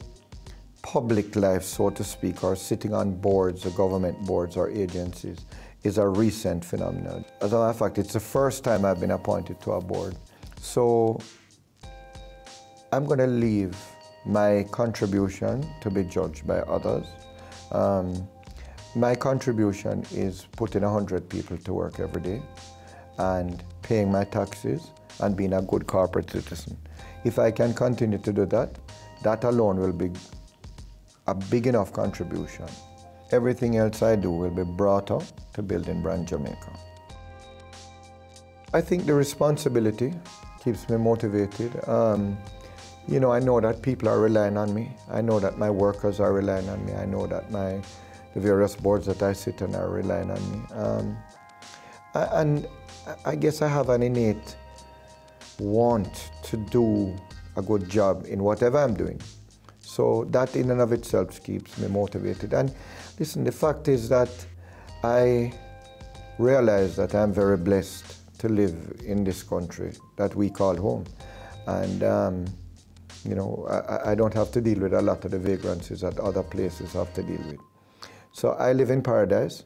public life, so to speak, or sitting on boards, or government boards or agencies, is a recent phenomenon. As a matter of fact, it's the first time I've been appointed to a board. So I'm going to leave my contribution to be judged by others. My contribution is putting 100 people to work every day and paying my taxes and being a good corporate citizen. If I can continue to do that, that alone will be a big enough contribution. Everything else I do will be brought up to building Brand Jamaica. I think the responsibility keeps me motivated. You know, I know that people are relying on me. I know that my workers are relying on me. I know that the various boards that I sit on are relying on me. And I guess I have an innate want to do a good job in whatever I'm doing. So that in and of itself keeps me motivated. And listen, the fact is that I realize that I'm very blessed to live in this country that we call home. And you know, I don't have to deal with a lot of the vagrancies that other places have to deal with. So I live in paradise.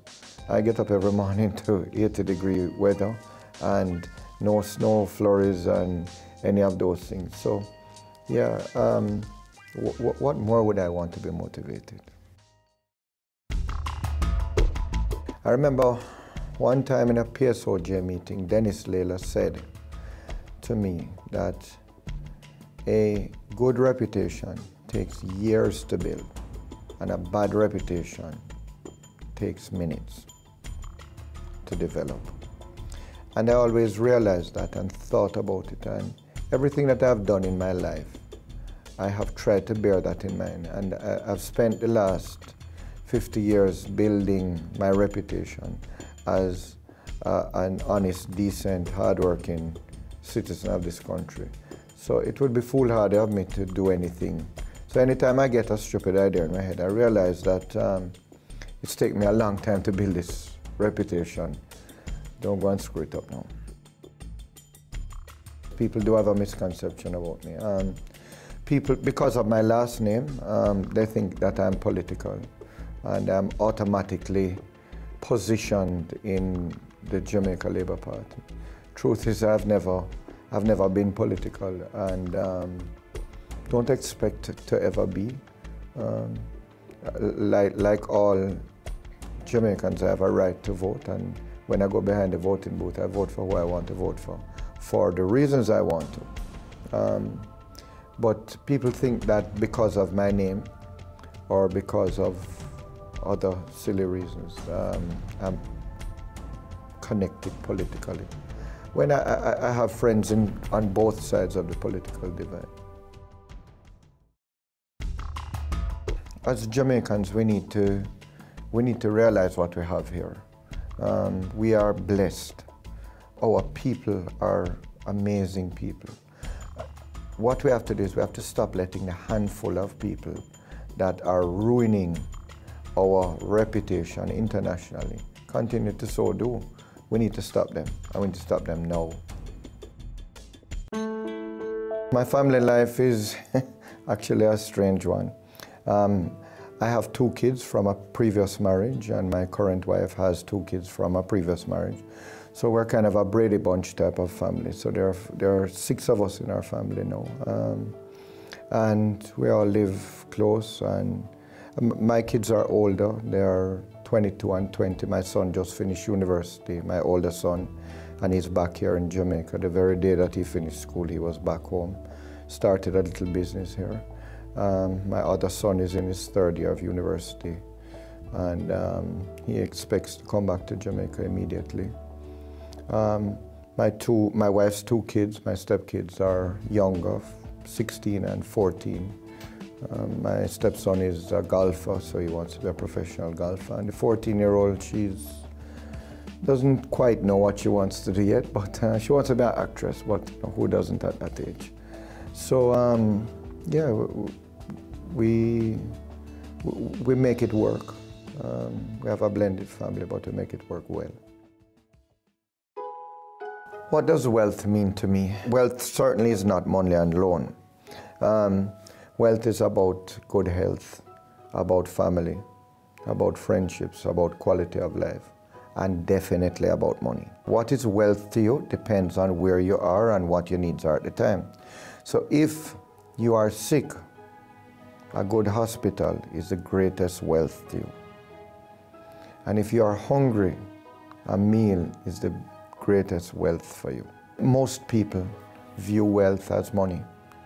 I get up every morning to 80-degree weather and no snow, flurries, and any of those things. So, yeah, what more would I want to be motivated? I remember one time in a PSOJ meeting, Dennis Layla said to me that a good reputation takes years to build, and a bad reputation takes minutes to develop. And I always realized that and thought about it, and everything that I've done in my life, I have tried to bear that in mind. And I've spent the last 50 years building my reputation as an honest, decent, hardworking citizen of this country. So it would be foolhardy of me to do anything. So anytime I get a stupid idea in my head, I realize that it's taken me a long time to build this reputation. Don't go and screw it up now. People do have a misconception about me. People, because of my last name, they think that I'm political, and I'm automatically positioned in the Jamaica Labour Party. Truth is, I've never been political, and don't expect to ever be. Like all Jamaicans, I have a right to vote, and when I go behind the voting booth, I vote for who I want to vote for the reasons I want to. But people think that because of my name or because of other silly reasons, I'm connected politically. When I have friends on both sides of the political divide. As Jamaicans, we need to realize what we have here. We are blessed. Our people are amazing people. What we have to do is we have to stop letting the handful of people that are ruining our reputation internationally continue to so do. We need to stop them, and we need to stop them now. My family life is actually a strange one. I have 2 kids from a previous marriage, and my current wife has 2 kids from a previous marriage. So we're kind of a Brady Bunch type of family. So there are 6 of us in our family now. And we all live close, and my kids are older. They are 22 and 20. My son just finished university, my older son, and he's back here in Jamaica. The very day that he finished school, he was back home, started a little business here. My other son is in his 3rd year of university, and he expects to come back to Jamaica immediately. My wife's 2 kids, my stepkids, are younger, 16 and 14. My stepson is a golfer, so he wants to be a professional golfer. And the 14-year-old, she doesn't quite know what she wants to do yet, but she wants to be an actress, but who doesn't at that age? So, yeah, we make it work. We have a blended family, but we make it work well. What does wealth mean to me? Wealth certainly is not money alone. Wealth is about good health, about family, about friendships, about quality of life, and definitely about money. What is wealth to you depends on where you are and what your needs are at the time. So if you are sick, a good hospital is the greatest wealth to you. And if you are hungry, a meal is the greatest wealth for you. Most people view wealth as money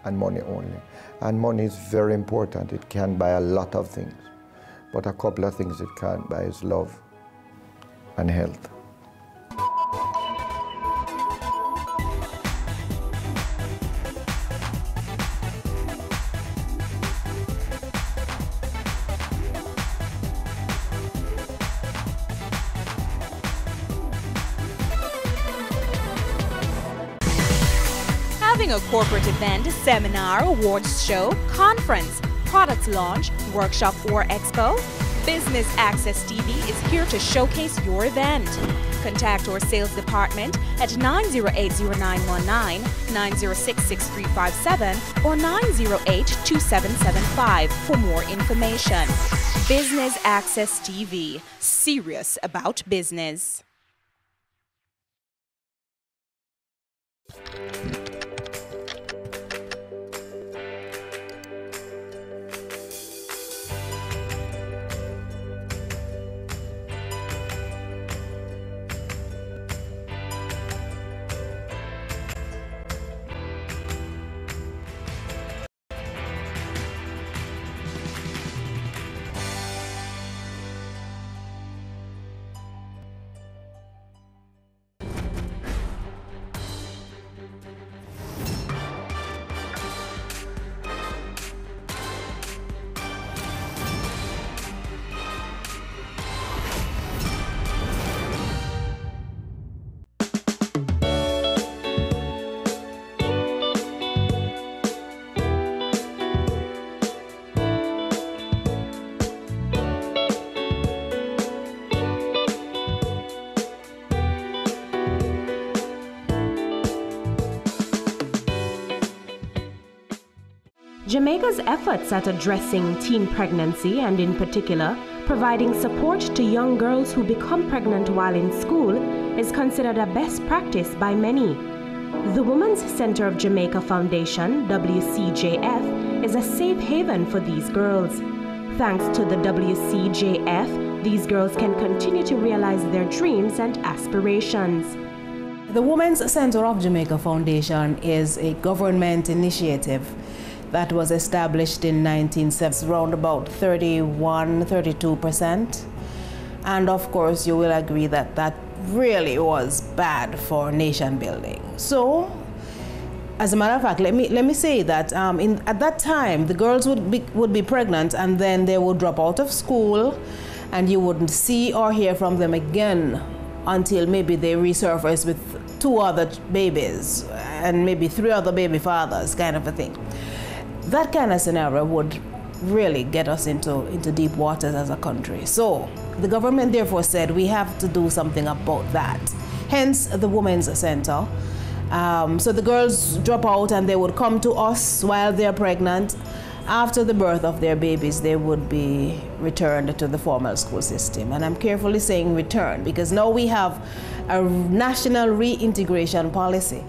and money only. And money is very important. It can buy a lot of things. But a couple of things it can't buy is love and health. Having a corporate event, seminar, awards show, conference, product launch, workshop or expo? Business Access TV is here to showcase your event. Contact our sales department at 908-0919, 906-6357 or 908-2775 for more information. Business Access TV, serious about business. Jamaica's efforts at addressing teen pregnancy and in particular providing support to young girls who become pregnant while in school is considered a best practice by many. The Women's Center of Jamaica Foundation, WCJF, is a safe haven for these girls. Thanks to the WCJF, these girls can continue to realize their dreams and aspirations. The Women's Center of Jamaica Foundation is a government initiative that was established in 1970, around about 32%. And of course, you will agree that that really was bad for nation building. So, as a matter of fact, let me say that at that time, the girls would be pregnant and then they would drop out of school and you wouldn't see or hear from them again until maybe they resurface with 2 other babies and maybe 3 other baby fathers, kind of a thing. That kind of scenario would really get us into deep waters as a country. So the government therefore said we have to do something about that. Hence the Women's Center. So the girls drop out and they would come to us while they're pregnant. After the birth of their babies, they would be returned to the formal school system. And I'm carefully saying return because now we have a national reintegration policy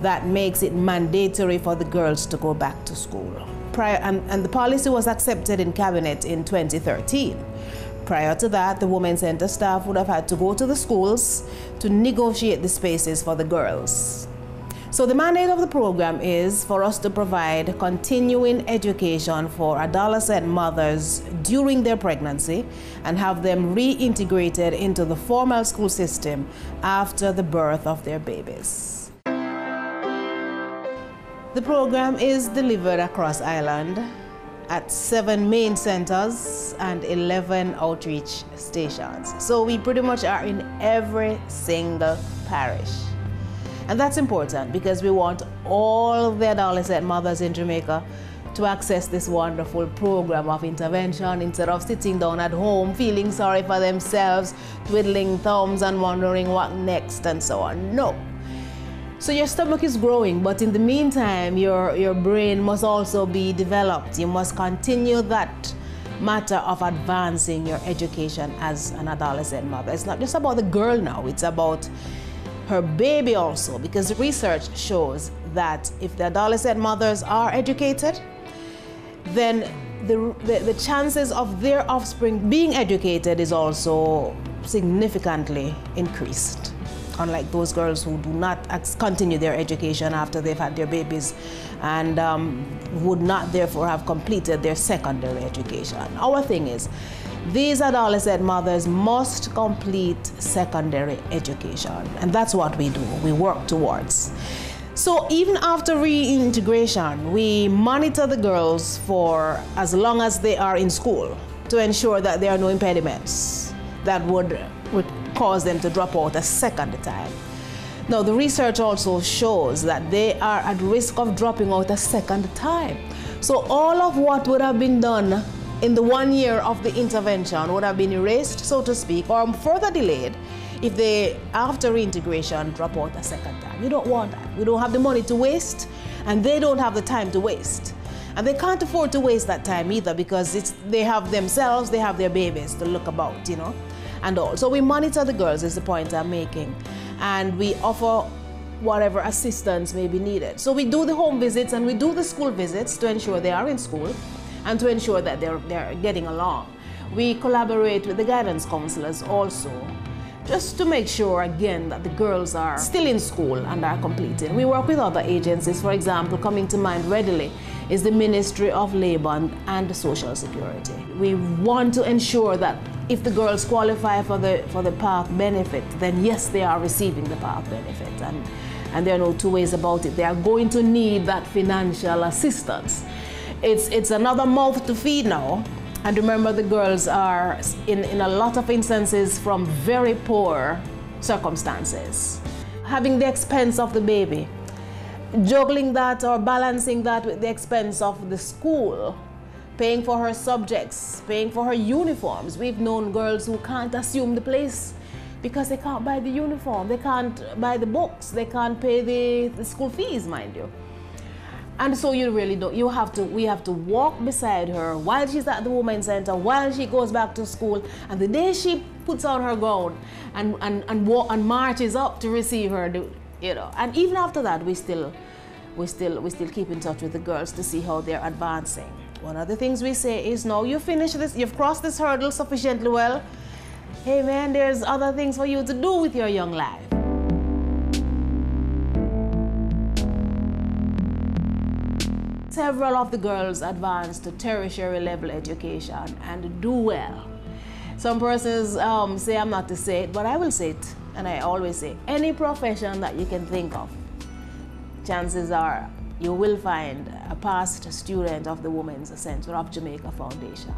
that makes it mandatory for the girls to go back to school. And the policy was accepted in Cabinet in 2013. Prior to that, the Women's Center staff would have had to go to the schools to negotiate the spaces for the girls. So the mandate of the program is for us to provide continuing education for adolescent mothers during their pregnancy and have them reintegrated into the formal school system after the birth of their babies. The program is delivered across Ireland at 7 main centers and 11 outreach stations. So we pretty much are in every single parish. And that's important because we want all the adolescent mothers in Jamaica to access this wonderful program of intervention instead of sitting down at home, feeling sorry for themselves, twiddling thumbs and wondering what next and so on. No. So your stomach is growing, but in the meantime, your brain must also be developed. You must continue that matter of advancing your education as an adolescent mother. It's not just about the girl now, it's about her baby also, because research shows that if the adolescent mothers are educated, then the chances of their offspring being educated is also significantly increased. Unlike those girls who do not continue their education after they've had their babies and would not therefore have completed their secondary education. Our thing is, these adolescent mothers must complete secondary education, and that's what we do, we work towards. So even after reintegration, we monitor the girls for as long as they are in school to ensure that there are no impediments that would cause them to drop out a second time. Now, the research also shows that they are at risk of dropping out a second time. So all of what would have been done in the 1 year of the intervention would have been erased, so to speak, or further delayed if they, after reintegration, drop out a second time. We don't want that. We don't have the money to waste, and they don't have the time to waste. And they can't afford to waste that time either, because they have themselves, they have their babies to look about, you know, and all. So we monitor the girls, is the point I'm making, and we offer whatever assistance may be needed. So we do the home visits and we do the school visits to ensure they are in school and to ensure that they're getting along. We collaborate with the guidance counselors also, just to make sure, again, that the girls are still in school and are completing. We work with other agencies. For example, coming to mind readily is the Ministry of Labor and Social Security. We want to ensure that if the girls qualify for the PATH benefit, then yes, they are receiving the PATH benefit. And there are no two ways about it. They are going to need that financial assistance. It's another mouth to feed now. And remember, the girls are, in a lot of instances, from very poor circumstances. Having the expense of the baby, juggling that or balancing that with the expense of the school, paying for her subjects, paying for her uniforms. We've known girls who can't assume the place because they can't buy the uniform, they can't buy the books, they can't pay the school fees, mind you. And so you really don't, we have to walk beside her while she's at the Women's Center, while she goes back to school, and the day she puts on her gown and marches up to receive her, you know. And even after that, we still keep in touch with the girls to see how they're advancing. One of the things we say is, no, you finish this, you've crossed this hurdle sufficiently well. Hey man, there's other things for you to do with your young life. Several of the girls advance to tertiary level education and do well. Some persons say I'm not to say it, but I will say it, and I always say, any profession that you can think of, chances are you will find a past student of the Women's Center of Jamaica Foundation.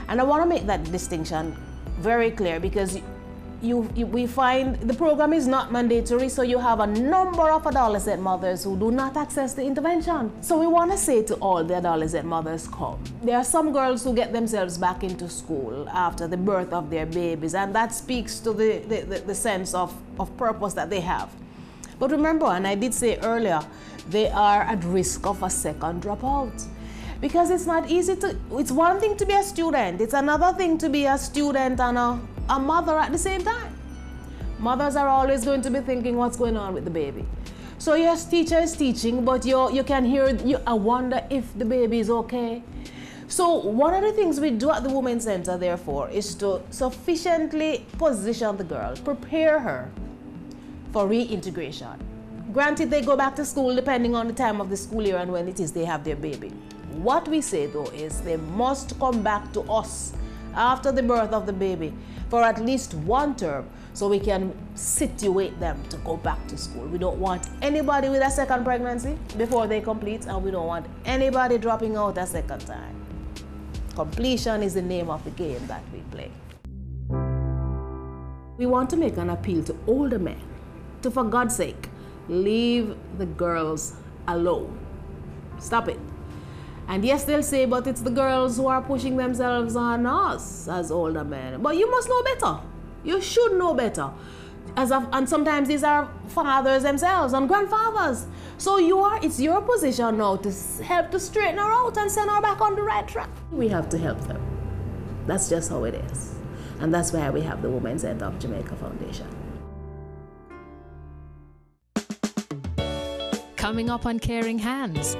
And I want to make that distinction very clear, because we find the program is not mandatory, so you have a number of adolescent mothers who do not access the intervention. So we want to say to all the adolescent mothers, come. There are some girls who get themselves back into school after the birth of their babies, and that speaks to the sense of purpose that they have. But remember, and I did say earlier, they are at risk of a second dropout. Because it's not easy to, it's one thing to be a student, it's another thing to be a student and a mother at the same time. Mothers are always going to be thinking what's going on with the baby. So yes, teacher is teaching, but you can hear, I wonder if the baby is okay. So one of the things we do at the Women's Center, therefore, is to sufficiently position the girl, prepare her for reintegration. Granted, they go back to school depending on the time of the school year and when it is they have their baby. What we say though is they must come back to us after the birth of the baby for at least 1 term, so we can situate them to go back to school. We don't want anybody with a second pregnancy before they complete, and we don't want anybody dropping out a second time. Completion is the name of the game that we play. We want to make an appeal to older men to, for God's sake, leave the girls alone. Stop it. And yes, they'll say, but it's the girls who are pushing themselves on us as older men. But you must know better. You should know better. And sometimes these are fathers themselves and grandfathers. So it's your position now to help to straighten her out and send her back on the right track. We have to help them. That's just how it is. And that's why we have the Women's Center of Jamaica Foundation. Coming up on Caring Hands.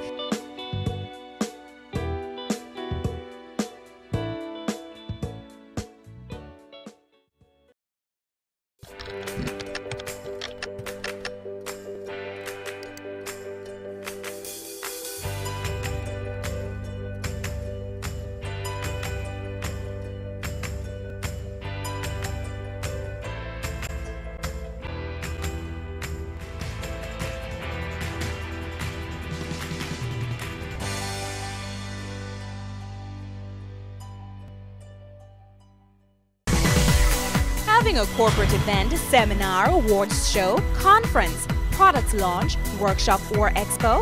Having a corporate event, seminar, awards show, conference, products launch, workshop or expo?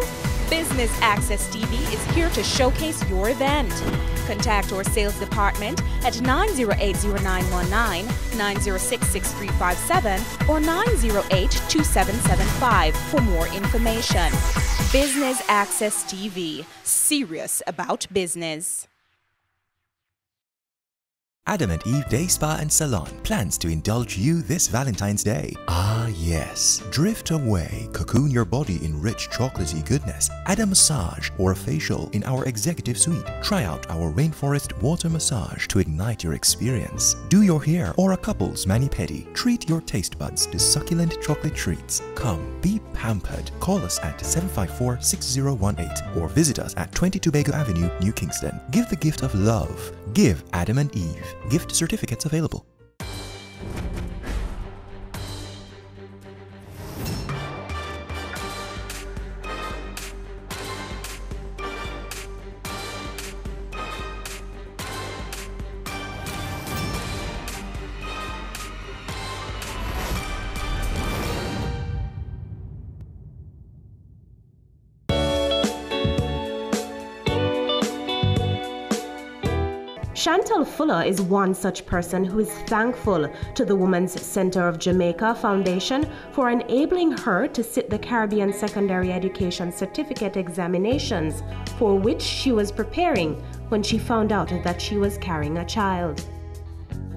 Business Access TV is here to showcase your event. Contact our sales department at 908-0919, 906-6357 or 908-2775 for more information. Business Access TV, serious about business. Adam and Eve Day Spa and Salon plans to indulge you this Valentine's Day. Ah yes, drift away, cocoon your body in rich chocolatey goodness, add a massage or a facial in our executive suite. Try out our rainforest water massage to ignite your experience. Do your hair or a couple's mani-pedi. Treat your taste buds to succulent chocolate treats. Come, be pampered. Call us at 754-6018 or visit us at 22 Bago Avenue, New Kingston. Give the gift of love. Give Adam and Eve. Gift certificates available. Chantal Fuller is one such person who is thankful to the Women's Center of Jamaica Foundation for enabling her to sit the Caribbean Secondary Education Certificate examinations, for which she was preparing when she found out that she was carrying a child.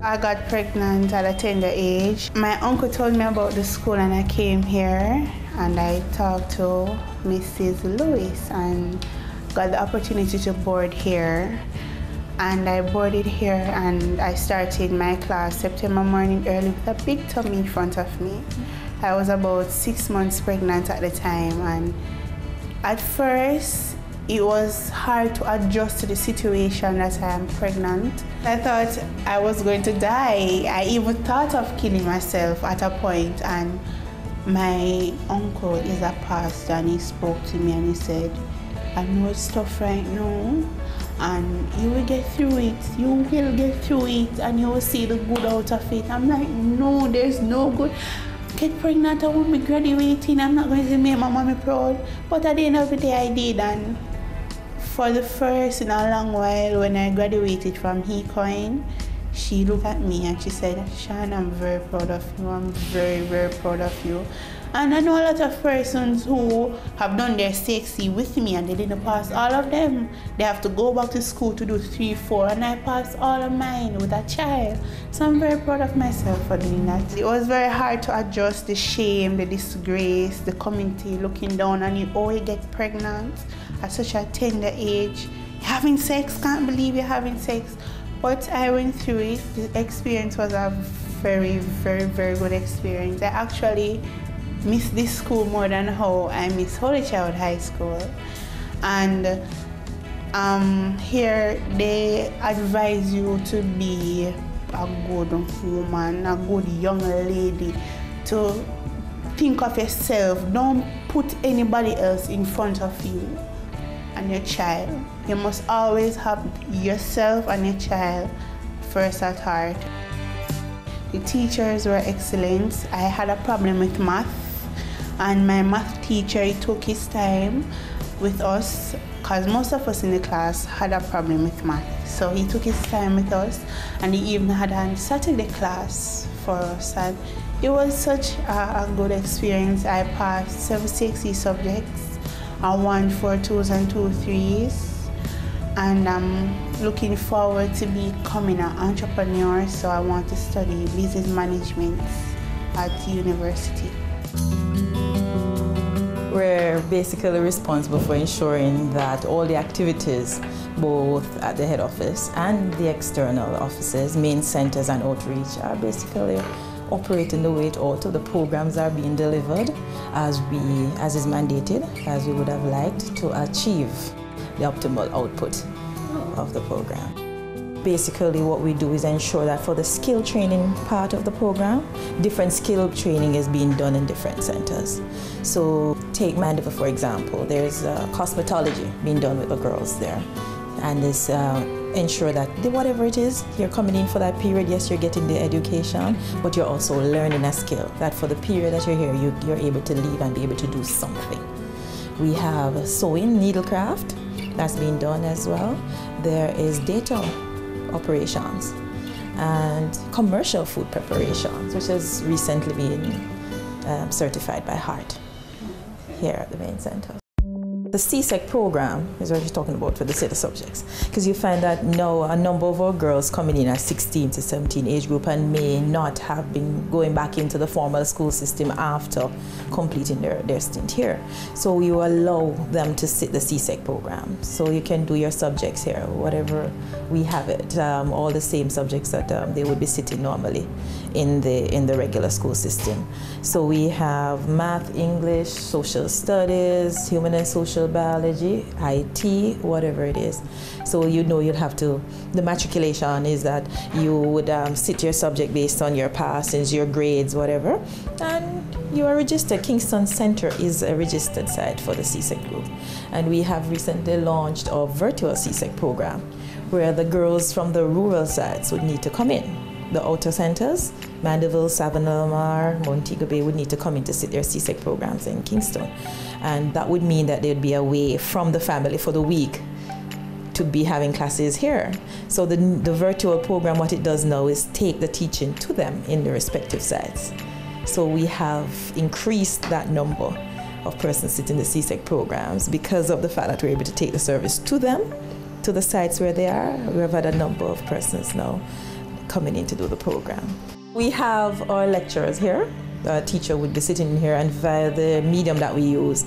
I got pregnant at a tender age. My uncle told me about the school and I came here and I talked to Mrs. Lewis and got the opportunity to board here. And I boarded here and I started my class September morning early with a big tummy in front of me. I was about 6 months pregnant at the time, and at first it was hard to adjust to the situation that I am pregnant. I thought I was going to die. I even thought of killing myself at a point, and my uncle is a pastor and he spoke to me and he said, I know it's tough right now, and you will get through it. You will get through it and you will see the good out of it. I'm like, no, there's no good. Get pregnant, I won't be graduating. I'm not going to make my mommy proud. But at the end of the day, I did. And for the first in a long while, when I graduated from HeCoin, she looked at me and she said, Sean, I'm very proud of you. I'm very, very proud of you. And I know a lot of persons who have done their CXC with me and they didn't pass all of them. They have to go back to school to do 3, 4, and I passed all of mine with a child. So I'm very proud of myself for doing that. It was very hard to adjust the shame, the disgrace, the community looking down on you. Oh, you get pregnant at such a tender age. Having sex, can't believe you're having sex. But I went through it. The experience was a very, very, very good experience. I actually miss this school more than how I miss Holy Child High School. And here they advise you to be a good woman, a good young lady, to think of yourself. Don't put anybody else in front of you and your child. You must always have yourself and your child first at heart. The teachers were excellent. I had a problem with math, and my math teacher, he took his time with us because most of us in the class had a problem with math. So he took his time with us, and he even had a Saturday class for us. And it was such a good experience. I passed 7 CXC subjects and 1 4.2s and 2 3s. And I'm looking forward to becoming an entrepreneur, so I want to study business management at university. We're basically responsible for ensuring that all the activities, both at the head office and the external offices, main centers and outreach, are basically operating the way it ought to. The programs are being delivered as is mandated, as we would have liked to achieve the optimal output of the program. Basically what we do is ensure that for the skill training part of the program, different skill training is being done in different centers. So take Mandeville for example, there's cosmetology being done with the girls there, and this ensure that whatever it is, you're coming in for that period, yes, you're getting the education, but you're also learning a skill that for the period that you're here, you're able to leave and be able to do something. We have sewing, needlecraft, that's being done as well. There is data operations and commercial food preparations, which has recently been certified by HEART here at the main center. The CSEC program is what you're talking about for the set of subjects, because you find that now a number of our girls coming in at 16 to 17 age group and may not have been going back into the formal school system after completing their stint here. So you allow them to sit the CSEC program. So you can do your subjects here, whatever we have it, all the same subjects that they would be sitting normally in the regular school system. So we have math, English, social studies, human and social biology, IT, whatever it is. So you know you'll have to, the matriculation is that you would sit your subject based on your passings, your grades, whatever, and you are registered. Kingston Center is a registered site for the CSEC group. And we have recently launched our virtual CSEC program, where the girls from the rural sites would need to come in. The outer centers, Mandeville, Savanna-la-Mar, Montego Bay, would need to come in to sit their CSEC programs in Kingston. And that would mean that they'd be away from the family for the week to be having classes here. So the virtual program, what it does now is take the teaching to them in the respective sites. So we have increased that number of persons sitting the CSEC programs because of the fact that we're able to take the service to them, to the sites where they are. We have had a number of persons now coming in to do the program. We have our lecturers here. The teacher would be sitting in here, and via the medium that we use,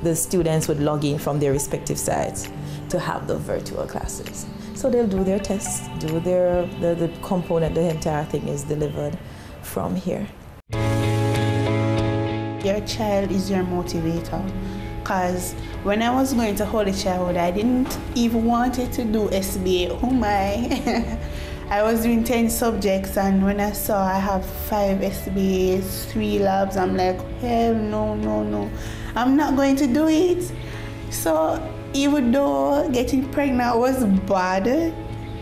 the students would log in from their respective sites to have the virtual classes. So they'll do their tests, do the component, the entire thing is delivered from here. Your child is your motivator. Because when I was going to Holy Childhood, I didn't even want it to do SBA. Oh my. I was doing 10 subjects, and when I saw I have 5 SBAs, 3 labs, I'm like, hell no. I'm not going to do it. So even though getting pregnant was bad,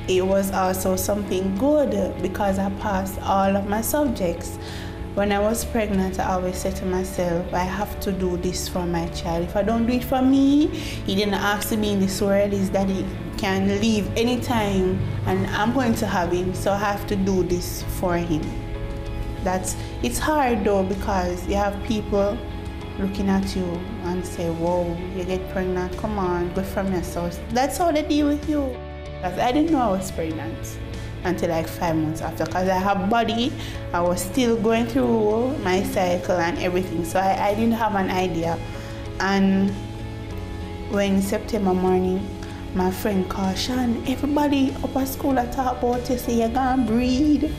it was also something good because I passed all of my subjects. When I was pregnant, I always said to myself, I have to do this for my child. If I don't do it for me, he didn't ask to be in this world, is that he can leave anytime and I'm going to have him, so I have to do this for him. It's hard though, because you have people looking at you and say, whoa, you get pregnant, come on, good from yourself. That's how they deal with you. Because I didn't know I was pregnant until like 5 months after, because I have body, I was still going through my cycle and everything, so I didn't have an idea. And when September morning, my friend called, Sean, everybody up at school I talk about you, say you're gonna breed.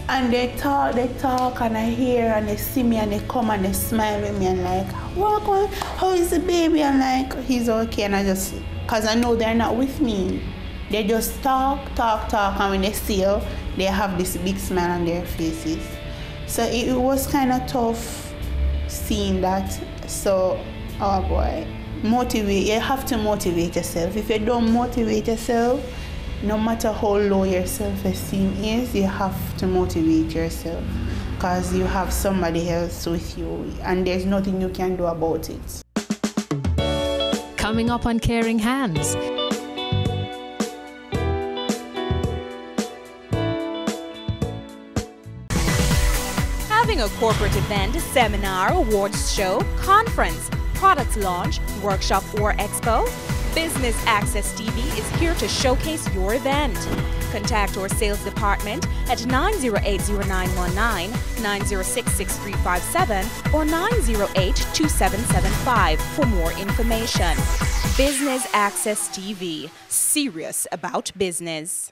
And they talk, and I hear, and they see me, and they come and they smile with me, and like, walk on, how is the baby? And like, he's okay, and I just, because I know they're not with me. They just talk, and when they see you, they have this big smile on their faces. So it was kind of tough seeing that. So, oh boy, you have to motivate yourself. If you don't motivate yourself, no matter how low your self-esteem is, you have to motivate yourself, because you have somebody else with you, and there's nothing you can do about it. Coming up on Caring Hands. Having a corporate event, seminar, awards show, conference, products launch, workshop or expo? Business Access TV is here to showcase your event. Contact our sales department at 908-0919, 906-6357 or 908-2775 for more information. Business Access TV, serious about business.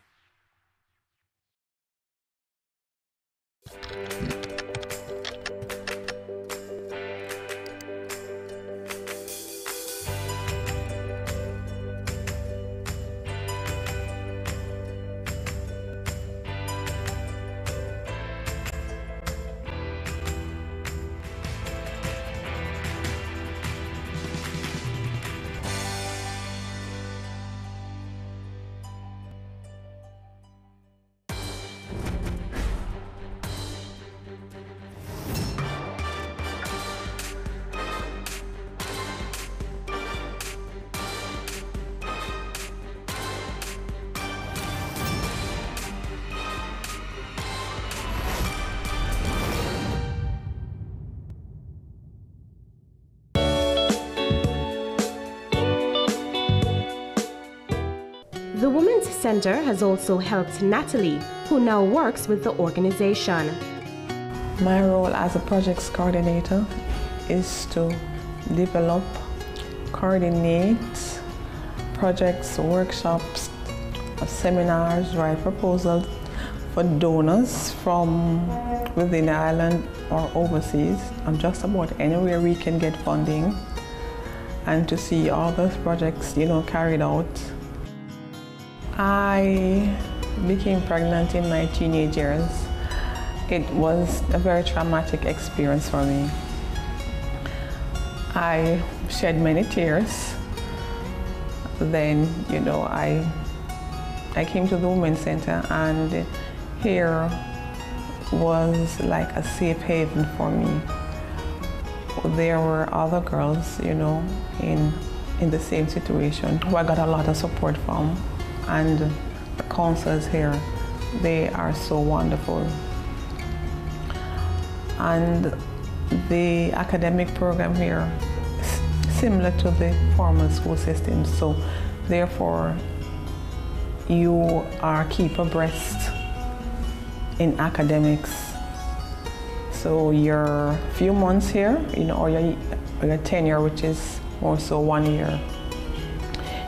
The Women's Center has also helped Natalie, who now works with the organization. My role as a projects coordinator is to develop, coordinate projects, workshops, seminars, write proposals for donors from within the island or overseas, and just about anywhere we can get funding, and to see all those projects, carried out. I became pregnant in my teenage years. It was a very traumatic experience for me. I shed many tears. Then, I came to the Women's Center, and here was like a safe haven for me. There were other girls, in the same situation who I got a lot of support from. And the counselors here, they are so wonderful. And the academic program here is similar to the formal school system. So therefore, you are keep abreast in academics. So your few months here, or your tenure, which is more so 1 year,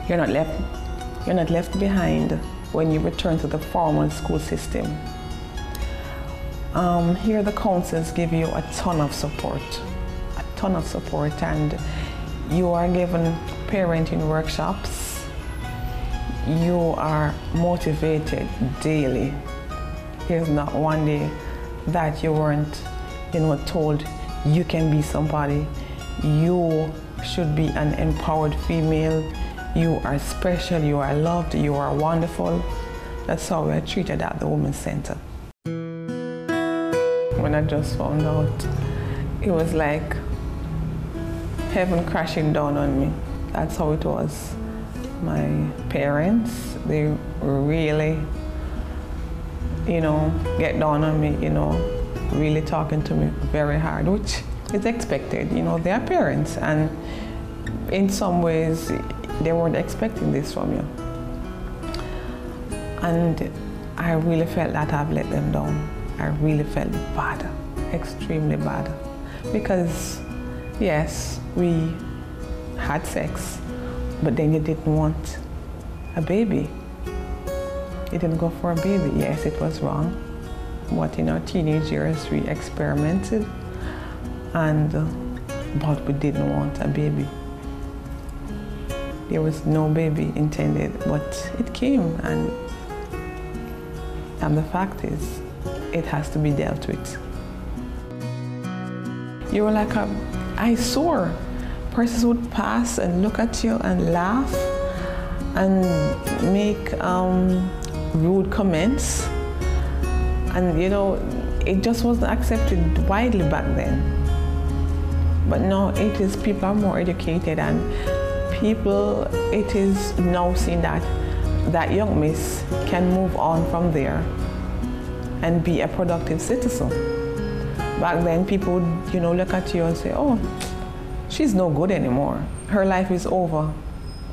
you're not left behind when you return to the formal school system. Here the counselors give you a ton of support, and you are given parenting workshops. You are motivated daily. There's not one day that you weren't, told you can be somebody. You should be an empowered female. You are special, you are loved, you are wonderful. That's how we are treated at the Women's Center. When I just found out, it was like heaven crashing down on me. That's how it was. My parents, they really, get down on me, really talking to me very hard, which is expected. They are parents, and in some ways, they weren't expecting this from you. And I really felt that I've let them down. I really felt bad, extremely bad. Because yes, we had sex, but then you didn't want a baby. You didn't go for a baby. Yes, it was wrong. But in our teenage years, we experimented, but we didn't want a baby. There was no baby intended, but it came, and the fact is, it has to be dealt with. You were like an eyesore. Persons would pass and look at you and laugh and make rude comments, and it just wasn't accepted widely back then. But now people are more educated, and it is now seen that young miss can move on from there and be a productive citizen. Back then, people would, look at you and say, oh, she's no good anymore. Her life is over.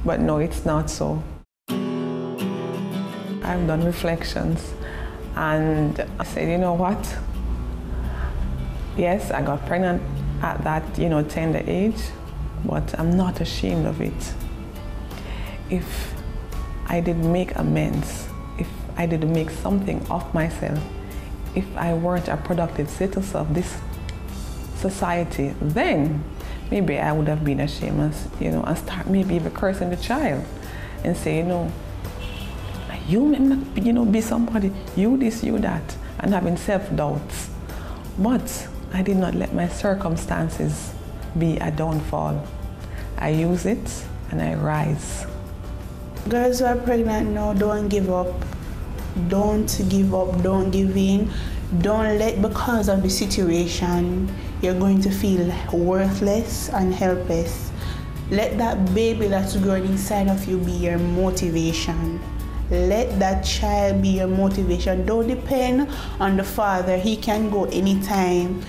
But no, it's not so. I've done reflections, and I said, you know what? Yes, I got pregnant at that, tender age, but I'm not ashamed of it. If I did make amends, if I did make something of myself, if I weren't a productive citizen of this society, then maybe I would have been ashamed, and start maybe even cursing the child and say, you may not, be somebody, you this, you that, and having self-doubts. But I did not let my circumstances be a downfall. I use it and I rise. Girls who are pregnant now, don't give up. Don't give up, don't give in. Don't let, because of the situation, you're going to feel worthless and helpless. Let that baby that's growing inside of you be your motivation. Let that child be your motivation. Don't depend on the father. He can go anytime.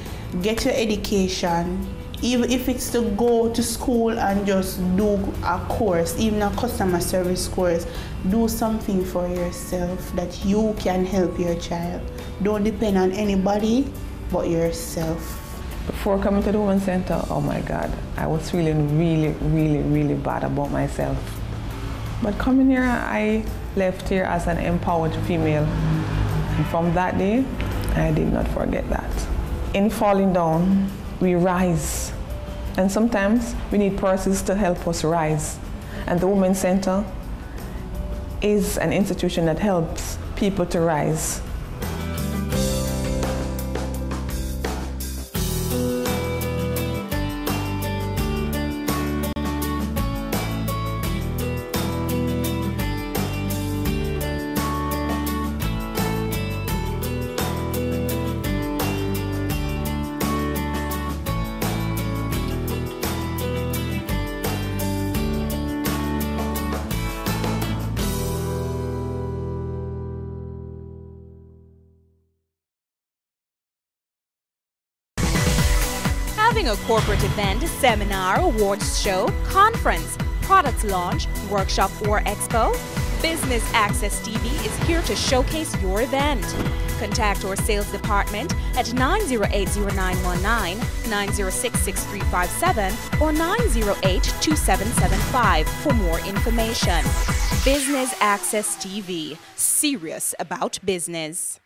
Get your education. even if it's to go to school and just do a course, even a customer service course, do something for yourself that you can help your child. Don't depend on anybody but yourself. Before coming to the Women's Center, oh my God, I was feeling really bad about myself. But coming here, I left here as an empowered female. And from that day, I did not forget that. In falling down, we rise. And sometimes we need persons to help us rise. And the Women's Center is an institution that helps people to rise. Having a corporate event, seminar, awards show, conference, products launch, workshop or expo? Business Access TV is here to showcase your event. Contact our sales department at 908-0919, 906-6357 or 908-2775 for more information. Business Access TV, serious about business.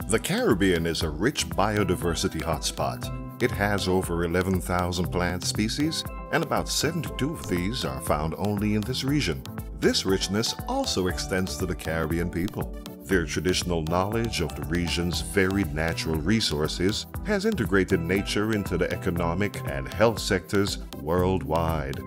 The Caribbean is a rich biodiversity hotspot. It has over 11,000 plant species, and about 72 of these are found only in this region. This richness also extends to the Caribbean people. Their traditional knowledge of the region's varied natural resources has integrated nature into the economic and health sectors worldwide.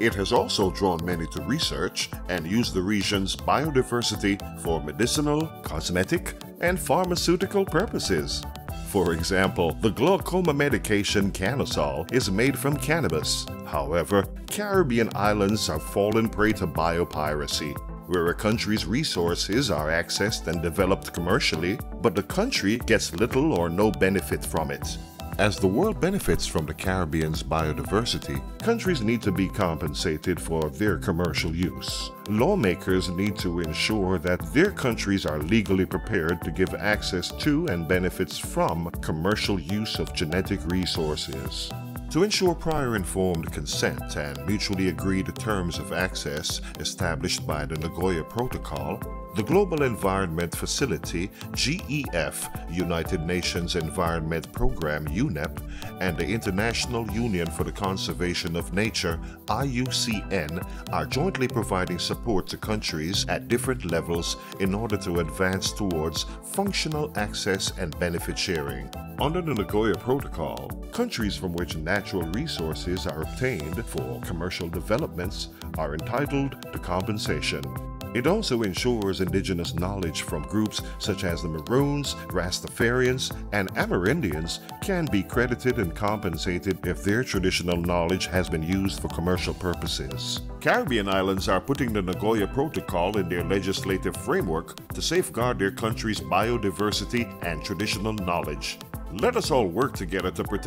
It has also drawn many to research and use the region's biodiversity for medicinal, cosmetic, and pharmaceutical purposes. For example, the glaucoma medication Canasol is made from cannabis. However, Caribbean islands have fallen prey to biopiracy, where a country's resources are accessed and developed commercially, but the country gets little or no benefit from it. As the world benefits from the Caribbean's biodiversity, countries need to be compensated for their commercial use. Lawmakers need to ensure that their countries are legally prepared to give access to and benefits from commercial use of genetic resources. To ensure prior informed consent and mutually agreed terms of access established by the Nagoya Protocol, the Global Environment Facility, GEF, United Nations Environment Program, UNEP, and the International Union for the Conservation of Nature, IUCN, are jointly providing support to countries at different levels in order to advance towards functional access and benefit sharing. Under the Nagoya Protocol, countries from which natural resources are obtained for commercial developments are entitled to compensation. It also ensures indigenous knowledge from groups such as the Maroons, Rastafarians, and Amerindians can be credited and compensated if their traditional knowledge has been used for commercial purposes. Caribbean islands are putting the Nagoya Protocol in their legislative framework to safeguard their country's biodiversity and traditional knowledge. Let us all work together to protect